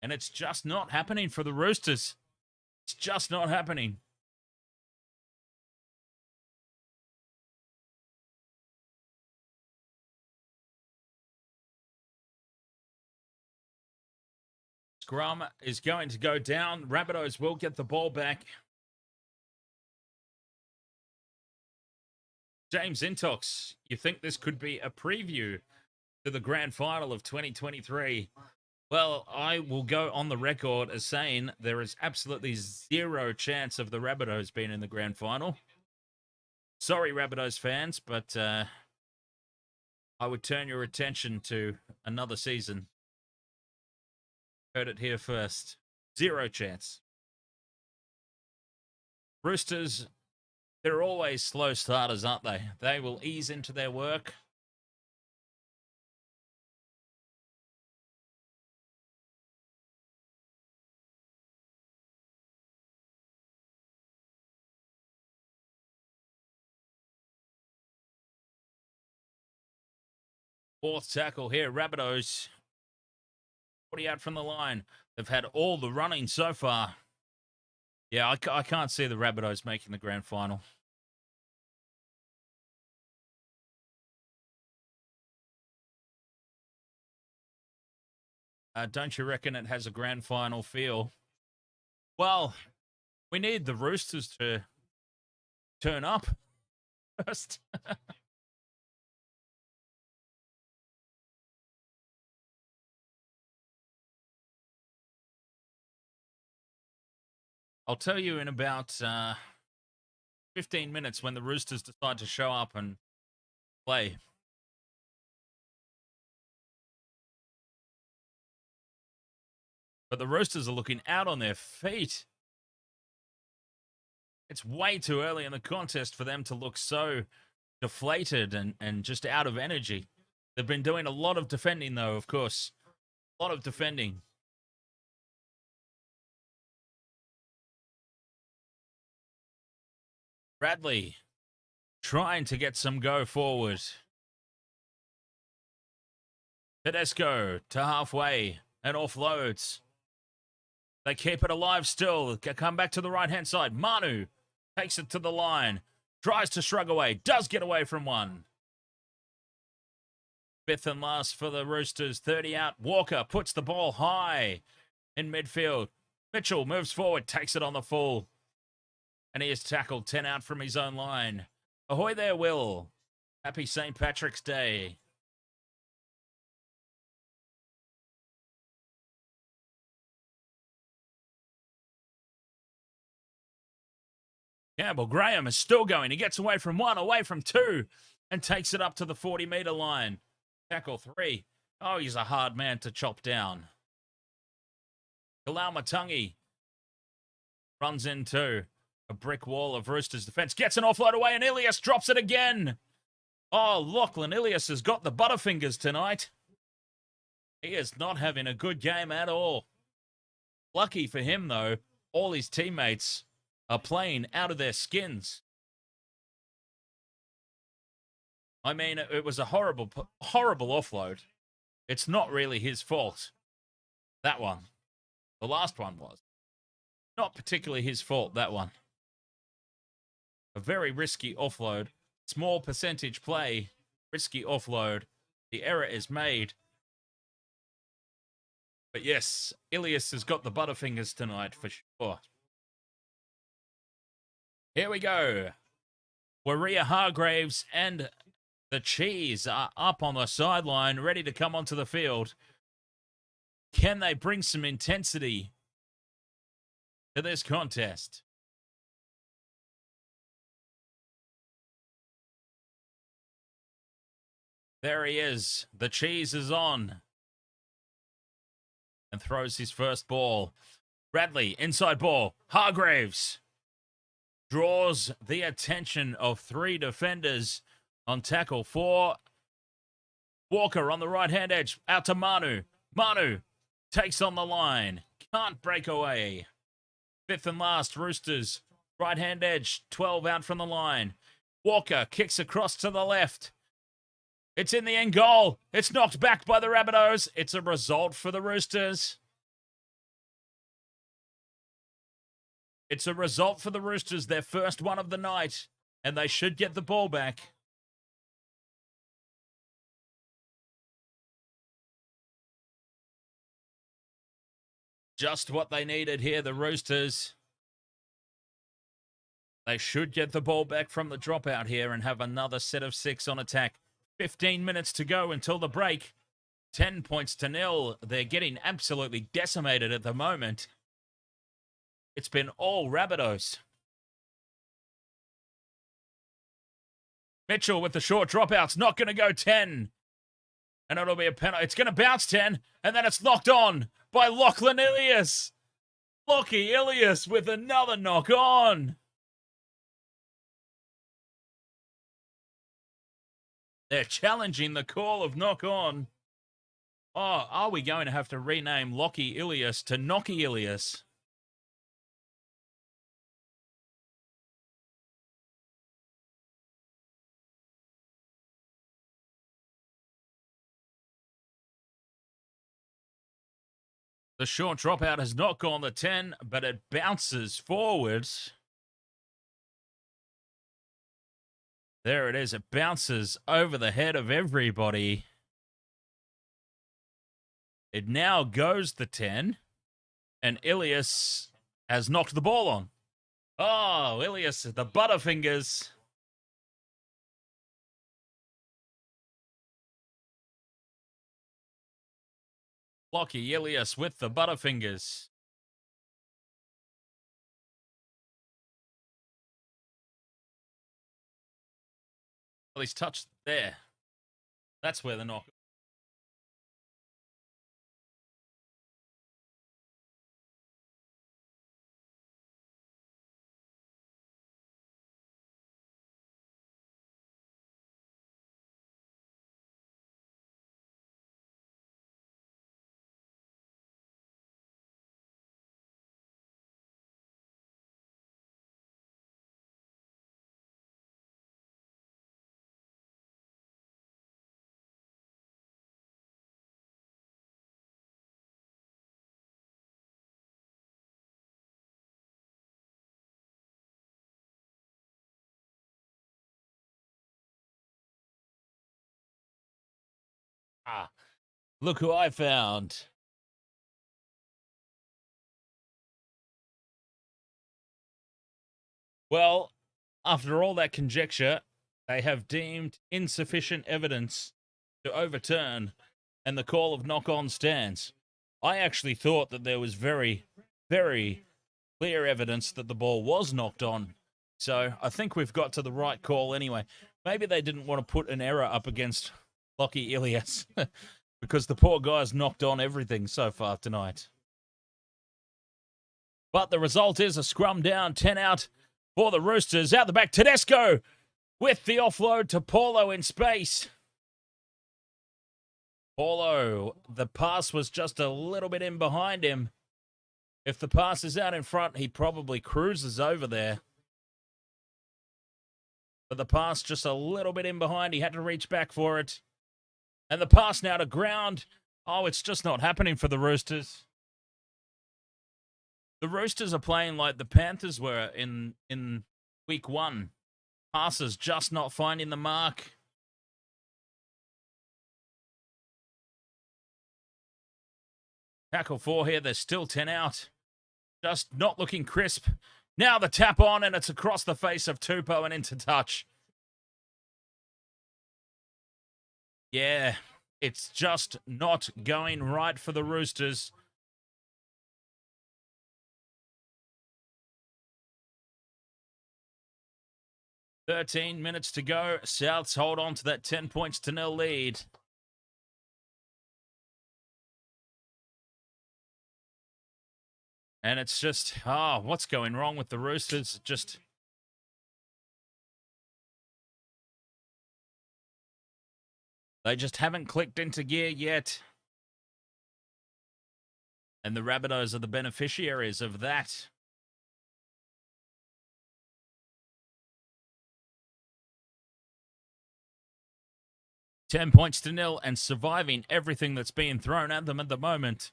And it's just not happening for the Roosters. It's just not happening. Scrum is going to go down. Rabbitohs will get the ball back. James Intox, you think this could be a preview to the grand final of 2023? Well, I will go on the record as saying there is absolutely zero chance of the Rabbitohs being in the grand final. Sorry, Rabbitohs fans, but I would turn your attention to another season. Heard it here first. Zero chance. Roosters, they're always slow starters, aren't they? They will ease into their work. Fourth tackle here, Rabbitohs. 40 out from the line. They've had all the running so far. Yeah, I can't see the Rabbitohs making the grand final. Don't you reckon it has a grand final feel? Well, we need the Roosters to turn up first. I'll tell you in about 15 minutes when the Roosters decide to show up and play. But the Roosters are looking out on their feet. It's way too early in the contest for them to look so deflated and just out of energy. They've been doing a lot of defending, though, of course. A lot of defending. Bradley trying to get some go forward. Tedesco to halfway and offloads. They keep it alive still. Come back to the right-hand side. Manu takes it to the line. Tries to shrug away. Does get away from one. Fifth and last for the Roosters. 30 out. Walker puts the ball high in midfield. Mitchell moves forward. Takes it on the full. And he is tackled. 10 out from his own line. Ahoy there, Will. Happy St. Patrick's Day. Campbell Graham is still going. He gets away from one, away from two, and takes it up to the 40-metre line. Tackle 3. Oh, he's a hard man to chop down. Kalyn runs into a brick wall of Roosters defence. Gets an offload away, and Ilias drops it again. Oh, Lachlan Ilias has got the butterfingers tonight. He is not having a good game at all. Lucky for him, though, all his teammates are playing out of their skins. I mean, it was a horrible offload. It's not really his fault. That one. The last one was. Not particularly his fault, that one. A very risky offload. Small percentage play. Risky offload. The error is made. But yes, Ilias has got the butterfingers tonight for sure. Here we go. Waria Hargraves and the Cheese are up on the sideline, ready to come onto the field. Can they bring some intensity to this contest? There he is. The Cheese is on. And throws his first ball. Bradley, inside ball. Hargraves draws the attention of 3 defenders on tackle 4. Walker on the right-hand edge. Out to Manu. Manu takes on the line. Can't break away. 5th and last, Roosters. Right-hand edge. 12 out from the line. Walker kicks across to the left. It's in the end goal. It's knocked back by the Rabbitohs. It's a result for the Roosters. It's a result for the Roosters, their first one of the night, and they should get the ball back. Just what they needed here, the Roosters. They should get the ball back from the dropout here and have another set of 6 on attack. 15 minutes to go until the break. 10 points to nil. They're getting absolutely decimated at the moment. It's been all Rabbitohs. Mitchell with the short dropouts, not going to go 10. And it'll be a penalty. It's going to bounce 10, and then it's knocked on by Lachlan Ilias. Lockie Ilias with another knock on. They're challenging the call of knock on. Oh, are we going to have to rename Lockie Ilias to Knocky Ilias? The short dropout has not gone the 10, but it bounces forwards. There it is. It bounces over the head of everybody. It now goes the 10, and Ilias has knocked the ball on. Oh, Ilias, the Butterfingers. Lockie Ilias with the Butterfingers. Well, he's touched there. That's where the knock. Ah, look who I found. Well, after all that conjecture, they have deemed insufficient evidence to overturn, and the call of knock-on stands. I actually thought that there was very, very clear evidence that the ball was knocked on. So I think we've got to the right call anyway. Maybe they didn't want to put an error up against Lockie Ilias because the poor guy's knocked on everything so far tonight. But the result is a scrum down, 10 out for the Roosters. Out the back, Tedesco with the offload to Paulo in space. Paulo, the pass was just a little bit in behind him. If the pass is out in front, he probably cruises over there. But the pass just a little bit in behind. He had to reach back for it. And the pass now to ground. Oh, it's just not happening for the Roosters. The Roosters are playing like the Panthers were in week 1. Passes just not finding the mark. Tackle 4 here. There's still 10 out. Just not looking crisp. Now the tap on, and it's across the face of Tupou and into touch. Yeah, it's just not going right for the Roosters. "13 minutes to go. Souths hold on to that 10 points to nil lead. And it's just, what's going wrong with the Roosters? They just haven't clicked into gear yet. And the Rabbitohs are the beneficiaries of that. "10 points to nil and surviving everything that's being thrown at them at the moment.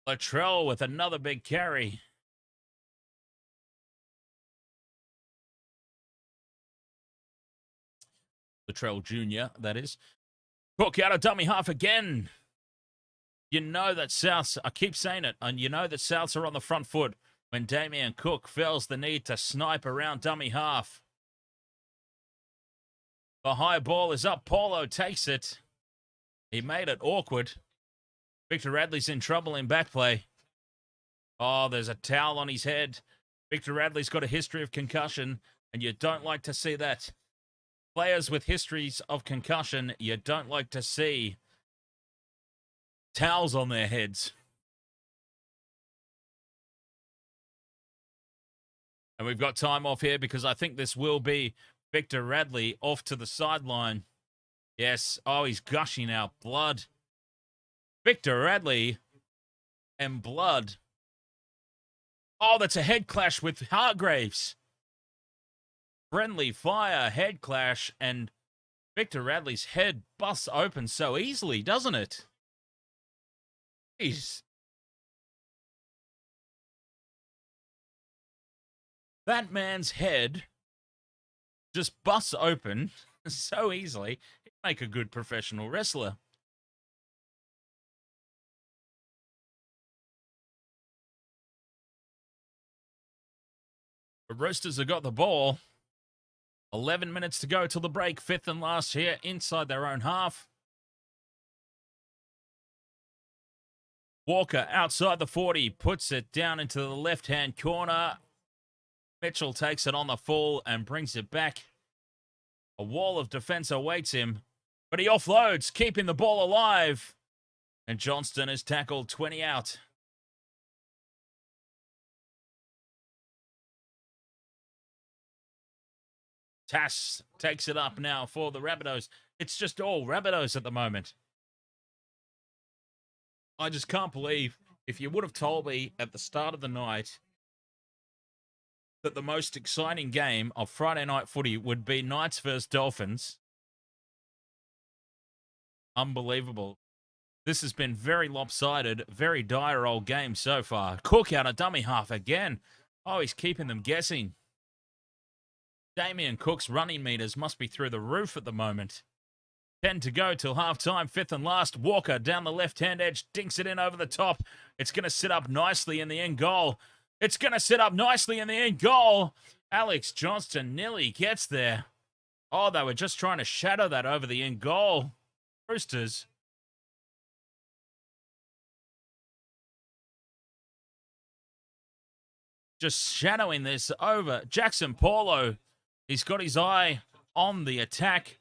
Latrell with another big carry. Latrell Jr., that is. Cook out of dummy half again. You know that Souths, I keep saying it, and you know that Souths are on the front foot when Damien Cook feels the need to snipe around dummy half. The high ball is up. Paulo takes it. He made it awkward. Victor Radley's in trouble in back play. Oh, there's a towel on his head. Victor Radley's got a history of concussion, and you don't like to see that. Players with histories of concussion, you don't like to see towels on their heads. And we've got time off here because I think this will be Victor Radley off to the sideline. Yes. Oh, he's gushing out blood. Victor Radley and blood. Oh, that's a head clash with Hargraves. Friendly fire, head clash, and Victor Radley's head busts open so easily, doesn't it? Jeez. That man's head just busts open so easily. He'd make a good professional wrestler. The Roosters have got the ball. 11 minutes to go till the break. 5th and last here inside their own half. Walker outside the 40. Puts it down into the left-hand corner. Mitchell takes it on the full and brings it back. A wall of defense awaits him. But he offloads, keeping the ball alive. And Johnston is tackled 20 out. Tass takes it up now for the Rabbitohs. It's just all Rabbitohs at the moment. I just can't believe if you would have told me at the start of the night that the most exciting game of Friday night footy would be Knights versus Dolphins. Unbelievable. This has been very lopsided, very dire old game so far. Cook out a dummy half again. Oh, he's keeping them guessing. Damien Cook's running meters must be through the roof at the moment. 10 to go till halftime. 5th and last. Walker down the left-hand edge. Dinks it in over the top. It's going to sit up nicely in the end goal. It's going to sit up nicely in the end goal. Alex Johnston nearly gets there. Oh, they were just trying to shadow that over the end goal. Roosters. Just shadowing this over. Jackson Paulo. He's got his eye on the attack.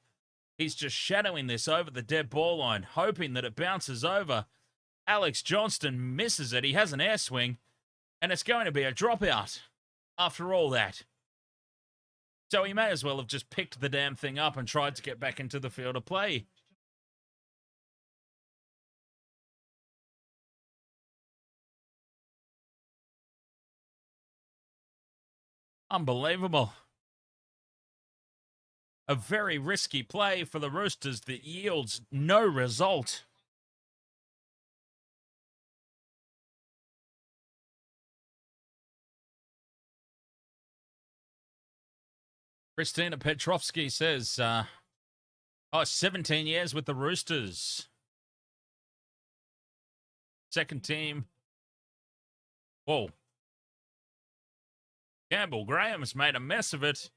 He's just shadowing this over the dead ball line, hoping that it bounces over. Alex Johnston misses it. He has an air swing, and it's going to be a dropout after all that. So he may as well have just picked the damn thing up and tried to get back into the field of play. Unbelievable. A very risky play for the Roosters that yields no result. Christina Petrovsky says, 17 years with the Roosters. Second team. Whoa. Campbell Graham's made a mess of it.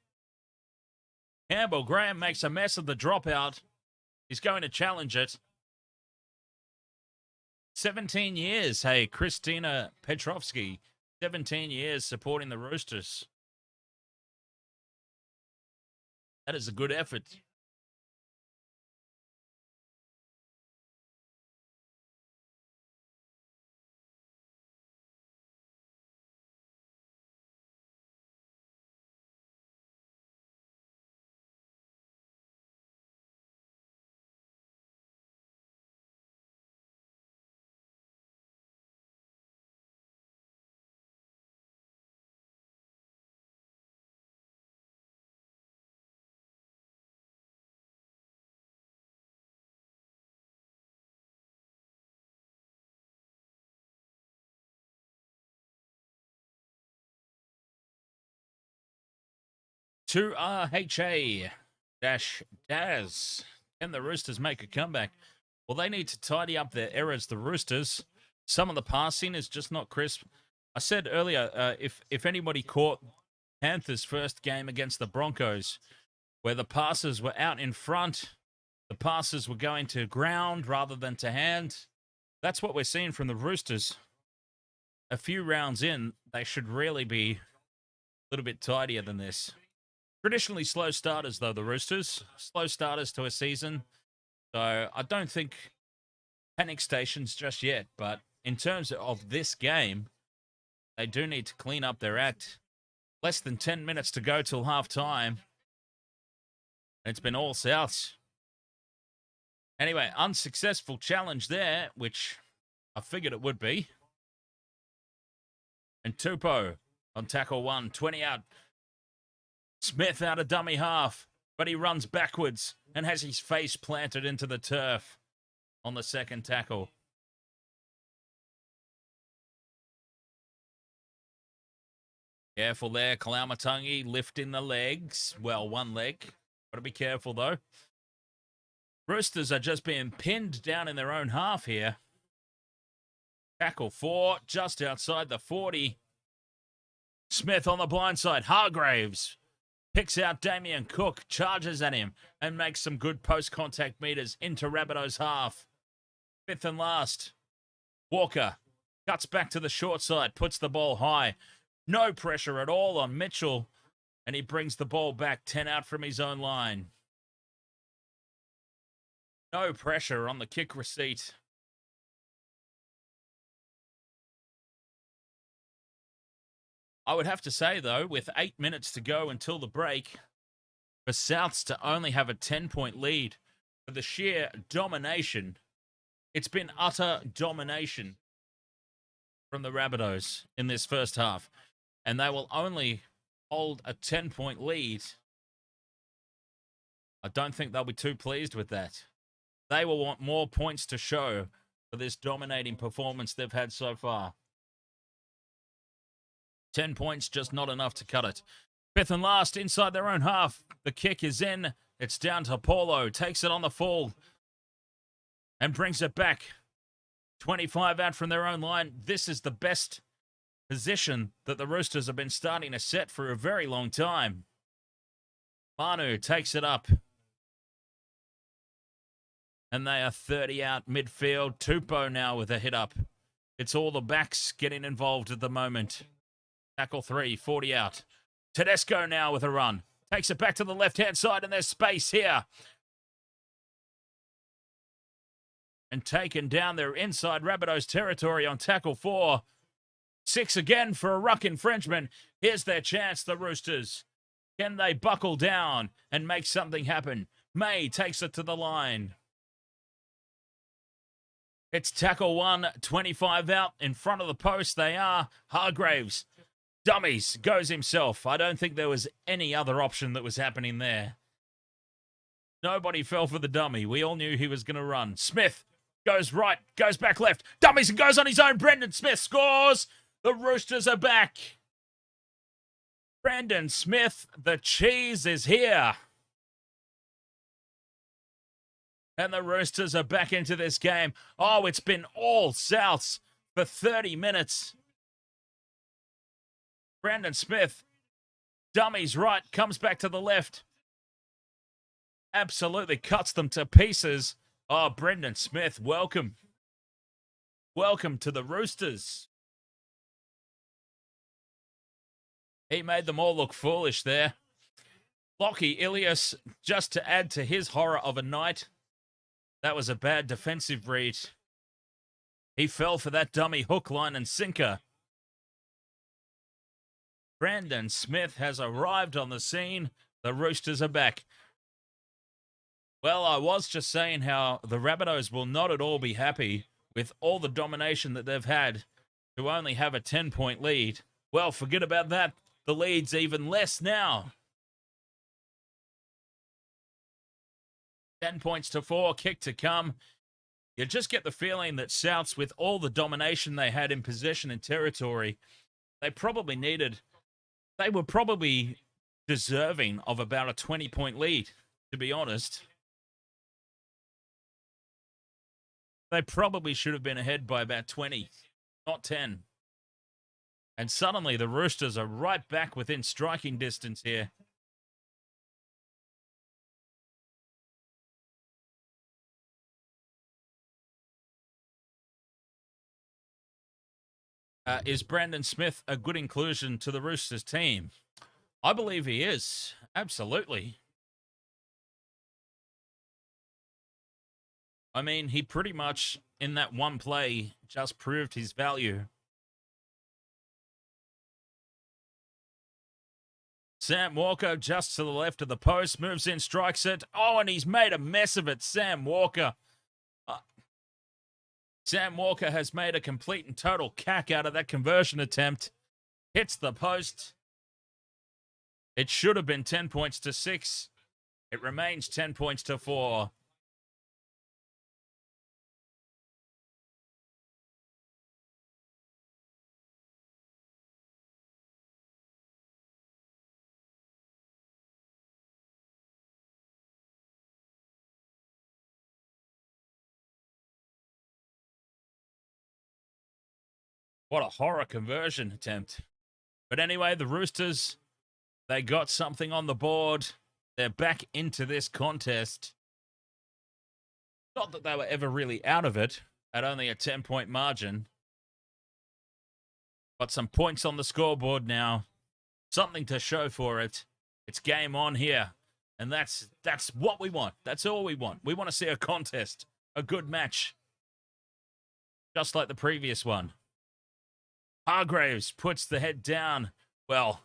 Campbell Graham makes a mess of the dropout. He's going to challenge it. 17 years, hey, Christina Petrovsky. 17 years supporting the Roosters. That is a good effort. To RHA-Daz. Can the Roosters make a comeback? Well, they need to tidy up their errors, the Roosters. Some of the passing is just not crisp. I said earlier, if anybody caught Panthers' first game against the Broncos, where the passes were out in front. The passes were going to ground rather than to hand. That's what we're seeing from the Roosters. A few rounds in, they should really be a little bit tidier than this. Traditionally slow starters, though, the Roosters. Slow starters to a season. So I don't think panic stations just yet. But in terms of this game, they do need to clean up their act. Less than 10 minutes to go till half-time. It's been all Souths. Anyway, unsuccessful challenge there, which I figured it would be. And Tupou on tackle 1, 20 out. Smith out of dummy half, but he runs backwards and has his face planted into the turf on the second tackle. Careful there, Kalyn lifting the legs. Well, one leg. Got to be careful, though. Roosters are just being pinned down in their own half here. Tackle 4, just outside the 40. Smith on the blind side. Hargraves picks out Damien Cook, charges at him, and makes some good post-contact meters into Rabbitohs' half. 5th and last. Walker cuts back to the short side, puts the ball high. No pressure at all on Mitchell, and he brings the ball back 10 out from his own line. No pressure on the kick receipt. I would have to say, though, with 8 minutes to go until the break, for Souths to only have a 10-point lead for the sheer domination. It's been utter domination from the Rabbitohs in this first half. And they will only hold a 10-point lead. I don't think they'll be too pleased with that. They will want more points to show for this dominating performance they've had so far. 10 points, just not enough to cut it. 5th and last, inside their own half. The kick is in. It's down to Paulo. Takes it on the full. And brings it back. 25 out from their own line. This is the best position that the Roosters have been starting to set for a very long time. Manu takes it up. And they are 30 out midfield. Tupou now with a hit up. It's all the backs getting involved at the moment. Tackle 3, 40 out. Tedesco now with a run. Takes it back to the left-hand side, and there's space here. And taken down their inside Rabbitohs territory on tackle 4. 6 again for a ruck infringement. Here's their chance, the Roosters. Can they buckle down and make something happen? May takes it to the line. It's tackle 1, 25 out. In front of the post they are. Hargraves. Dummies. Goes himself. I don't think there was any other option that was happening there. Nobody fell for the dummy. We all knew he was going to run. Smith goes right. Goes back left. Dummies and goes on his own. Brendan Smith scores. The Roosters are back. Brandon Smith, the cheese is here. And the Roosters are back into this game. Oh, it's been all Souths for 30 minutes. Brandon Smith, dummies right, comes back to the left. Absolutely cuts them to pieces. Oh, Brendan Smith, welcome. Welcome to the Roosters. He made them all look foolish there. Lockie Ilias, just to add to his horror of a night. That was a bad defensive read. He fell for that dummy hook, line, and sinker. Brandon Smith has arrived on the scene. The Roosters are back. Well, I was just saying how the Rabbitohs will not at all be happy with all the domination that they've had to only have a 10-point lead. Well, forget about that. The lead's even less now. 10 points to 4, kick to come. You just get the feeling that Souths, with all the domination they had in possession and territory, they were probably deserving of about a 20-point lead, to be honest. They probably should have been ahead by about 20, not 10. And suddenly the Roosters are right back within striking distance here. Is Brandon Smith a good inclusion to the Roosters team? I believe he is. Absolutely. I mean, he pretty much, in that one play, just proved his value. Sam Walker just to the left of the post, moves in, strikes it. Oh, and he's made a mess of it, Sam Walker. Sam Walker has made a complete and total cack out of that conversion attempt. Hits the post. It should have been 10 points to 6. It remains 10 points to 4. What a horror conversion attempt. But anyway, the Roosters, they got something on the board. They're back into this contest. Not that they were ever really out of it at only a 10-point margin. But some points on the scoreboard now. Something to show for it. It's game on here. And that's what we want. That's all we want. We want to see a contest. A good match. Just like the previous one. Hargraves puts the head down. Well,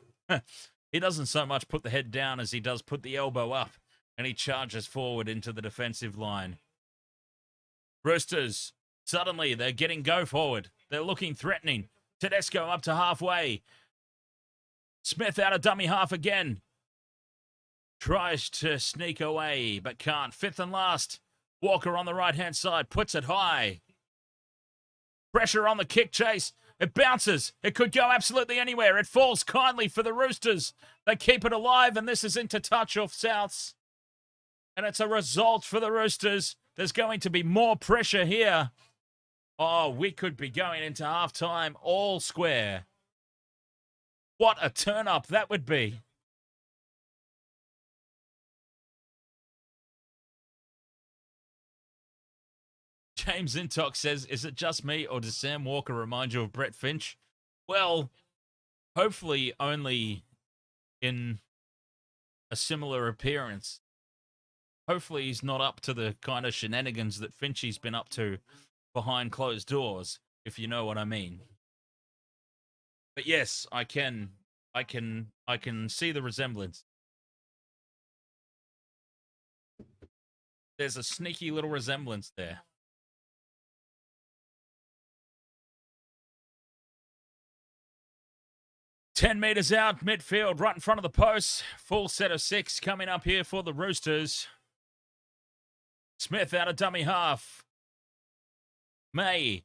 he doesn't so much put the head down as he does put the elbow up. And he charges forward into the defensive line. Roosters, suddenly they're getting go forward. They're looking threatening. Tedesco up to halfway. Smith out of dummy half again. Tries to sneak away, but can't. Fifth and last. Walker on the right-hand side. Puts it high. Pressure on the kick chase. It bounces. It could go absolutely anywhere. It falls kindly for the Roosters. They keep it alive, and this is into touch off Souths. And it's a result for the Roosters. There's going to be more pressure here. Oh, we could be going into halftime all square. What a turn-up that would be. James Intox says, is it just me or does Sam Walker remind you of Brett Finch? Well, hopefully only in a similar appearance. Hopefully he's not up to the kind of shenanigans that Finchie's been up to behind closed doors, if you know what I mean. But yes, I can see the resemblance. There's a sneaky little resemblance there. Ten meters out, midfield, right in front of the post. Full set of 6 coming up here for the Roosters. Smith out of dummy half. May,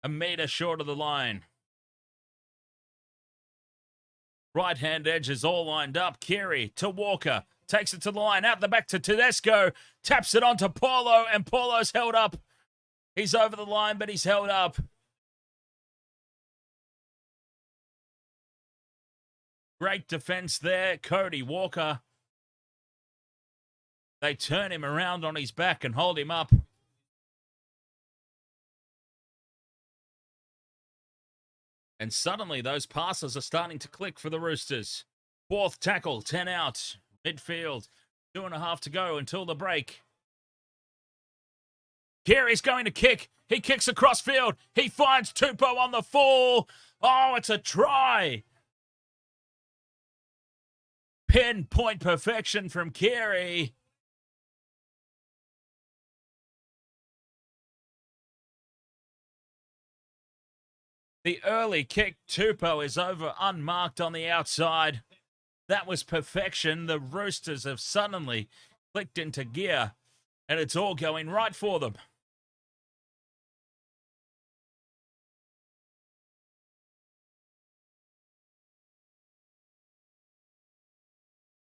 a metre short of the line. Right-hand edge is all lined up. Keary to Walker. Takes it to the line. Out the back to Tedesco. Taps it onto Paulo, and Paulo's held up. He's over the line, but he's held up. Great defense there. Kodi Walker. They turn him around on his back and hold him up. And suddenly those passes are starting to click for the Roosters. Fourth tackle, 10 out. Midfield, 2.5 to go until the break. Keary's going to kick. He kicks across field. He finds Tupou on the full. Oh, it's a try. Pinpoint perfection from Keary. The early kick, Tupou is over unmarked on the outside. That was perfection. The Roosters have suddenly clicked into gear, and it's all going right for them.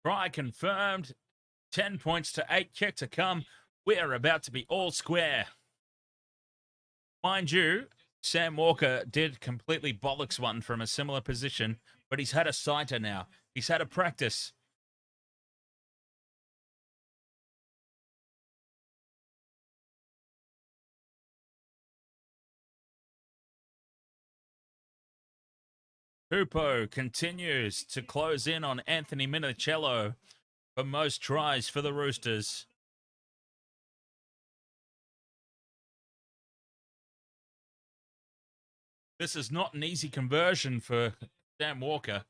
Try confirmed. 10 points to 8. Kick to come. We are about to be all square. Mind you, Sam Walker did completely bollocks one from a similar position, but he's had a sighter now. He's had a practice. Hupo continues to close in on Anthony Minicello for most tries for the Roosters. This is not an easy conversion for Sam Walker.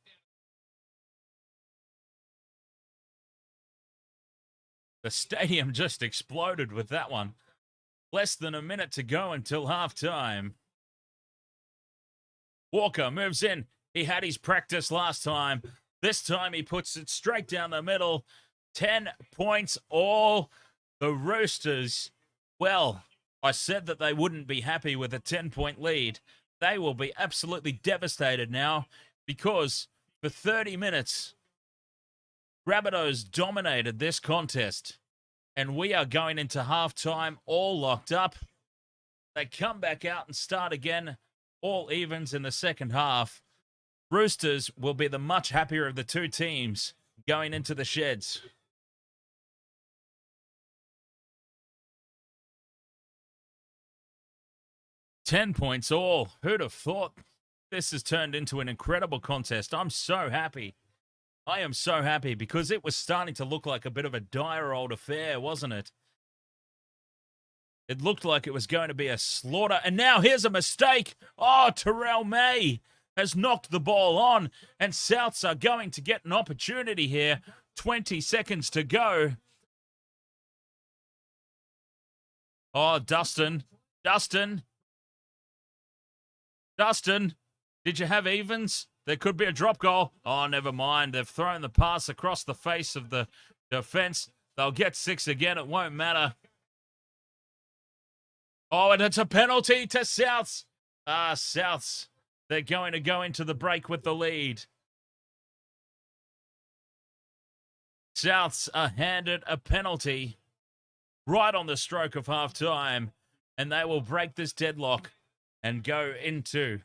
The stadium just exploded with that one. Less than a minute to go until halftime. Walker moves in. He had his practice last time. This time he puts it straight down the middle. 10 points all. The Roosters, well, I said that they wouldn't be happy with a 10-point lead. They will be absolutely devastated now because for 30 minutes, Rabbitohs dominated this contest. And we are going into halftime all locked up. They come back out and start again, all evens in the second half. Roosters will be the much happier of the two teams going into the sheds. $10 points all. Who'd have thought this has turned into an incredible contest? I'm so happy. I am so happy because it was starting to look like a bit of a dire old affair, wasn't it? It looked like it was going to be a slaughter. And now here's a mistake. Oh, Terrell May has knocked the ball on. And Souths are going to get an opportunity here. 20 seconds to go. Oh, Dustin. Did you have evens? There could be a drop goal. Oh, never mind. They've thrown the pass across the face of the defense. They'll get 6 again. It won't matter. Oh, and it's a penalty to Souths. Souths. They're going to go into the break with the lead. Souths are handed a penalty right on the stroke of halftime, and they will break this deadlock and go into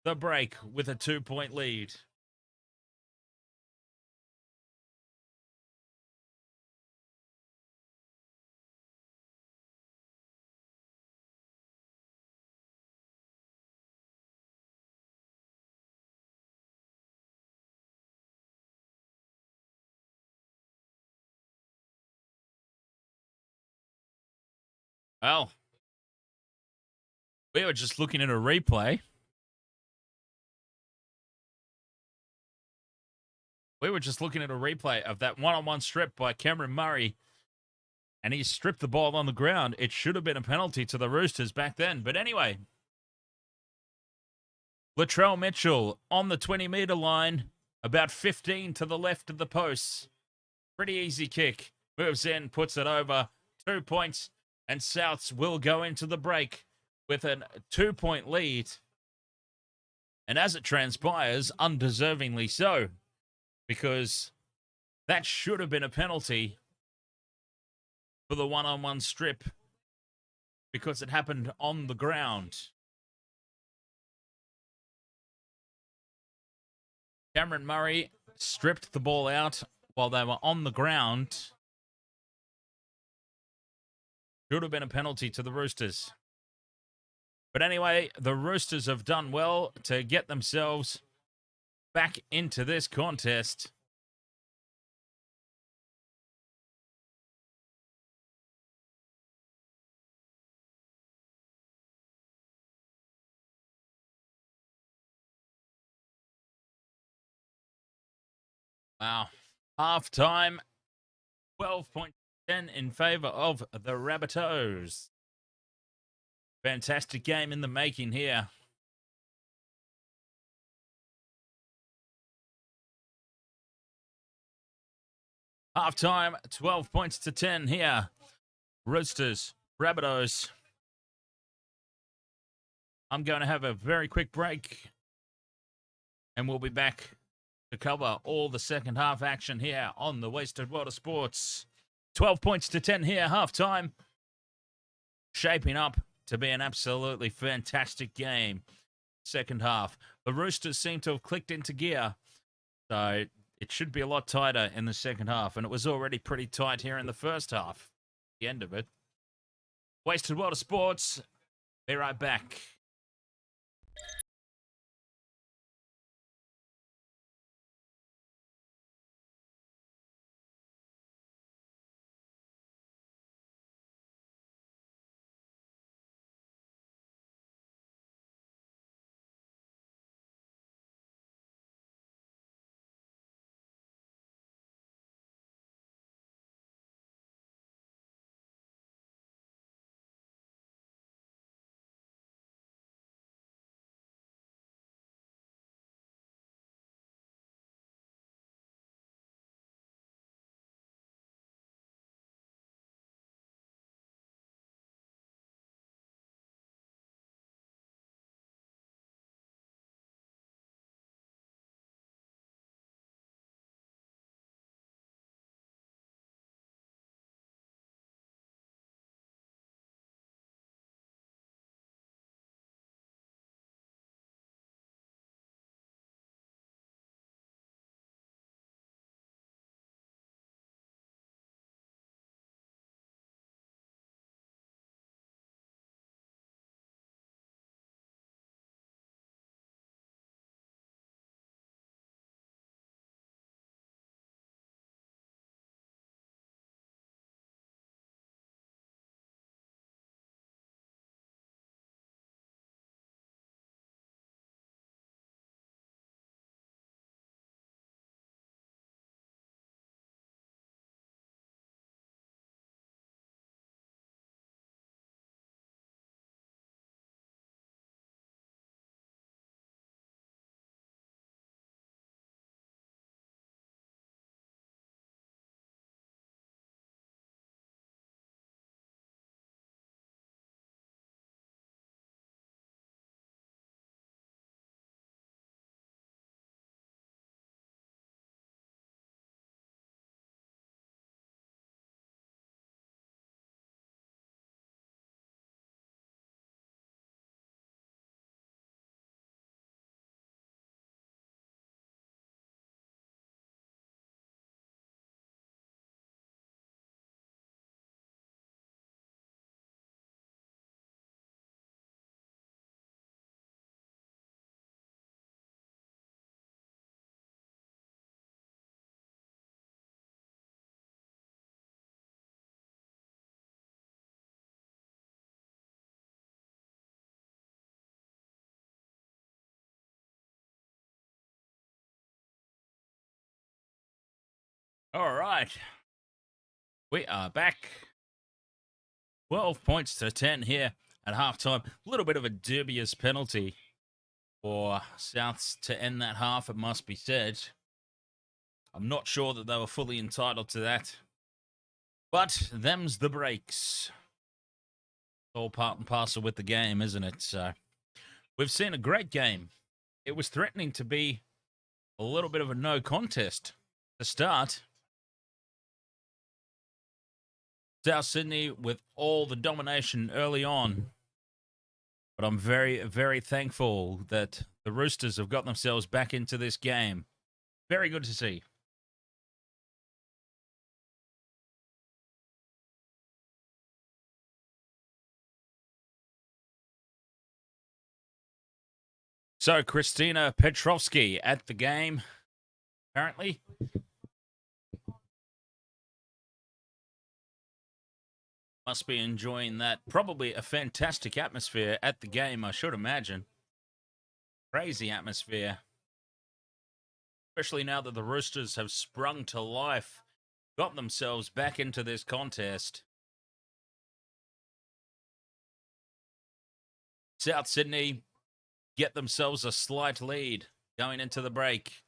the break with a 2-point lead. Well, we were just looking at a replay. Of that one-on-one strip by Cameron Murray, and he stripped the ball on the ground. It should have been a penalty to the Roosters back then. But anyway, Latrell Mitchell on the 20-metre line, about 15 to the left of the posts. Pretty easy kick. Moves in, puts it over. 2 points, and Souths will go into the break with a 2-point lead. And as it transpires, undeservingly so, because that should have been a penalty for the one-on-one strip because it happened on the ground. Cameron Murray stripped the ball out while they were on the ground. Should have been a penalty to the Roosters. But anyway, the Roosters have done well to get themselves back into this contest. Wow. Half-time, 12.10 in favour of the Rabbitohs. Fantastic game in the making here. Half-time, 12 points to 10 here. Roosters, Rabbitohs. I'm going to have a very quick break, and we'll be back to cover all the second half action here on the Wasted World of Sports. 12 points to 10 here, half-time. Shaping up to be an absolutely fantastic game. Second half. The Roosters seem to have clicked into gear, so it should be a lot tighter in the second half, and it was already pretty tight here in the first half. The end of it. Wasted World of Sports. Be right back. All right. We are back. 12 points to 10 here at halftime. A little bit of a dubious penalty for Souths to end that half, it must be said. I'm not sure that they were fully entitled to that. But them's the breaks. All part and parcel with the game, isn't it? So we've seen a great game. It was threatening to be a little bit of a no contest to start. South Sydney with all the domination early on. But I'm very, very thankful that the Roosters have got themselves back into this game. Very good to see. So, Christina Petrovsky at the game, apparently. Must be enjoying that. Probably a fantastic atmosphere at the game, I should imagine. Crazy atmosphere. Especially now that the Roosters have sprung to life, got themselves back into this contest. South Sydney get themselves a slight lead going into the break.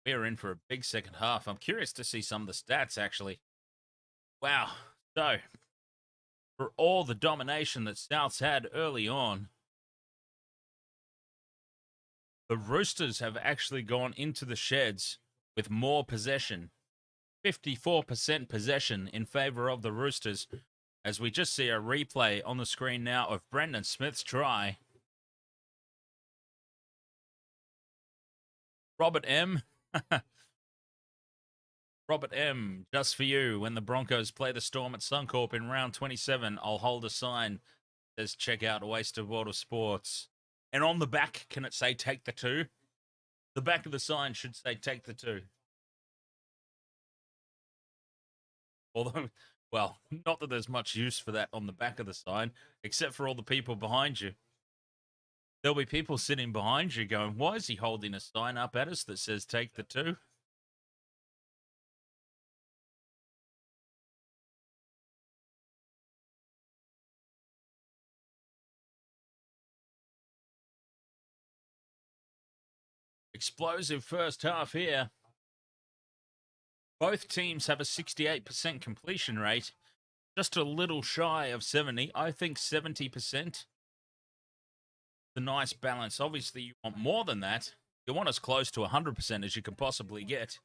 We're in for a big second half. I'm curious to see some of the stats, actually. Wow. So, for all the domination that Souths had early on, the Roosters have actually gone into the sheds with more possession. 54% possession in favour of the Roosters, as we just see a replay on the screen now of Brendan Smith's try. Robert M. Robert M. Just for you. When the Broncos play the Storm at Suncorp in round 27, I'll hold a sign that says check out a waste of water sports. And on the back, can it say take the two? The back of the sign should say take the two. Although, well, not that there's much use for that on the back of the sign, except for all the people behind you. There'll be people sitting behind you going, why is he holding a sign up at us that says take the two? Explosive first half here. Both teams have a 68% completion rate, just a little shy of 70. I think 70%. The nice balance. Obviously, you want more than that. You want as close to 100% as you can possibly get.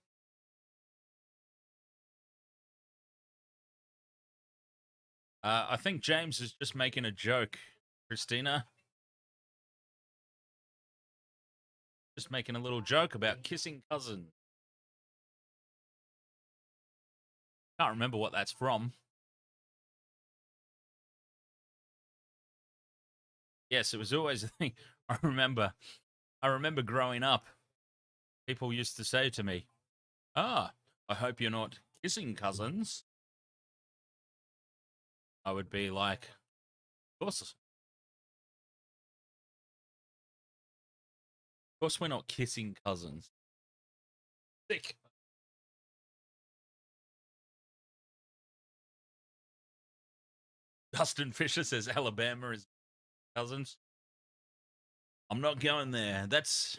I think James is just making a joke, Christina. Just making a little joke about kissing cousins. Can't remember what that's from. Yes, it was always a thing. I remember growing up, people used to say to me, I hope you're not kissing cousins. I would be like, of course we're not kissing cousins. Sick. Dustin Fisher says Alabama is cousins. I'm not going there. That's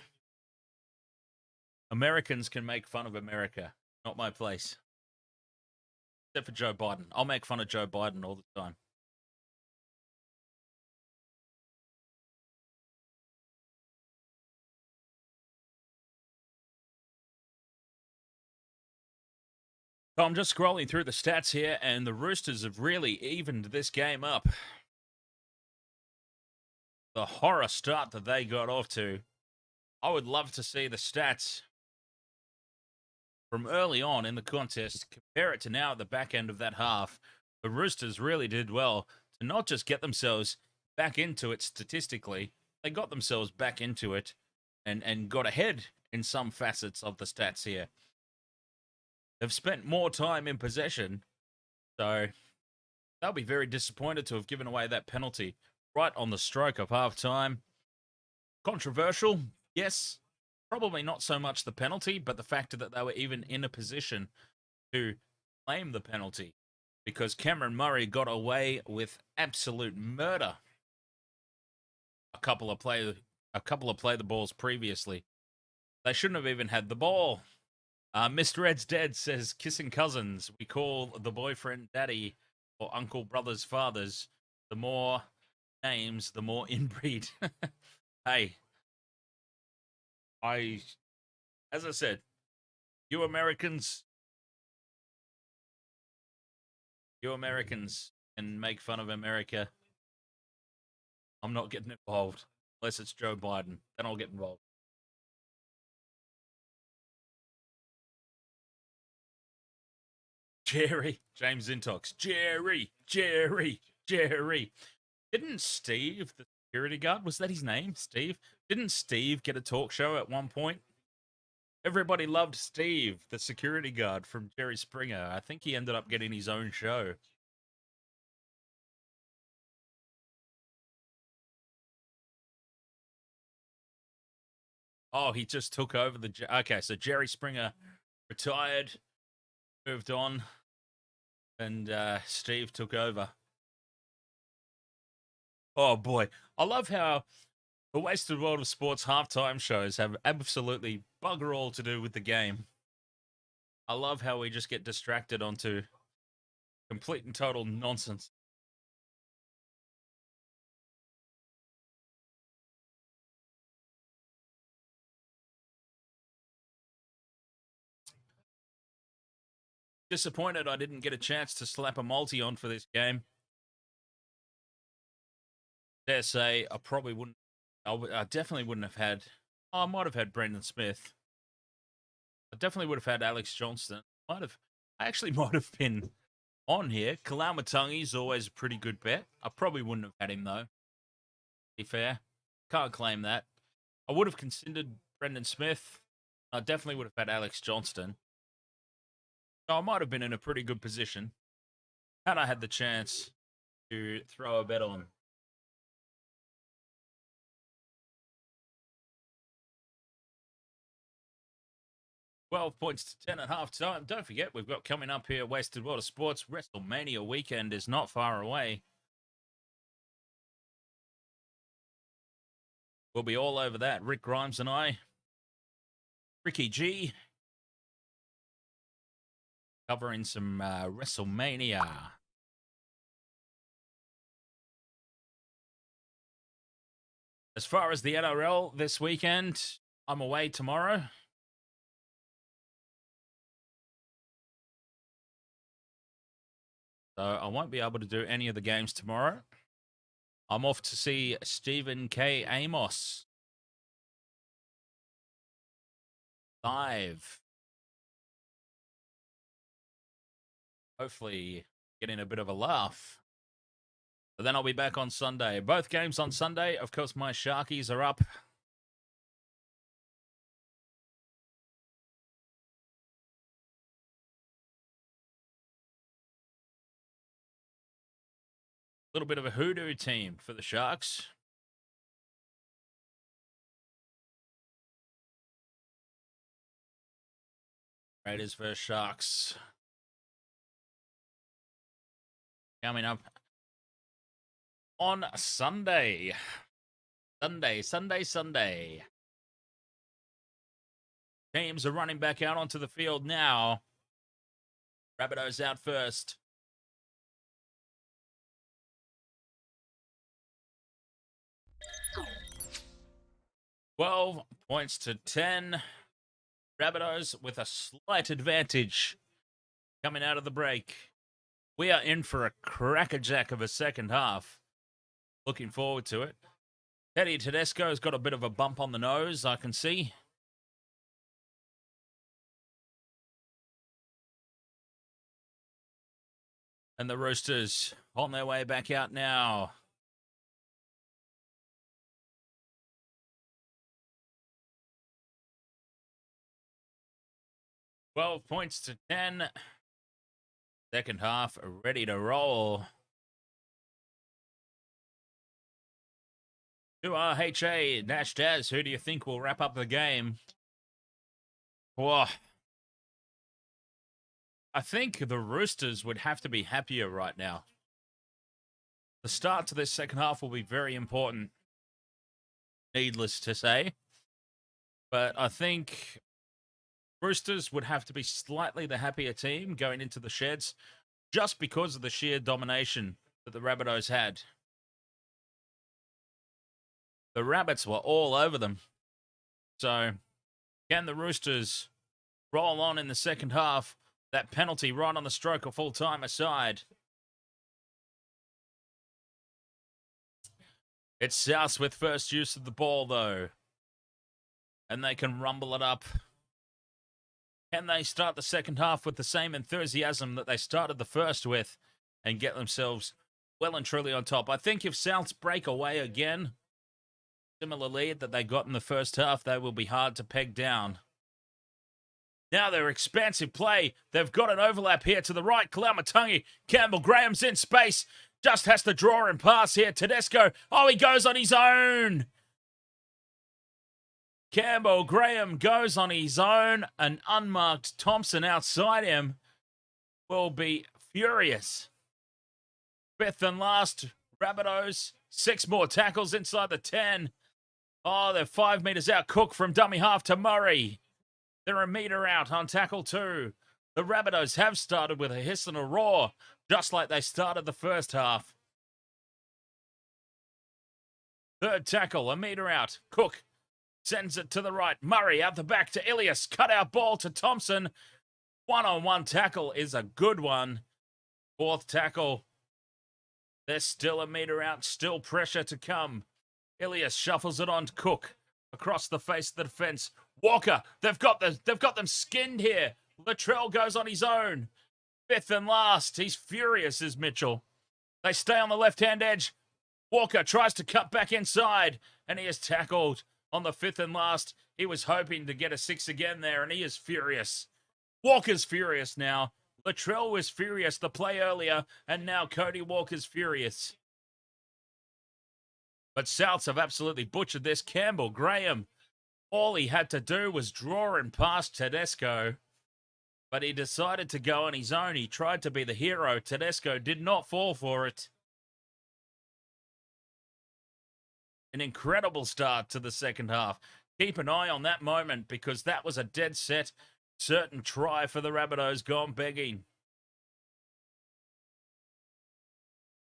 Americans can make fun of America. Not my place. Except for Joe Biden. I'll make fun of Joe Biden all the time. So I'm just scrolling through the stats here, and the Roosters have really evened this game up. The horror start that they got off to. I would love to see the stats from early on in the contest, compare it to now at the back end of that half. The Roosters really did well to not just get themselves back into it statistically, they got themselves back into it and got ahead in some facets of the stats here. They've spent more time in possession, so they'll be very disappointed to have given away that penalty right on the stroke of half time. Controversial, yes. Probably not so much the penalty, but the fact that they were even in a position to claim the penalty, because Cameron Murray got away with absolute murder a couple of play the balls previously. They shouldn't have even had the ball. Mr. Ed's Dead says, kissing cousins. We call the boyfriend daddy or uncle, brothers, fathers. The more names, the more inbreed. Hey, as I said, you Americans can make fun of America. I'm not getting involved unless it's Joe Biden. Then I'll get involved. Jerry, James Intox. Jerry. Didn't Steve, the security guard, was that his name? Steve? Didn't Steve get a talk show at one point? Everybody loved Steve, the security guard from Jerry Springer. I think he ended up getting his own show. Oh, he just took over the... Okay, so Jerry Springer retired, moved on, and Steve took over. Oh, boy. I love how the Wasted World of Sports halftime shows have absolutely bugger all to do with the game. I love how we just get distracted onto complete and total nonsense. Disappointed I didn't get a chance to slap a multi on for this game. Dare say I probably wouldn't. I definitely wouldn't have had. Oh, I might have had Brendan Smith. I definitely would have had Alex Johnston. I actually might have been on here. Kalyn Ponga's always a pretty good bet. I probably wouldn't have had him though. To be fair, can't claim that. I would have considered Brendan Smith. I definitely would have had Alex Johnston. So I might have been in a pretty good position had I had the chance to throw a bet on. £12 to 10 at half time. Don't forget, we've got coming up here, Wasted World of Sports. WrestleMania weekend is not far away. We'll be all over that. Rick Grimes and I. Ricky G. Covering some WrestleMania. As far as the NRL this weekend, I'm away tomorrow. So I won't be able to do any of the games tomorrow. I'm off to see Stephen K. Amos live. Hopefully getting a bit of a laugh. But then I'll be back on Sunday. Both games on Sunday. Of course, my Sharkies are up. A little bit of a hoodoo team for the Sharks. Raiders versus Sharks. Coming up on Sunday. Sunday. Teams are running back out onto the field now. Rabbitohs out first. £12 to 10. Rabbitohs with a slight advantage coming out of the break. We are in for a crackerjack of a second half. Looking forward to it. Teddy Tedesco's got a bit of a bump on the nose, I can see. And the Roosters on their way back out now. £12 to 10. Second half ready to roll. To RHA, Nash Daz, who do you think will wrap up the game? Well, I think the Roosters would have to be happier right now. The start to this second half will be very important, needless to say. But I think Roosters would have to be slightly the happier team going into the sheds just because of the sheer domination that the Rabbitohs had. The Rabbits were all over them. So, can the Roosters roll on in the second half? That penalty right on the stroke of full time aside. It's South with first use of the ball, though. And they can rumble it up. Can they start the second half with the same enthusiasm that they started the first with and get themselves well and truly on top? I think if Souths break away again, similar lead that they got in the first half, they will be hard to peg down. Now their expansive play. They've got an overlap here to the right. Kalyn Ponga. Campbell Graham's in space. Just has to draw and pass here. Tedesco. Oh, he goes on his own. Campbell Graham goes on his own. An unmarked Thompson outside him will be furious. Fifth and last, Rabbitohs. 6 more tackles inside the 10. Oh, they're 5 metres out. Cook from dummy half to Murray. They're a metre out on tackle 2. The Rabbitohs have started with a hiss and a roar, just like they started the first half. Third tackle, a metre out. Cook sends it to the right. Murray out the back to Ilias. Cut out ball to Thompson. One-on-one tackle is a good one. Fourth tackle. They're still a metre out. Still pressure to come. Ilias shuffles it on to Cook. Across the face of the defence. Walker, they've got them skinned here. Latrell goes on his own. Fifth and last. He's furious as Mitchell. They stay on the left-hand edge. Walker tries to cut back inside, and he is tackled on the fifth and last. He was hoping to get a 6 again there, and he is furious. Walker's furious now. Latrell was furious the play earlier, and now Cody Walker's furious. But Souths have absolutely butchered this. Campbell Graham, all he had to do was draw and pass Tedesco. But he decided to go on his own. He tried to be the hero. Tedesco did not fall for it. An incredible start to the second half. Keep an eye on that moment because that was a dead set, certain try for the Rabbitohs gone begging.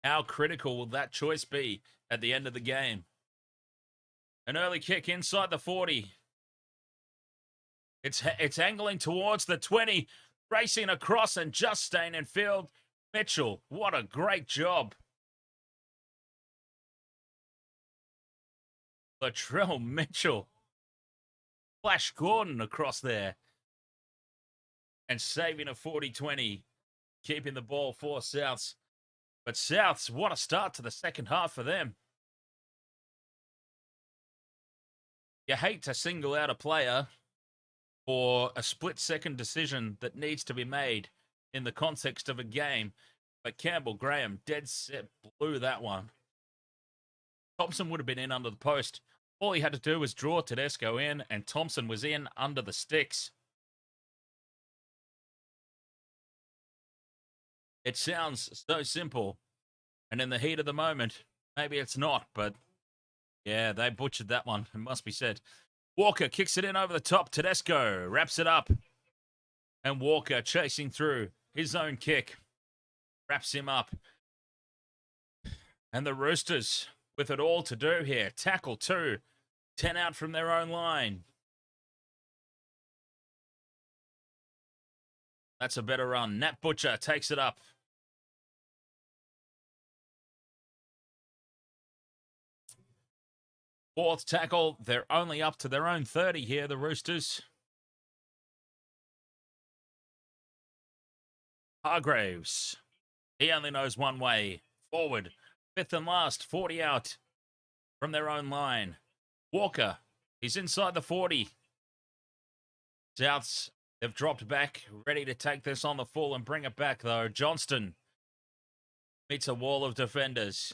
How critical will that choice be at the end of the game? An early kick inside the 40. It's angling towards the 20, racing across and just staying in field. Mitchell, what a great job. Latrell Mitchell. Flash Gordon across there. And saving a 40-20, keeping the ball for Souths. But Souths, what a start to the second half for them. You hate to single out a player for a split-second decision that needs to be made in the context of a game. But Campbell Graham, dead set, blew that one. Thompson would have been in under the post. All he had to do was draw Tedesco in, and Thompson was in under the sticks. It sounds so simple. And in the heat of the moment, maybe it's not, but yeah, they butchered that one, it must be said. Walker kicks it in over the top. Tedesco wraps it up. And Walker chasing through his own kick. Wraps him up. And the Roosters with it all to do here. Tackle 2. 10 out from their own line. That's a better run. Nat Butcher takes it up. Fourth tackle. They're only up to their own 30 here, the Roosters. Hargraves. He only knows one way. Forward. Fifth and last. 40 out from their own line. Walker. He's inside the 40. Souths, they've dropped back. Ready to take this on the full and bring it back, though. Johnston meets a wall of defenders.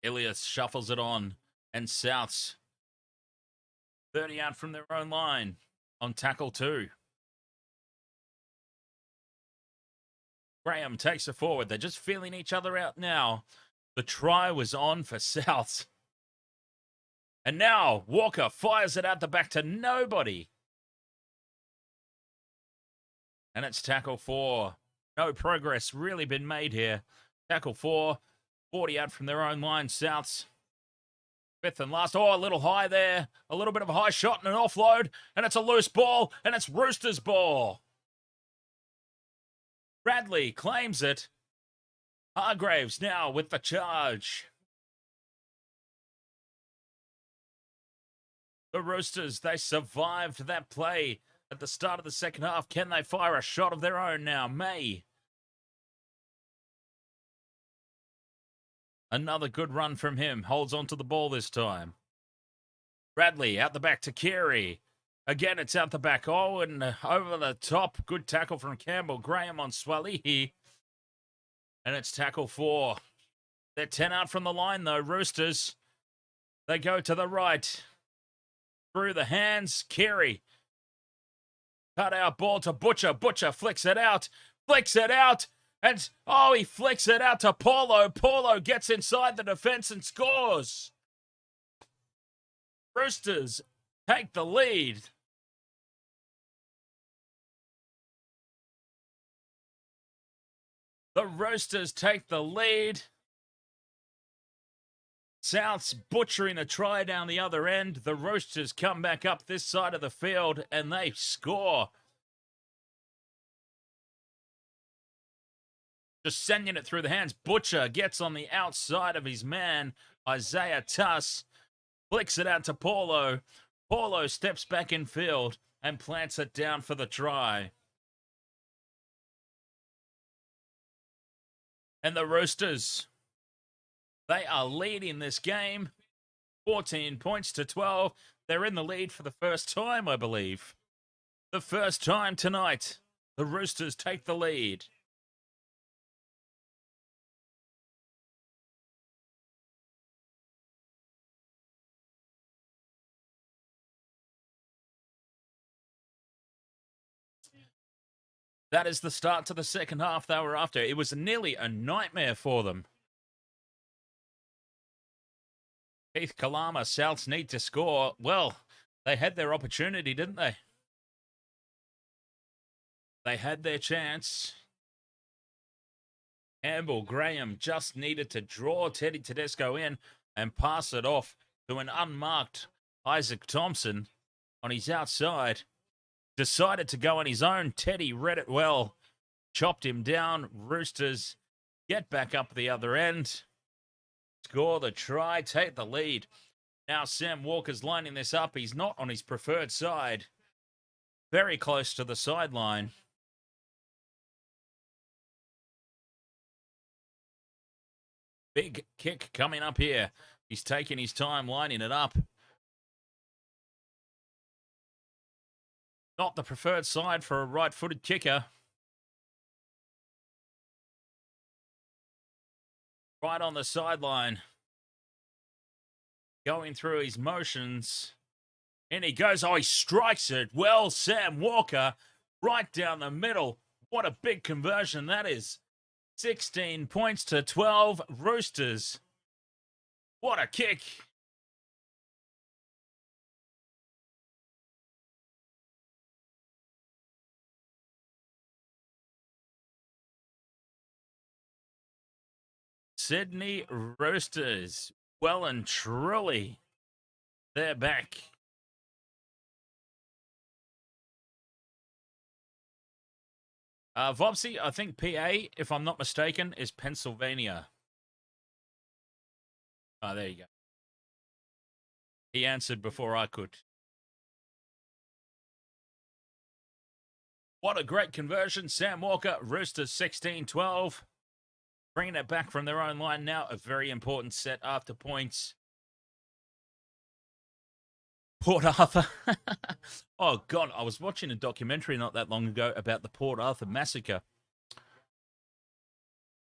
Ilias shuffles it on. And Souths 30 out from their own line on tackle 2. Graham takes it forward. They're just feeling each other out now. The try was on for Souths. And now Walker fires it out the back to nobody. And it's tackle 4. No progress really been made here. Tackle 4. 40 out from their own line. Souths. 5th and last. Oh, a little high there. A little bit of a high shot and an offload. And it's a loose ball. And it's Roosters' ball. Bradley claims it. Hargraves now with the charge. The Roosters, they survived that play at the start of the second half. Can they fire a shot of their own now? May. Another good run from him. Holds onto the ball this time. Bradley out the back to Keary. Again, it's out the back. Oh, and over the top. Good tackle from Campbell. Graham on Swalihi. And it's tackle 4. They're 10 out from the line, though. Roosters. They go to the right. Through the hands. Keary. Cut out ball to Butcher. Butcher flicks it out. Flicks it out. And, oh, he flicks it out to Paulo. Paulo gets inside the defense and scores. Roosters take the lead. The Roosters take the lead. South's butchering a try down the other end. The Roosters come back up this side of the field and they score. Just sending it through the hands. Butcher gets on the outside of his man, Isaiah Tuss. Flicks it out to Paulo. Paulo steps back in field and plants it down for the try. And the Roosters, they are leading this game. 14 points to 12. They're in the lead for the first time, I believe. The first time tonight, the Roosters take the lead. That is the start to the second half they were after. It was nearly a nightmare for them. Keith Kalama, Souths need to score. Well, they had their opportunity, didn't they? They had their chance. Campbell Graham just needed to draw Teddy Tedesco in and pass it off to an unmarked Isaac Thompson on his outside. Decided to go on his own. Teddy read it well. Chopped him down. Roosters get back up the other end. Score the try. Take the lead. Now Sam Walker's lining this up. He's not on his preferred side. Very close to the sideline. Big kick coming up here. He's taking his time lining it up. Not the preferred side for a right-footed kicker. Right on the sideline. Going through his motions. And he goes, oh, he strikes it. Well, Sam Walker, right down the middle. What a big conversion that is. 16 points to 12. Roosters. What a kick. Sydney Roosters, well and truly, they're back. Vopsy, I think PA, if I'm not mistaken, is Pennsylvania. Oh, there you go. He answered before I could. What a great conversion. Sam Walker, Roosters 16-12. Bringing it back from their own line now. A very important set after points. Port Arthur. Oh, God. I was watching a documentary not that long ago about the Port Arthur massacre.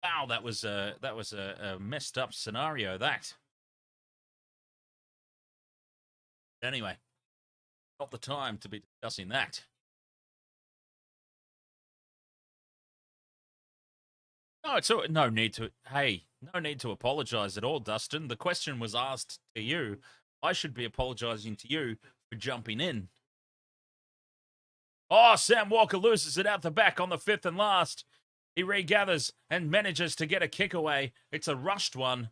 Wow, that was a messed up scenario, that. Anyway, not the time to be discussing that. No, it's no need to. Hey, no need to apologise at all, Dustin. The question was asked to you. I should be apologising to you for jumping in. Oh, Sam Walker loses it out the back on the fifth and last. He regathers and manages to get a kick away. It's a rushed one.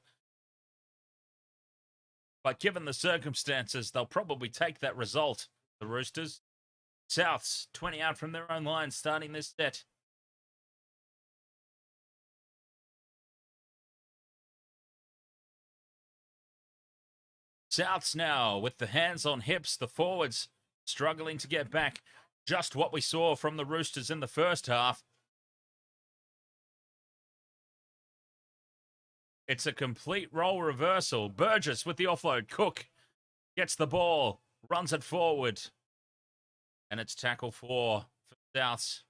But given the circumstances, they'll probably take that result. The Roosters. Souths, 20 out from their own line, starting this set. Souths now with the hands on hips, the forwards struggling to get back. Just what we saw from the Roosters in the first half. It's a complete role reversal. Burgess with the offload. Cook gets the ball, runs it forward. And it's tackle for Souths.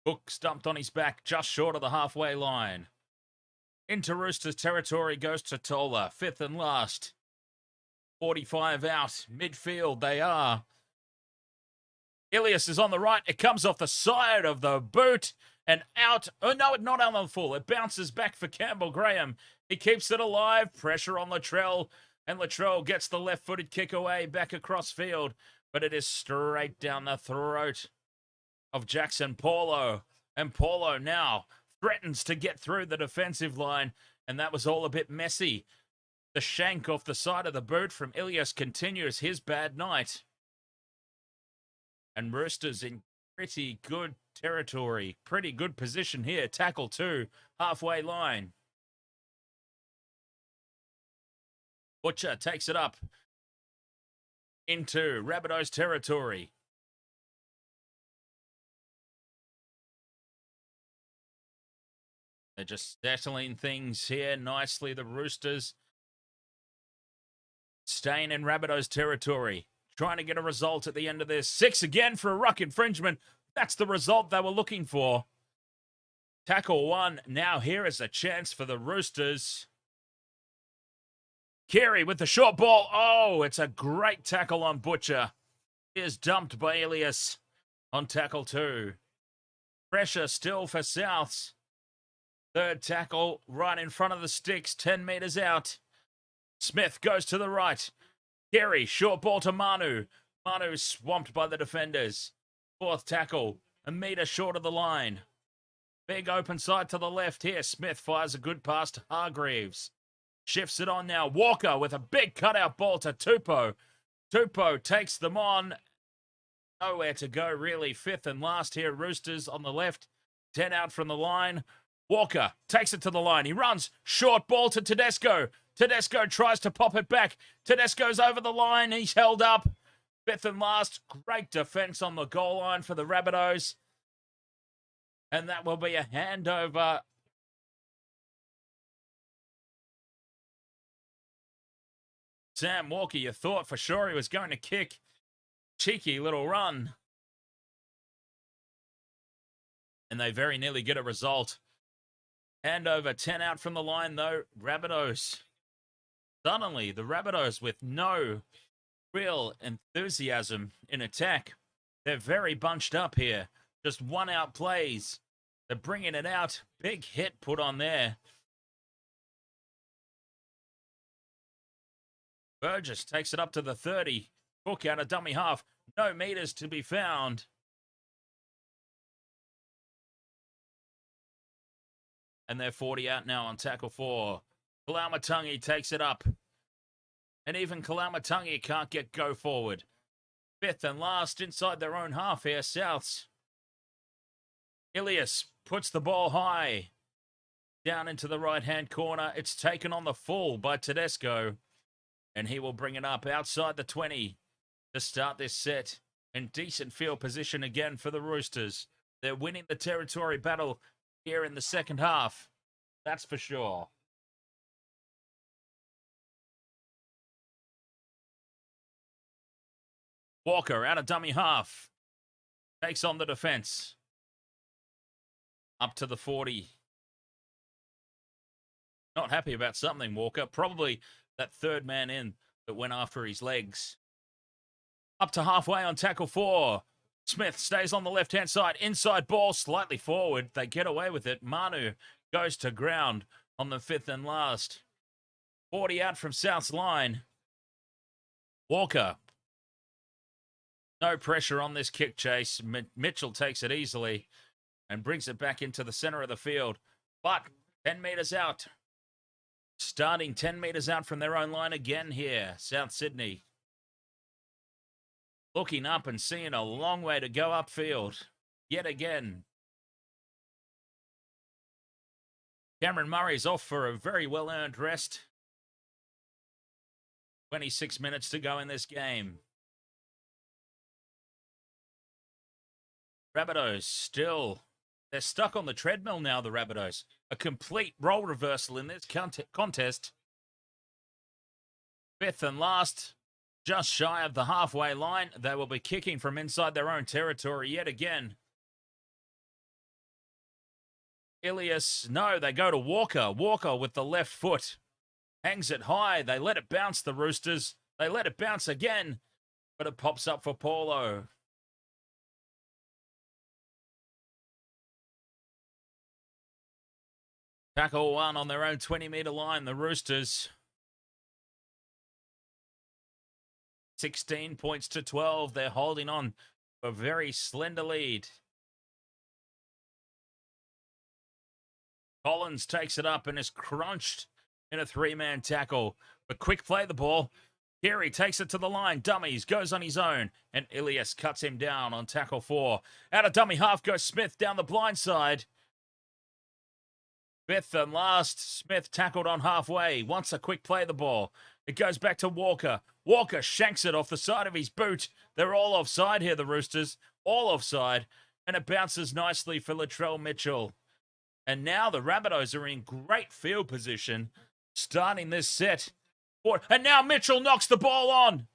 Cook stumped on his back just short of the halfway line. Into Roosters territory goes to Tola, fifth and last. 45 out, midfield they are. Ilias is on the right. It comes off the side of the boot and out. Oh, no, not out on the full. It bounces back for Campbell Graham. He keeps it alive. Pressure on Latrell. And Latrell gets the left-footed kick away back across field. But it is straight down the throat of Jackson Paulo. And Paulo now threatens to get through the defensive line. And that was all a bit messy. The shank off the side of the boot from Ilias continues his bad night. And Roosters in pretty good territory. Pretty good position here. Tackle 2, halfway line. Butcher takes it up into Rabbitohs territory. They're just settling things here nicely. The Roosters staying in Rabbitohs territory. Trying to get a result at the end of this. 6 again for a ruck infringement. That's the result they were looking for. Tackle 1. Now here is a chance for the Roosters. Carey with the short ball. Oh, it's a great tackle on Butcher. He is dumped by Ilias on tackle 2. Pressure still for Souths. Third tackle right in front of the sticks. 10 metres out. Smith goes to the right. Carey, short ball to Manu. Manu swamped by the defenders. Fourth tackle, a metre short of the line. Big open side to the left here. Smith fires a good pass to Hargreaves. Shifts it on now. Walker with a big cutout ball to Tupou. Tupou takes them on. Nowhere to go, really. Fifth and last here. Roosters on the left. 10 out from the line. Walker takes it to the line. He runs. Short ball to Tedesco. Tedesco tries to pop it back. Tedesco's over the line. He's held up. Fifth and last. Great defense on the goal line for the Rabbitohs. And that will be a handover. Sam Walker, you thought for sure he was going to kick. Cheeky little run. And they very nearly get a result. Handover, 10 out from the line though. Rabbitohs. Suddenly, the Rabbitohs with no real enthusiasm in attack. They're very bunched up here. Just one out plays. They're bringing it out. Big hit put on there. Burgess takes it up to the 30. Cook out a dummy half. No meters to be found. And they're 40 out now on tackle 4. Kalyn takes it up. And even Kalyn can't get go forward. Fifth and last inside their own half here, Souths. Ilias puts the ball high. Down into the right-hand corner. It's taken on the full by Tedesco. And he will bring it up outside the 20 to start this set. In decent field position again for the Roosters. They're winning the territory battle here in the second half. That's for sure. Walker out of dummy half. Takes on the defense. Up to the 40. Not happy about something, Walker. Probably that third man in that went after his legs. Up to halfway on tackle 4. Smith stays on the left-hand side. Inside ball, slightly forward. They get away with it. Manu goes to ground on the 5th and last. 40 out from South's line. Walker. No pressure on this kick chase. Mitchell takes it easily and brings it back into the center of the field. But 10 metres out. Starting 10 metres out from their own line again here, South Sydney. Looking up and seeing a long way to go upfield. Yet again. Cameron Murray's off for a very well-earned rest. 26 minutes to go in this game. Rabbitohs still, they're stuck on the treadmill now, the Rabbitohs. A complete role reversal in this contest. 5th and last, just shy of the halfway line. They will be kicking from inside their own territory yet again. Ilias, no, they go to Walker. Walker with the left foot. Hangs it high. They let it bounce, the Roosters. They let it bounce again. But it pops up for Paulo. Tackle 1 on their own 20-metre line, the Roosters. 16 points to 12. They're holding on for a very slender lead. Collins takes it up and is crunched in a 3-man tackle. But quick play the ball. Carey takes it to the line. Dummies, goes on his own. And Ilias cuts him down on tackle 4. Out of dummy half goes Smith down the blind side. 5th and last, Smith tackled on halfway. Wants a quick play the ball. It goes back to Walker. Walker shanks it off the side of his boot. They're all offside here, the Roosters. All offside. And it bounces nicely for Latrell Mitchell. And now the Rabbitohs are in great field position, starting this set. And now Mitchell knocks the ball on.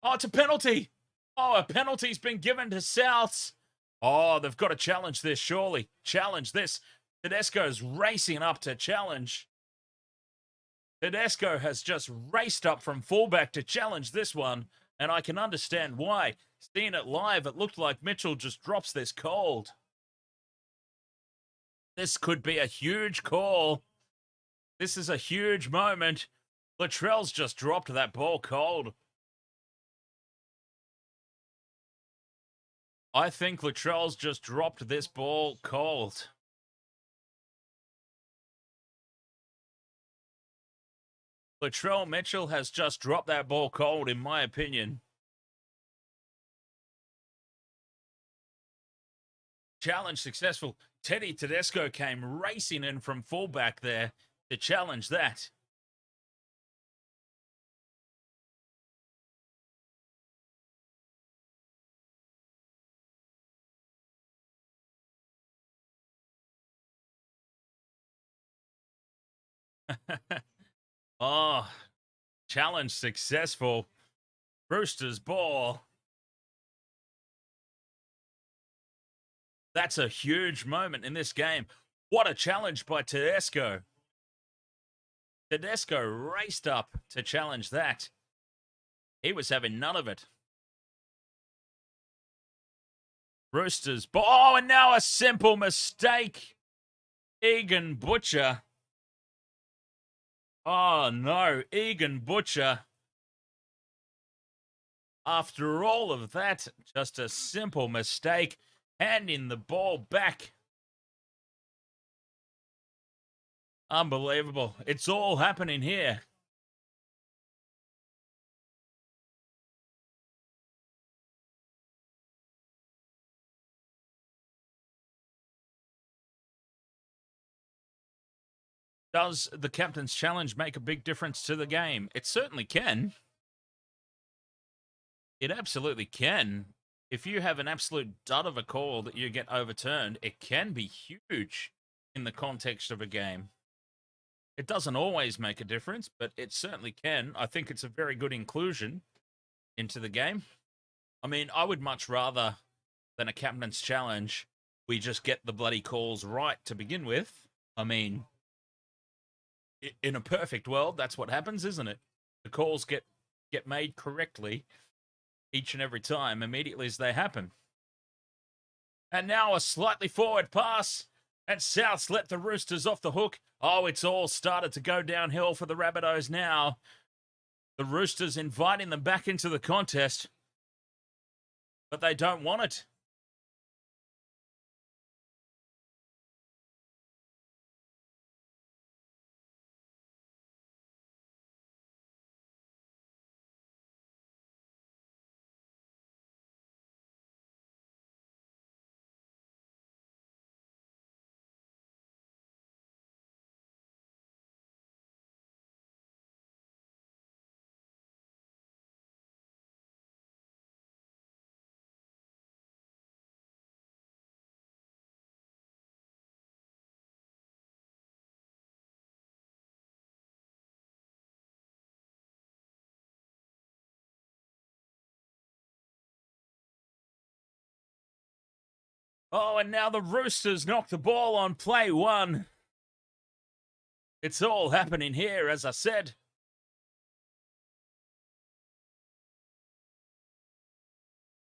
Oh, it's a penalty. Oh, a penalty's been given to Souths. Oh, they've got to challenge this, surely. Challenge this. Tedesco's racing up to challenge. Tedesco has just raced up from fullback to challenge this one, and I can understand why. Seeing it live, it looked like Mitchell just drops this cold. This could be a huge call. This is a huge moment. Latrell's just dropped that ball cold. I think Latrell's just dropped this ball cold. Latrell Mitchell has just dropped that ball cold, in my opinion. Challenge successful. Teddy Tedesco came racing in from fullback there to challenge that. Oh, challenge successful. Roosters ball. That's a huge moment in this game. What a challenge by Tedesco. Tedesco raced up to challenge that. He was having none of it. Roosters ball. Oh, and now a simple mistake. Egan Butcher. Oh, no. Egan Butcher. After all of that, just a simple mistake. Handing the ball back. Unbelievable. It's all happening here. Does the captain's challenge make a big difference to the game? It certainly can. It absolutely can. If you have an absolute dud of a call that you get overturned, it can be huge in the context of a game. It doesn't always make a difference, but it certainly can. I think it's a very good inclusion into the game. I mean, I would much rather than a captain's challenge, we just get the bloody calls right to begin with. I mean, in a perfect world, that's what happens, isn't it? The calls get made correctly. each and every time immediately as they happen. And now a slightly forward pass, and South's let the Roosters off the hook. Oh, it's all started to go downhill for the Rabbitohs now. The Roosters inviting them back into the contest, but they don't want it. Oh, and now the Roosters knock the ball on play one. It's all happening here, as I said.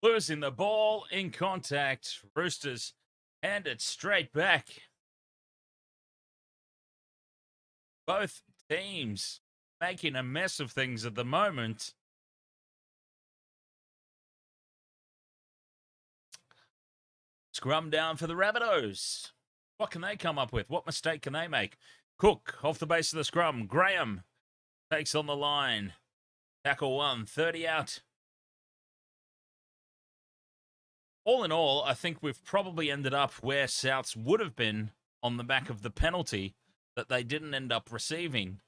Losing the ball in contact. Roosters hand it straight back. Both teams making a mess of things at the moment. Scrum down for the Rabbitohs. What can they come up with? What mistake can they make? Cook off the base of the scrum. Graham takes on the line. Tackle 1, 30 out. All in all, I think we've probably ended up where Souths would have been on the back of the penalty that they didn't end up receiving.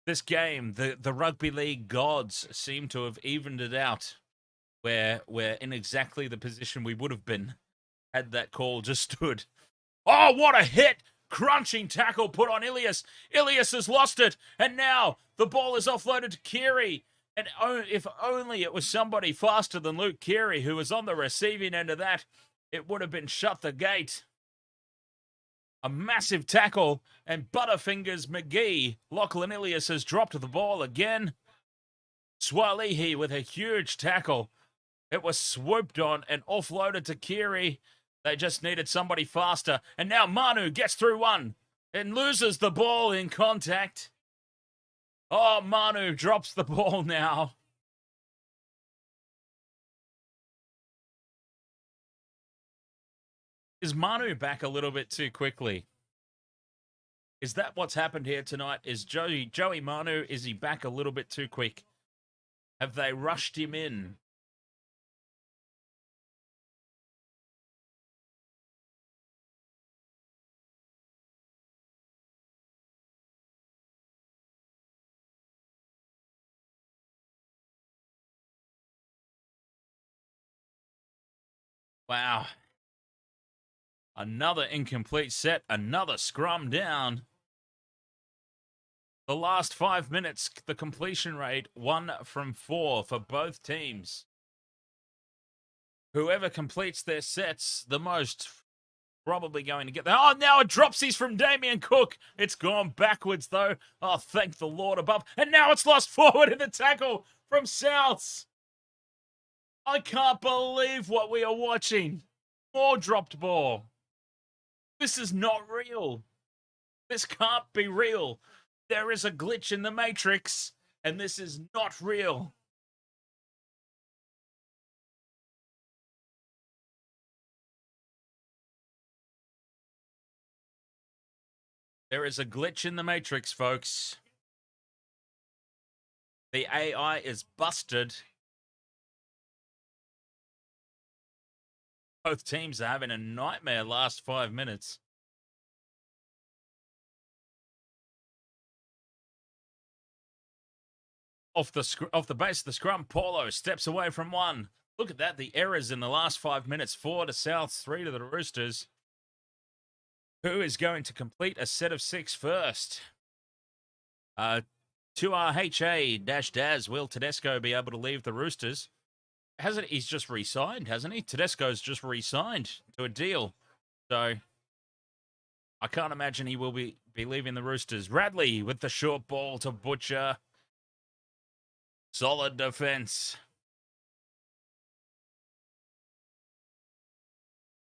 This game, the rugby league gods seem to have evened it out, where we're in exactly the position we would have been had that call just stood. Oh, what a hit! Crunching tackle put on Ilias. Ilias has lost it, and now the ball is offloaded to Keary. And if only it was somebody faster than Luke Keary who was on the receiving end of that, it would have been shut the gate. A massive tackle, and Butterfingers McGee. Lachlan Ilias has dropped the ball again. Swalihi with a huge tackle. It was swooped on and offloaded to Keary. They just needed somebody faster. And now Manu gets through one and loses the ball in contact. Oh, Manu drops the ball now. Is Manu back a little bit too quickly? Is that what's happened here tonight? Is Joey Manu, is he back a little bit too quick? Have they rushed him in? Wow. Another incomplete set, another scrum down. The last 5 minutes, the completion rate, 1 from 4 for both teams. Whoever completes their sets the most, probably going to get there. Oh, now a dropsies from Damien Cook. It's gone backwards, though. Oh, thank the Lord above. And now it's lost forward in the tackle from Souths. I can't believe what we are watching. More dropped ball. This is not real. This can't be real. There is a glitch in the Matrix, and this is not real. There is a glitch in the Matrix, folks. The AI is busted. Both teams are having a nightmare last 5 minutes. Off the base of the scrum, Paulo steps away from one. Look at that, the errors in the last 5 minutes. 4 to Souths, 3 to the Roosters. Who is going to complete a set of 6 first? To our HA-Daz, will Tedesco be able to leave the Roosters? Hasn't he's just re-signed, hasn't he? Tedesco's just re-signed to a deal. So I can't imagine he will be leaving the Roosters. Radley with the short ball to Butcher. Solid defense.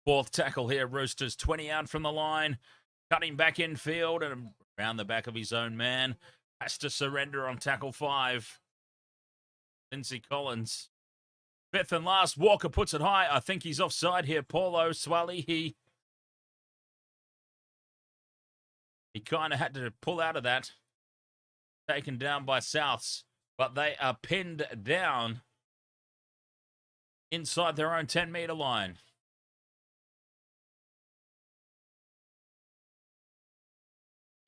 Fourth tackle here, Roosters 20 out from the line. Cutting back in field and around the back of his own man. Has to surrender on tackle 5. Lindsay Collins. Fifth and last, Walker puts it high. I think he's offside here. Paulo Swally, he kind of had to pull out of that. Taken down by Souths, but they are pinned down inside their own 10-metre line.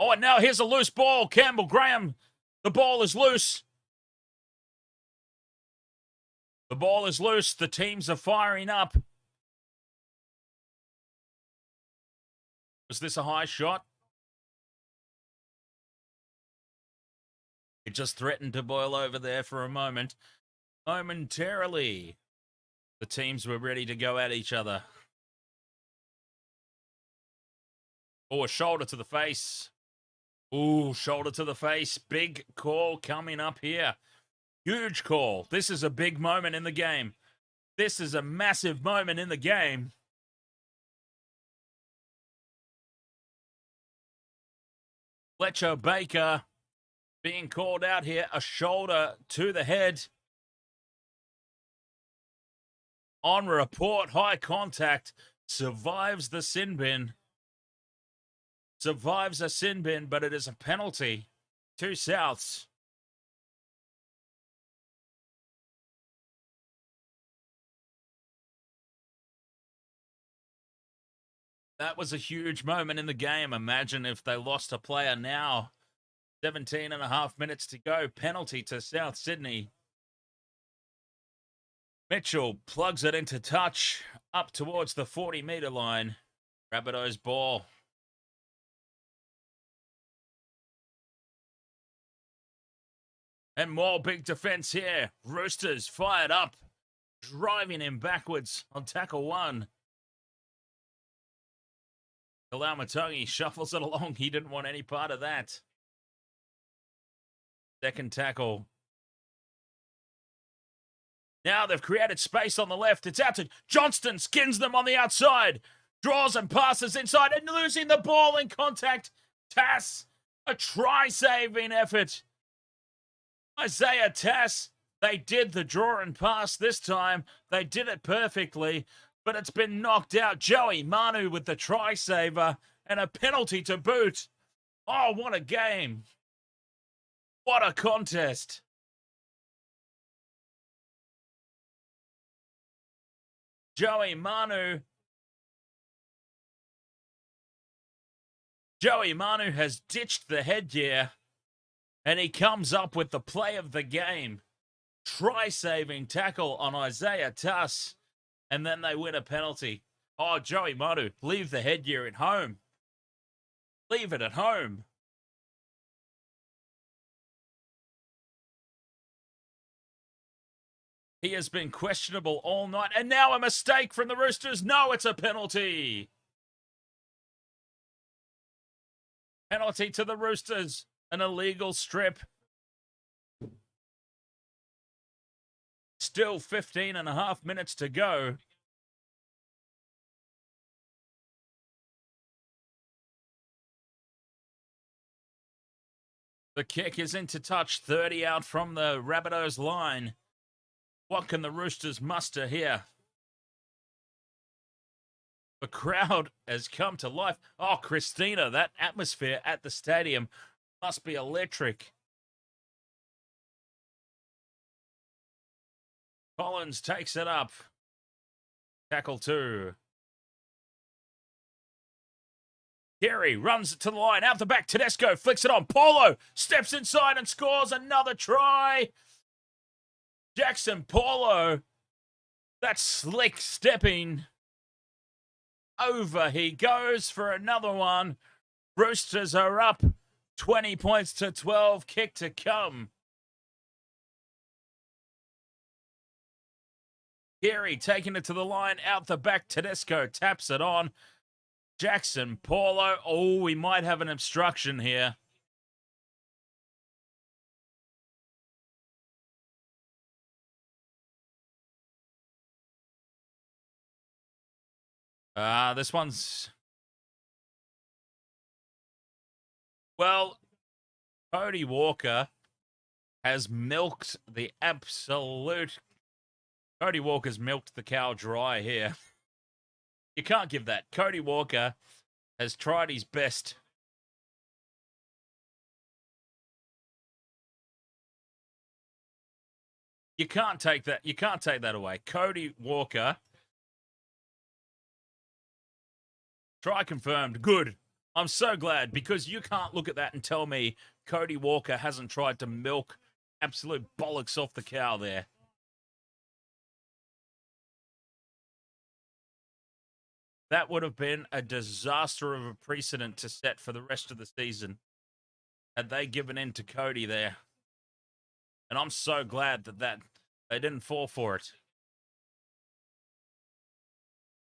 Oh, and now here's a loose ball. Campbell Graham, the ball is loose. The ball is loose. The teams are firing up. Was this a high shot? It just threatened to boil over there for a moment. Momentarily, the teams were ready to go at each other. Oh, a shoulder to the face. Ooh, shoulder to the face. Big call coming up here. Huge call. This is a big moment in the game. This is a massive moment in the game. Fletcher Baker being called out here. A shoulder to the head. On report, high contact. Survives the sin bin. Survives a sin bin, but it is a penalty to Souths. That was a huge moment in the game. Imagine if they lost a player now. 17 and a half minutes to go. Penalty to South Sydney. Mitchell plugs it into touch up towards the 40-metre line. Rabbitohs ball. And more big defense here. Roosters fired up. Driving him backwards on tackle 1. Kalyn shuffles it along. He didn't want any part of that. Second tackle. Now they've created space on the left. It's out to Johnston. Skins them on the outside. Draws and passes inside and losing the ball in contact. Tass, a try-saving effort. Isaiah Tass, they did the draw and pass this time. They did it perfectly, but it's been knocked out. Joey Manu with the try-saver and a penalty to boot. Oh, what a game. What a contest. Joey Manu has ditched the headgear and he comes up with the play of the game. Try-saving tackle on Isaiah Tass. And then they win a penalty. Oh, Joey Manu, leave the headgear at home. Leave it at home. He has been questionable all night. And now a mistake from the Roosters. No, it's a penalty. Penalty to the Roosters. An illegal strip. Still 15 and a half minutes to go. The kick is into touch. 30 out from the Rabbitohs line. What can the Roosters muster here? The crowd has come to life. Oh, Christina, that atmosphere at the stadium must be electric. Collins takes it up. Tackle 2. Kerry runs it to the line. Out the back, Tedesco flicks it on. Paulo steps inside and scores another try. Jackson Paulo, that slick stepping. Over he goes for another one. Roosters are up 20 points to 12. Kick to come. Kerry taking it to the line. Out the back, Tedesco taps it on. Jackson Paulo. Oh, we might have an obstruction here. This one's... Well, Cody Walker has milked the absolute... Cody Walker's milked the cow dry here. You can't give that. Cody Walker has tried his best. You can't take that. You can't take that away. Cody Walker. Try confirmed. Good. I'm so glad, because you can't look at that and tell me Cody Walker hasn't tried to milk absolute bollocks off the cow there. That would have been a disaster of a precedent to set for the rest of the season had they given in to Cody there. And I'm so glad that they didn't fall for it.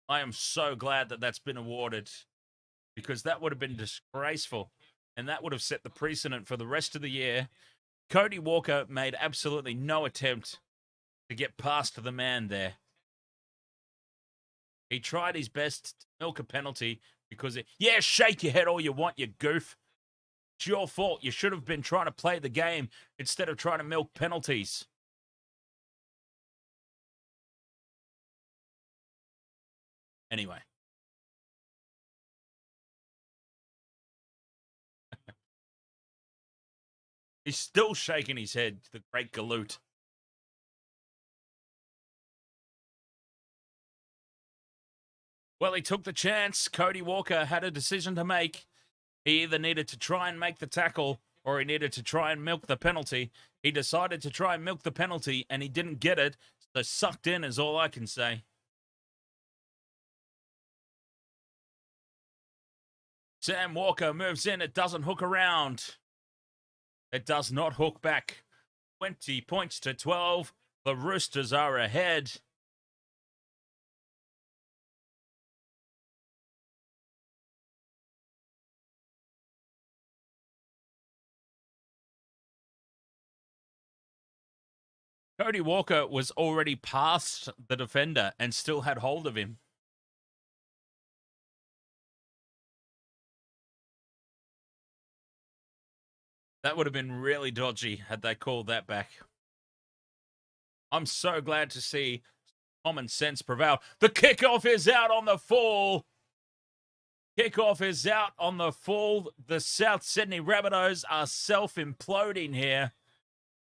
I am so glad that that's been awarded, because that would have been disgraceful, and that would have set the precedent for the rest of the year. Cody Walker made absolutely no attempt to get past the man there. He tried his best to milk a penalty because yeah, shake your head all you want, you goof. It's your fault. You should have been trying to play the game instead of trying to milk penalties. Anyway. He's still shaking his head, the great galoot. Well, he took the chance. Cody Walker had a decision to make. He either needed to try and make the tackle or he needed to try and milk the penalty. He decided to try and milk the penalty, and he didn't get it, so sucked in is all I can say. Sam Walker moves in. It doesn't hook around. It does not hook back. 20 points to 12. The Roosters are ahead. Cody Walker was already past the defender and still had hold of him. That would have been really dodgy had they called that back. I'm so glad to see common sense prevail. The kickoff is out on the full. Kickoff is out on the full. The South Sydney Rabbitohs are self-imploding here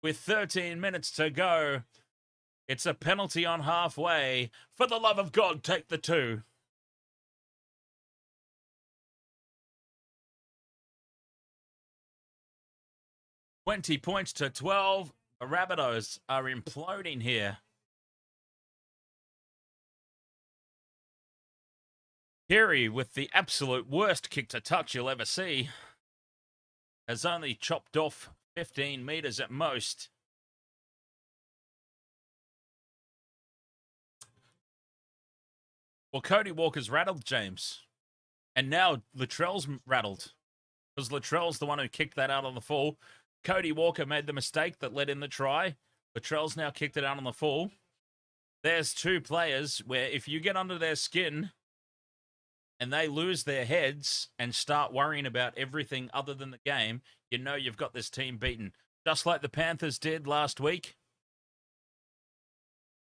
with 13 minutes to go. It's a penalty on halfway. For the love of God, take the 2. $20 points to 12. The Rabbitohs are imploding here. Keary with the absolute worst kick to touch you'll ever see. Has only chopped off 15 metres at most. Well, Cody Walker's rattled, James. And now Latrell's rattled. Because Latrell's the one who kicked that out on the full. Cody Walker made the mistake that led in the try. Latrell's now kicked it out on the full. There's 2 players where if you get under their skin and they lose their heads and start worrying about everything other than the game, you know you've got this team beaten. Just like the Panthers did last week.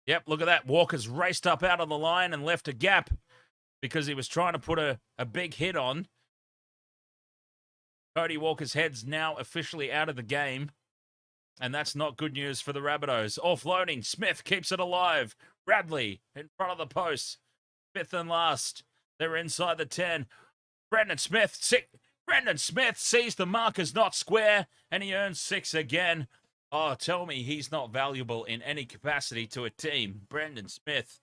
Yep, look at that. Walker's raced up out of the line and left a gap because he was trying to put a big hit on. Cody Walker's head's now officially out of the game, and that's not good news for the Rabbitohs. Offloading, Smith keeps it alive. Bradley in front of the post. 5th and last. They're inside the 10. Brendan Smith sees the marker's not square, and he earns 6 again. Oh, tell me he's not valuable in any capacity to a team. Brendan Smith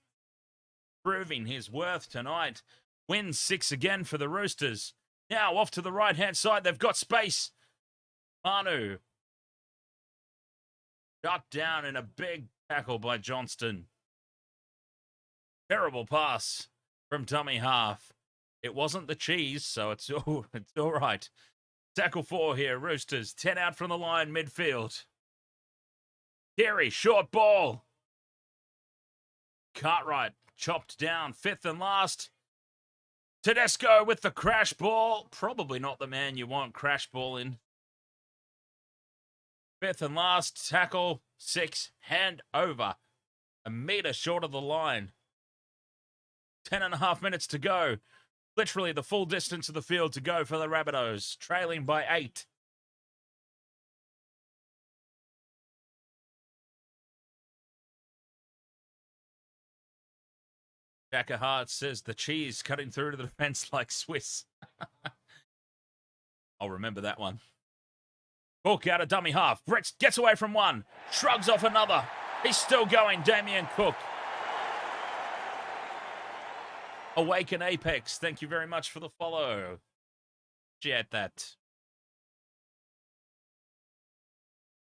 proving his worth tonight. Wins 6 again for the Roosters. Now off to the right-hand side. They've got space. Manu. Shut down in a big tackle by Johnston. Terrible pass from dummy half. It wasn't the cheese, so it's all right. Tackle 4 here, Roosters. 10 out from the line, midfield. Keary, short ball. Cartwright chopped down. 5th and last. Tedesco with the crash ball. Probably not the man you want crash ball in. Fifth and last tackle, 6, hand over. A metre short of the line. 10.5 minutes to go. Literally the full distance of the field to go for the Rabbitohs, trailing by 8. Jacker Hart says the cheese cutting through to the defense like Swiss. I'll remember that one. Cook out of dummy half. Brett gets away from one. Shrugs off another. He's still going, Damien Cook. Awaken Apex, thank you very much for the follow. Appreciate that.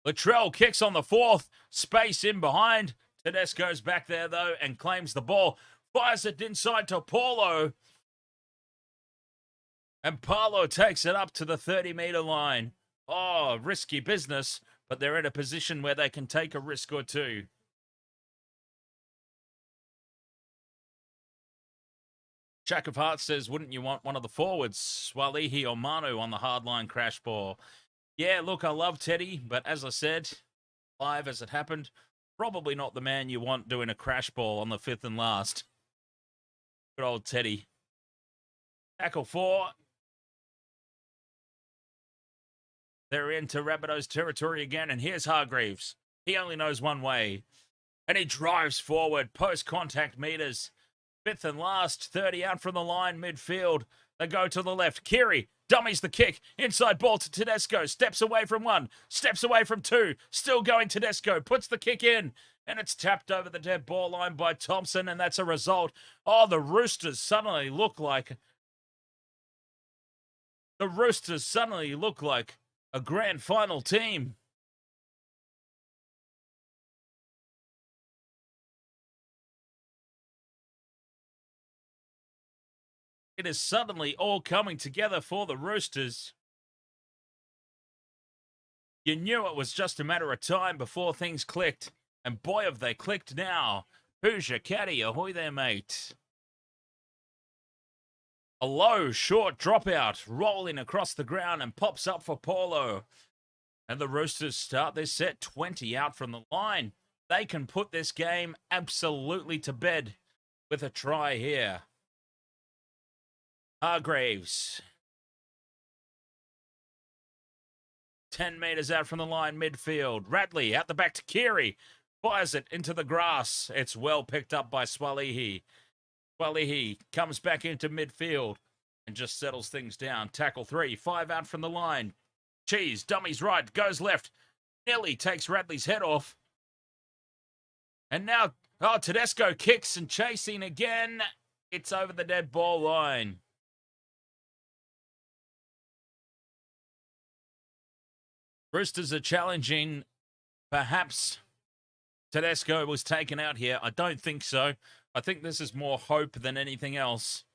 Latrell kicks on the 4th. Space in behind. Tedesco's back there, though, and claims the ball. Fires it inside to Paulo. And Paulo takes it up to the 30-metre line. Oh, risky business, but they're in a position where they can take a risk or two. Jack of Hearts says, wouldn't you want one of the forwards, Swalihi or Manu, on the hardline crash ball? Yeah, look, I love Teddy, but as I said, live as it happened, probably not the man you want doing a crash ball on the 5th and last. Good old Teddy. Tackle 4. They're into Rabbitohs territory again, and here's Hargreaves. He only knows one way. And he drives forward, post-contact meters. 5th and last, 30 out from the line, midfield. They go to the left. Keary dummies the kick. Inside ball to Tedesco. Steps away from 1. Steps away from 2. Still going Tedesco. Puts the kick in. And it's tapped over the dead ball line by Thompson. And that's a result. Oh, the Roosters suddenly look like a grand final team. It is suddenly all coming together for the Roosters. You knew it was just a matter of time before things clicked. And boy, have they clicked now. Who's your caddy? Ahoy there, mate. A low, short dropout, rolling across the ground and pops up for Paulo. And the Roosters start this set 20 out from the line. They can put this game absolutely to bed with a try here. Hargreaves. 10 metres out from the line, midfield. Radley out the back to Keary. Fires it into the grass. It's well picked up by Swalihi. Swalihi comes back into midfield and just settles things down. Tackle 3, 5 out from the line. Cheese, dummies right, goes left. Nearly takes Radley's head off. And now, Tedesco kicks and chasing again. It's over the dead ball line. Roosters are challenging. Perhaps Tedesco was taken out here. I don't think so. I think this is more hope than anything else.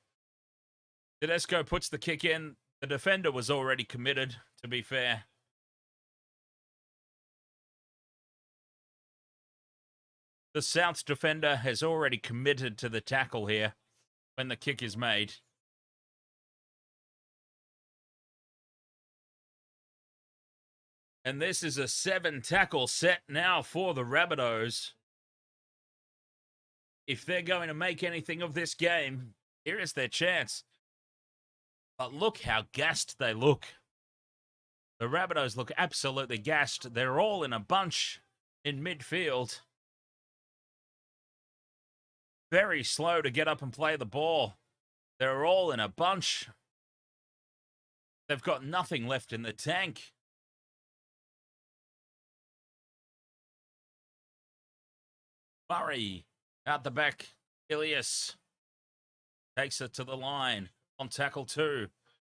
Tedesco puts the kick in. The defender was already committed, to be fair. The South's defender has already committed to the tackle here when the kick is made. And this is a 7-tackle set now for the Rabbitohs. If they're going to make anything of this game, here is their chance. But look how gassed they look. The Rabbitohs look absolutely gassed. They're all in a bunch in midfield. Very slow to get up and play the ball. They're all in a bunch. They've got nothing left in the tank. Murray out the back. Ilias takes it to the line on tackle 2.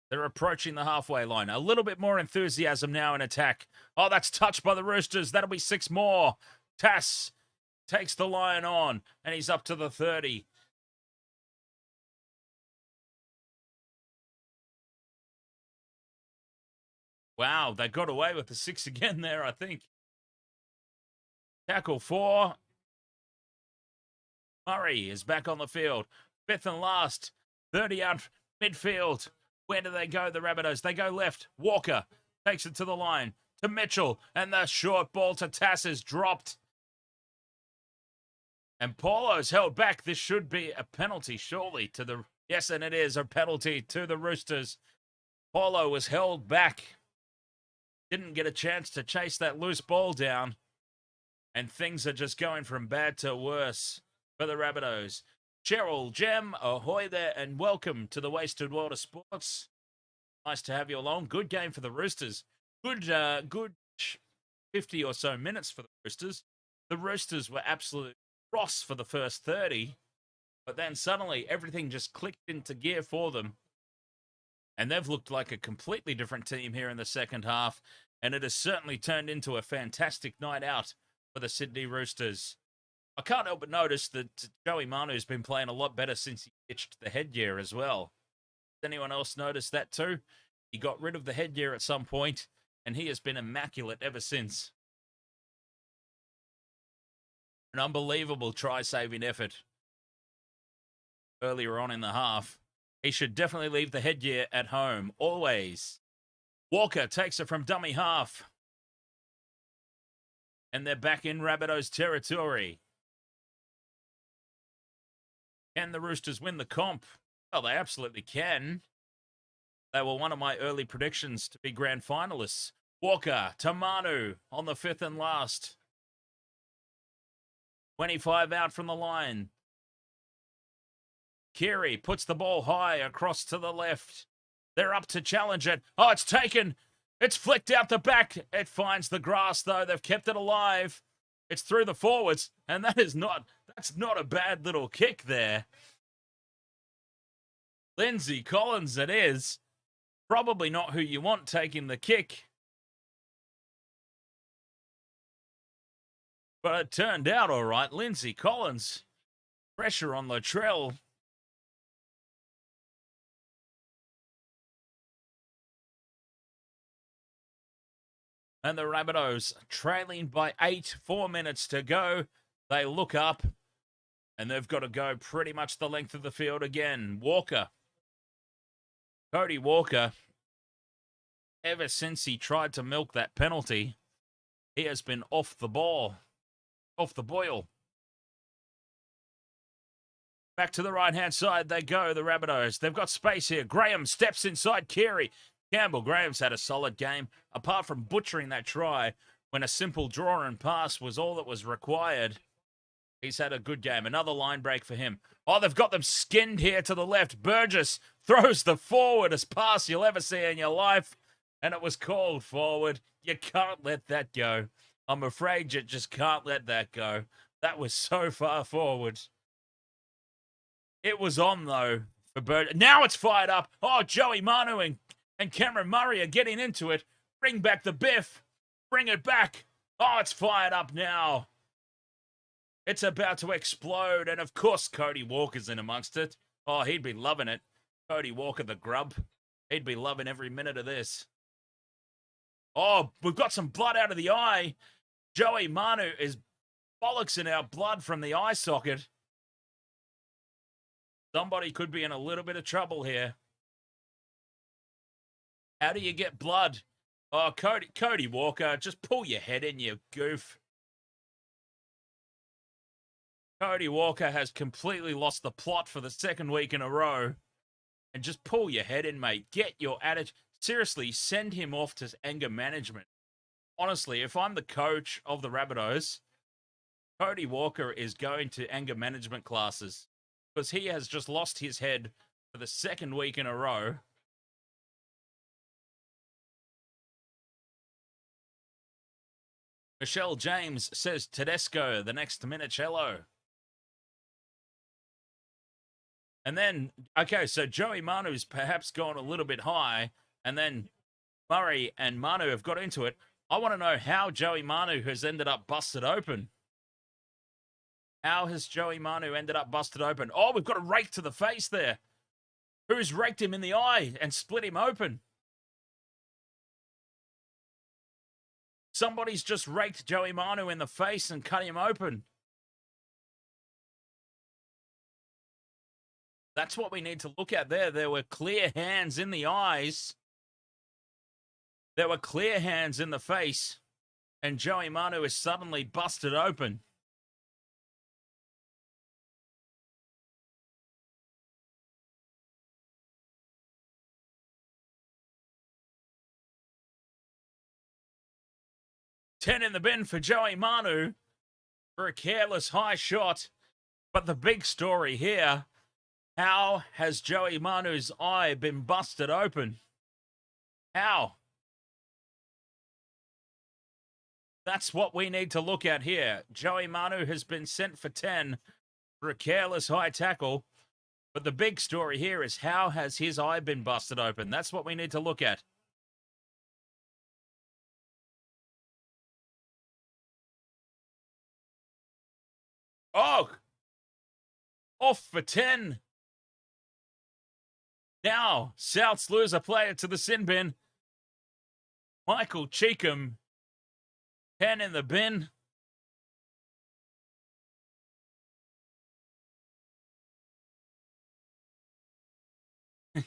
They're approaching the halfway line. A little bit more enthusiasm now in attack. Oh, that's touched by the Roosters. That'll be 6 more. Tass takes the line on, and he's up to the 30. Wow, they got away with the 6 again there, I think. Tackle 4. Murray is back on the field. 5th and last. 30 out Midfield. Where do they go, the Rabbitohs? They go left. Walker takes it to the line. To Mitchell. And the short ball to Tass is dropped. And Paulo's held back. This should be a penalty, surely, to the... Yes, and it is a penalty to the Roosters. Paulo was held back. Didn't get a chance to chase that loose ball down. And things are just going from bad to worse for the Rabbitohs. Cheryl, Jem, ahoy there, and welcome to the Wasted World of Sports. Nice to have you along. Good game for the Roosters. Good 50 or so minutes for the Roosters. The Roosters were absolute Ross for the first 30, but then suddenly everything just clicked into gear for them. And they've looked like a completely different team here in the second half, and it has certainly turned into a fantastic night out for the Sydney Roosters. I can't help but notice that Joey Manu's been playing a lot better since he ditched the headgear as well. Has anyone else noticed that too? He got rid of the headgear at some point, and he has been immaculate ever since. An unbelievable try-saving effort earlier on in the half. He should definitely leave the headgear at home, always. Walker takes it from dummy half. And they're back in Rabbitohs territory. Can the Roosters win the comp? Well, they absolutely can. They were one of my early predictions to be grand finalists. Walker to Manu on the fifth and last. 25 out from the line. Keary puts the ball high across to the left. They're up to challenge it. Oh, it's taken. It's flicked out the back. It finds the grass, though. They've kept it alive. It's through the forwards, and that's not a bad little kick there. Lindsay Collins it is. Probably not who you want taking the kick. But it turned out all right. Lindsay Collins. Pressure on Latrell. And the Rabbitohs trailing by 8, 4 minutes to go. They look up, and they've got to go pretty much the length of the field again. Walker. Cody Walker, ever since he tried to milk that penalty, he has been off the ball, off the boil. Back to the right-hand side they go, the Rabbitohs. They've got space here. Graham steps inside Keary. Campbell Graham's had a solid game, apart from butchering that try when a simple draw and pass was all that was required. He's had a good game. Another line break for him. Oh, they've got them skinned here to the left. Burgess throws the forwardest pass you'll ever see in your life, and it was called forward. You can't let that go. I'm afraid you just can't let that go. That was so far forward. It was on, though, for Burgess. Now it's fired up. Oh, Joey Manu and Cameron Murray are getting into it. Bring back the biff. Bring it back. Oh, it's fired up now. It's about to explode. And, of course, Cody Walker's in amongst it. Oh, he'd be loving it. Cody Walker, the grub. He'd be loving every minute of this. Oh, we've got some blood out of the eye. Joey Manu is bollocksing out blood from the eye socket. Somebody could be in a little bit of trouble here. How do you get blood? Oh, Cody Walker, just pull your head in, you goof. Cody Walker has completely lost the plot for the second week in a row. And just pull your head in, mate. Get your attitude. Seriously, send him off to anger management. Honestly, if I'm the coach of the Rabbitohs, Cody Walker is going to anger management classes because he has just lost his head for the second week in a row. Michelle James says Tedesco, the next Minicello. And then, okay, so Joey Manu's perhaps gone a little bit high, and then Murray and Manu have got into it. I want to know how Joey Manu has ended up busted open. How has Joey Manu ended up busted open? Oh, we've got a rake to the face there. Who's raked him in the eye and split him open? Somebody's just raked Joey Manu in the face and cut him open. That's what we need to look at there. There were clear hands in the eyes. There were clear hands in the face. And Joey Manu is suddenly busted open. $10 in the bin for Joey Manu for a careless high shot. But the big story here, how has Joey Manu's eye been busted open? How? That's what we need to look at here. Joey Manu has been sent for 10 for a careless high tackle. But the big story here is how has his eye been busted open? That's what we need to look at. Oh! Off for 10. Now, Souths lose a player to the sin bin. Michael Cheekham, 10 in the bin.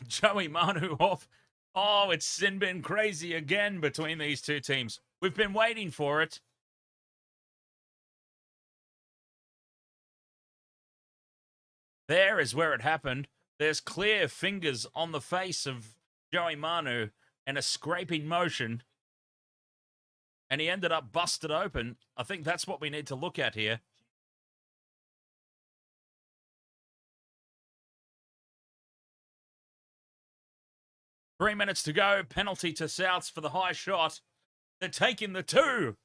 Joey Manu off. Oh, it's sin bin crazy again between these two teams. We've been waiting for it. There is where it happened. There's clear fingers on the face of Joey Manu and a scraping motion. And he ended up busted open. I think that's what we need to look at here. Three minutes to go. Penalty to Souths for the high shot. They're taking the two.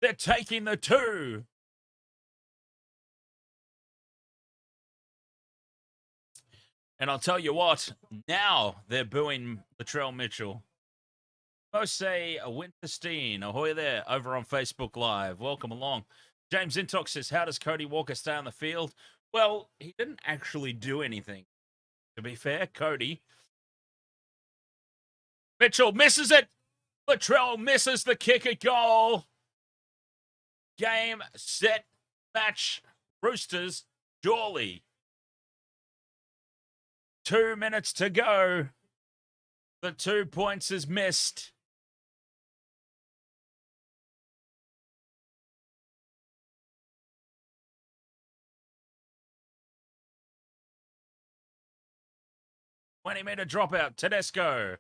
They're taking the two. And I'll tell you what, now they're booing Latrell Mitchell. Jose Winterstein, ahoy there, over on Facebook Live. Welcome along. James Intox says, how does Cody Walker stay on the field? Well, he didn't actually do anything. To be fair, Cody. Mitchell misses it. Latrell misses the kick at goal. Game, set, match. Roosters, surely. 2 minutes to go. The 2 points is missed. $20-meter dropout. Tedesco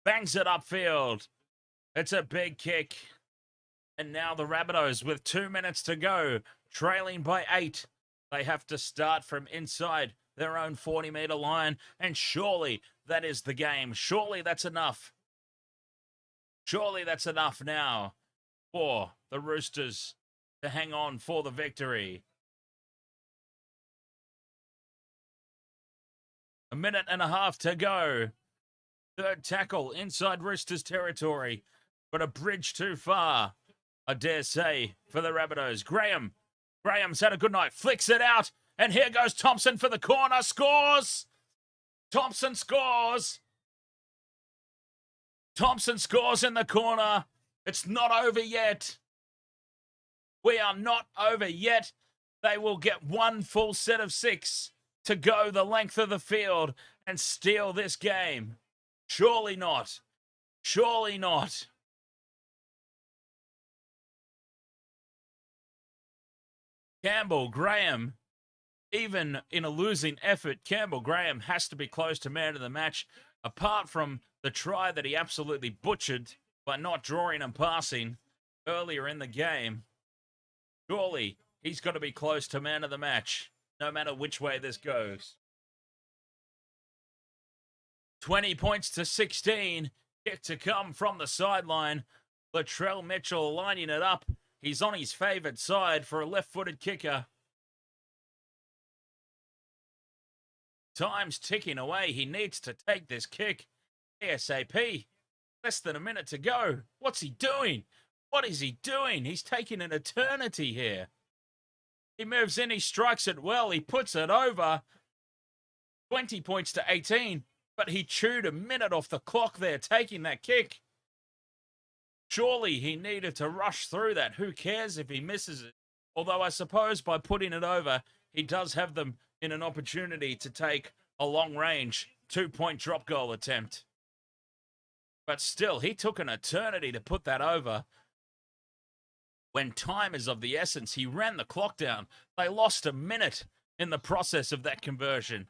bangs it upfield. It's a big kick. And now the Rabbitohs with 2 minutes to go, trailing by 8. They have to start from inside their own 40-meter line, and surely that is the game. Surely that's enough. Surely that's enough now for the Roosters to hang on for the victory. A minute and a half to go. Third tackle inside Roosters territory, but a bridge too far, I dare say, for the Rabbitohs. Graham's had a good night, flicks it out, and here goes Thompson for the corner, scores! Thompson scores! Thompson scores in the corner. It's not over yet. We are not over yet. They will get one full set of 6 to go the length of the field and steal this game. Surely not. Surely not. Campbell Graham, even in a losing effort, Campbell Graham has to be close to man of the match, apart from the try that he absolutely butchered by not drawing and passing earlier in the game. Surely he's got to be close to man of the match, no matter which way this goes. 20 points to 16. Kick to come from the sideline. Latrell Mitchell lining it up. He's on his favoured side for a left-footed kicker. Time's ticking away. He needs to take this kick ASAP. Less than a minute to go. What's he doing? What is he doing? He's taking an eternity here. He moves in. He strikes it well. He puts it over. 20 points to 18. But he chewed a minute off the clock there, taking that kick. Surely he needed to rush through that. Who cares if he misses it? Although I suppose by putting it over, he does have them in an opportunity to take a long-range 2-point drop goal attempt. But still, he took an eternity to put that over. When time is of the essence, he ran the clock down. They lost a minute in the process of that conversion.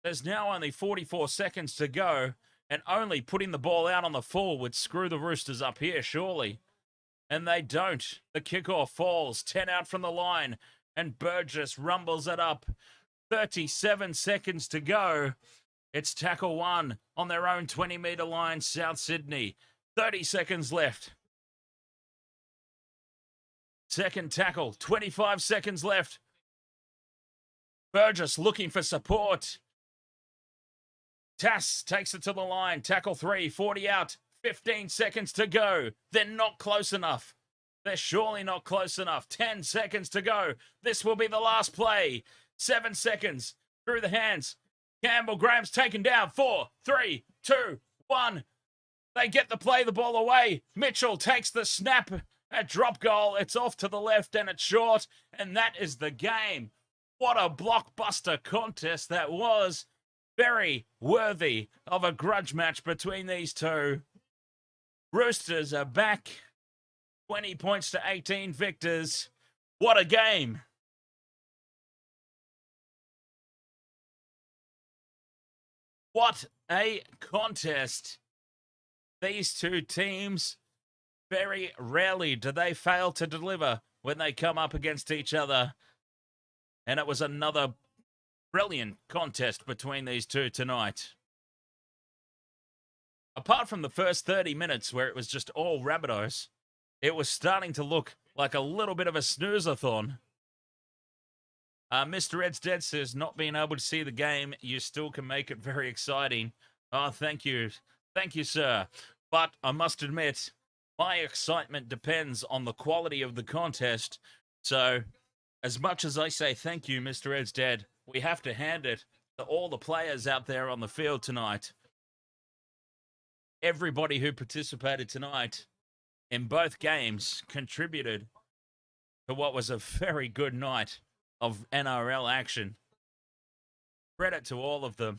There's now only 44 seconds to go, and only putting the ball out on the full would screw the Roosters up here, surely. And they don't. The kickoff falls, 10 out from the line, and Burgess rumbles it up. 37 seconds to go. It's tackle one on their own 20-metre line, South Sydney. 30 seconds left. Second tackle, 25 seconds left. Burgess looking for support. Tass takes it to the line. Tackle 3, 40 out. 15 seconds to go. They're not close enough. They're surely not close enough. 10 seconds to go. This will be the last play. 7 seconds through the hands. Campbell Graham's taken down. 4, 3, 2, 1. They get the ball away. Mitchell takes the snap. A drop goal. It's off to the left and it's short. And that is the game. What a blockbuster contest that was. Very worthy of a grudge match between these two. Roosters are back. 20 points to 18 victors. What a game. What a contest. These two teams, very rarely do they fail to deliver when they come up against each other. And it was another brilliant contest between these two tonight. Apart from the first 30 minutes where it was just all Rabbitohs, it was starting to look like a little bit of a snooze-a-thon. Mr. Ed's Dead says, not being able to see the game, you still can make it very exciting. Oh, thank you. Thank you, sir. But I must admit, my excitement depends on the quality of the contest. So, as much as I say thank you, Mr. Ed's Dead, we have to hand it to all the players out there on the field tonight. Everybody who participated tonight in both games contributed to what was a very good night of NRL action. Credit to all of them.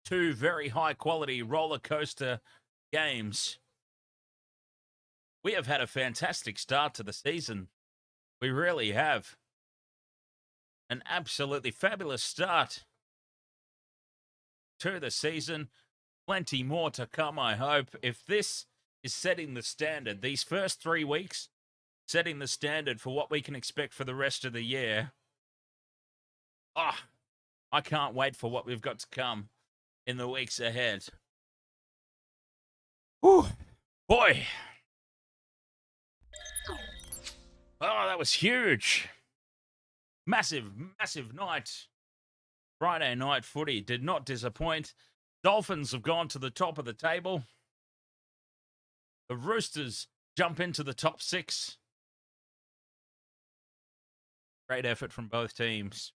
Two very high quality roller coaster games. We have had a fantastic start to the season. We really have. An absolutely fabulous start to the season. Plenty more to come, I hope. If this is setting the standard, these first 3 weeks, setting the standard for what we can expect for the rest of the year. I can't wait for what we've got to come in the weeks ahead. Whew, boy. Oh, that was huge. Massive, massive night. Friday night footy did not disappoint. Dolphins have gone to the top of the table. The Roosters jump into the top 6. Great effort from both teams.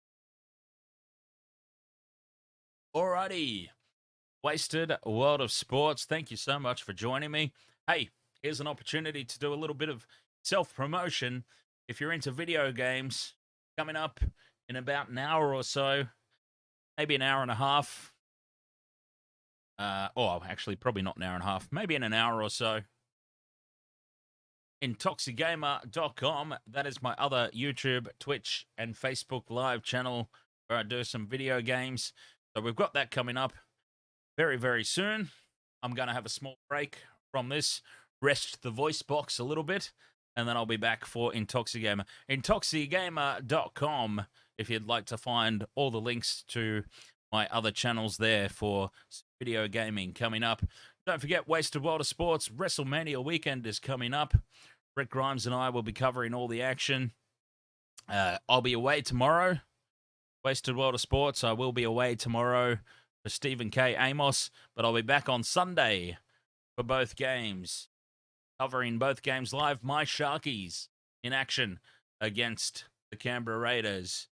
Alrighty. Wasted World of Sports. Thank you so much for joining me. Hey, here's an opportunity to do a little bit of self-promotion. If you're into video games, coming up in about an hour or so, maybe an hour and a half. Actually, probably not an hour and a half. Maybe in an hour or so. Intoxigamer.com. That is my other YouTube, Twitch, and Facebook live channel where I do some video games. So we've got that coming up very, very soon. I'm going to have a small break from this, rest the voice box a little bit, and then I'll be back for Intoxigamer. Intoxigamer.com if you'd like to find all the links to my other channels there for video gaming coming up. Don't forget, Wasted World of Sports, WrestleMania weekend is coming up. Rick Grimes and I will be covering all the action. I'll be away tomorrow. Wasted World of Sports, I will be away tomorrow for Stephen K. Amos, but I'll be back on Sunday for both games. Covering both games live, my Sharkies in action against the Canberra Raiders.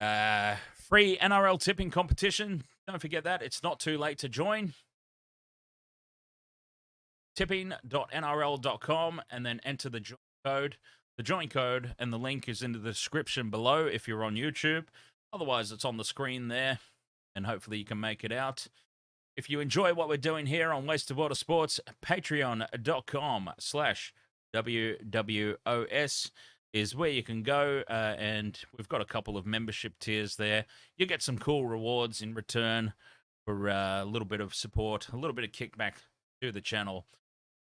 Free NRL tipping competition. Don't forget that. It's not too late to join. Tipping.nrl.com and then enter the join code. The join code and the link is in the description below if you're on YouTube. Otherwise, it's on the screen there, and hopefully you can make it out. If you enjoy what we're doing here on Wasted Water Sports, patreon.com/WWOS is where you can go, and we've got a couple of membership tiers there. You get some cool rewards in return for a little bit of support, a little bit of kickback to the channel.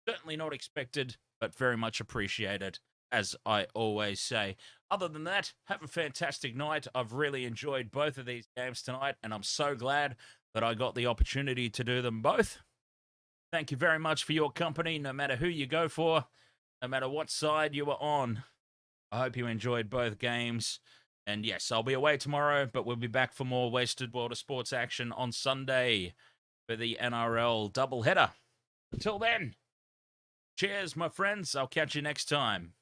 Certainly not expected, but very much appreciated, as I always say. Other than that, have a fantastic night. I've really enjoyed both of these games tonight, and I'm so glad that I got the opportunity to do them both. Thank you very much for your company, no matter who you go for, no matter what side you were on. I hope you enjoyed both games. And yes, I'll be away tomorrow, but we'll be back for more Wasted Water Sports action on Sunday for the NRL doubleheader. Until then, cheers, my friends. I'll catch you next time.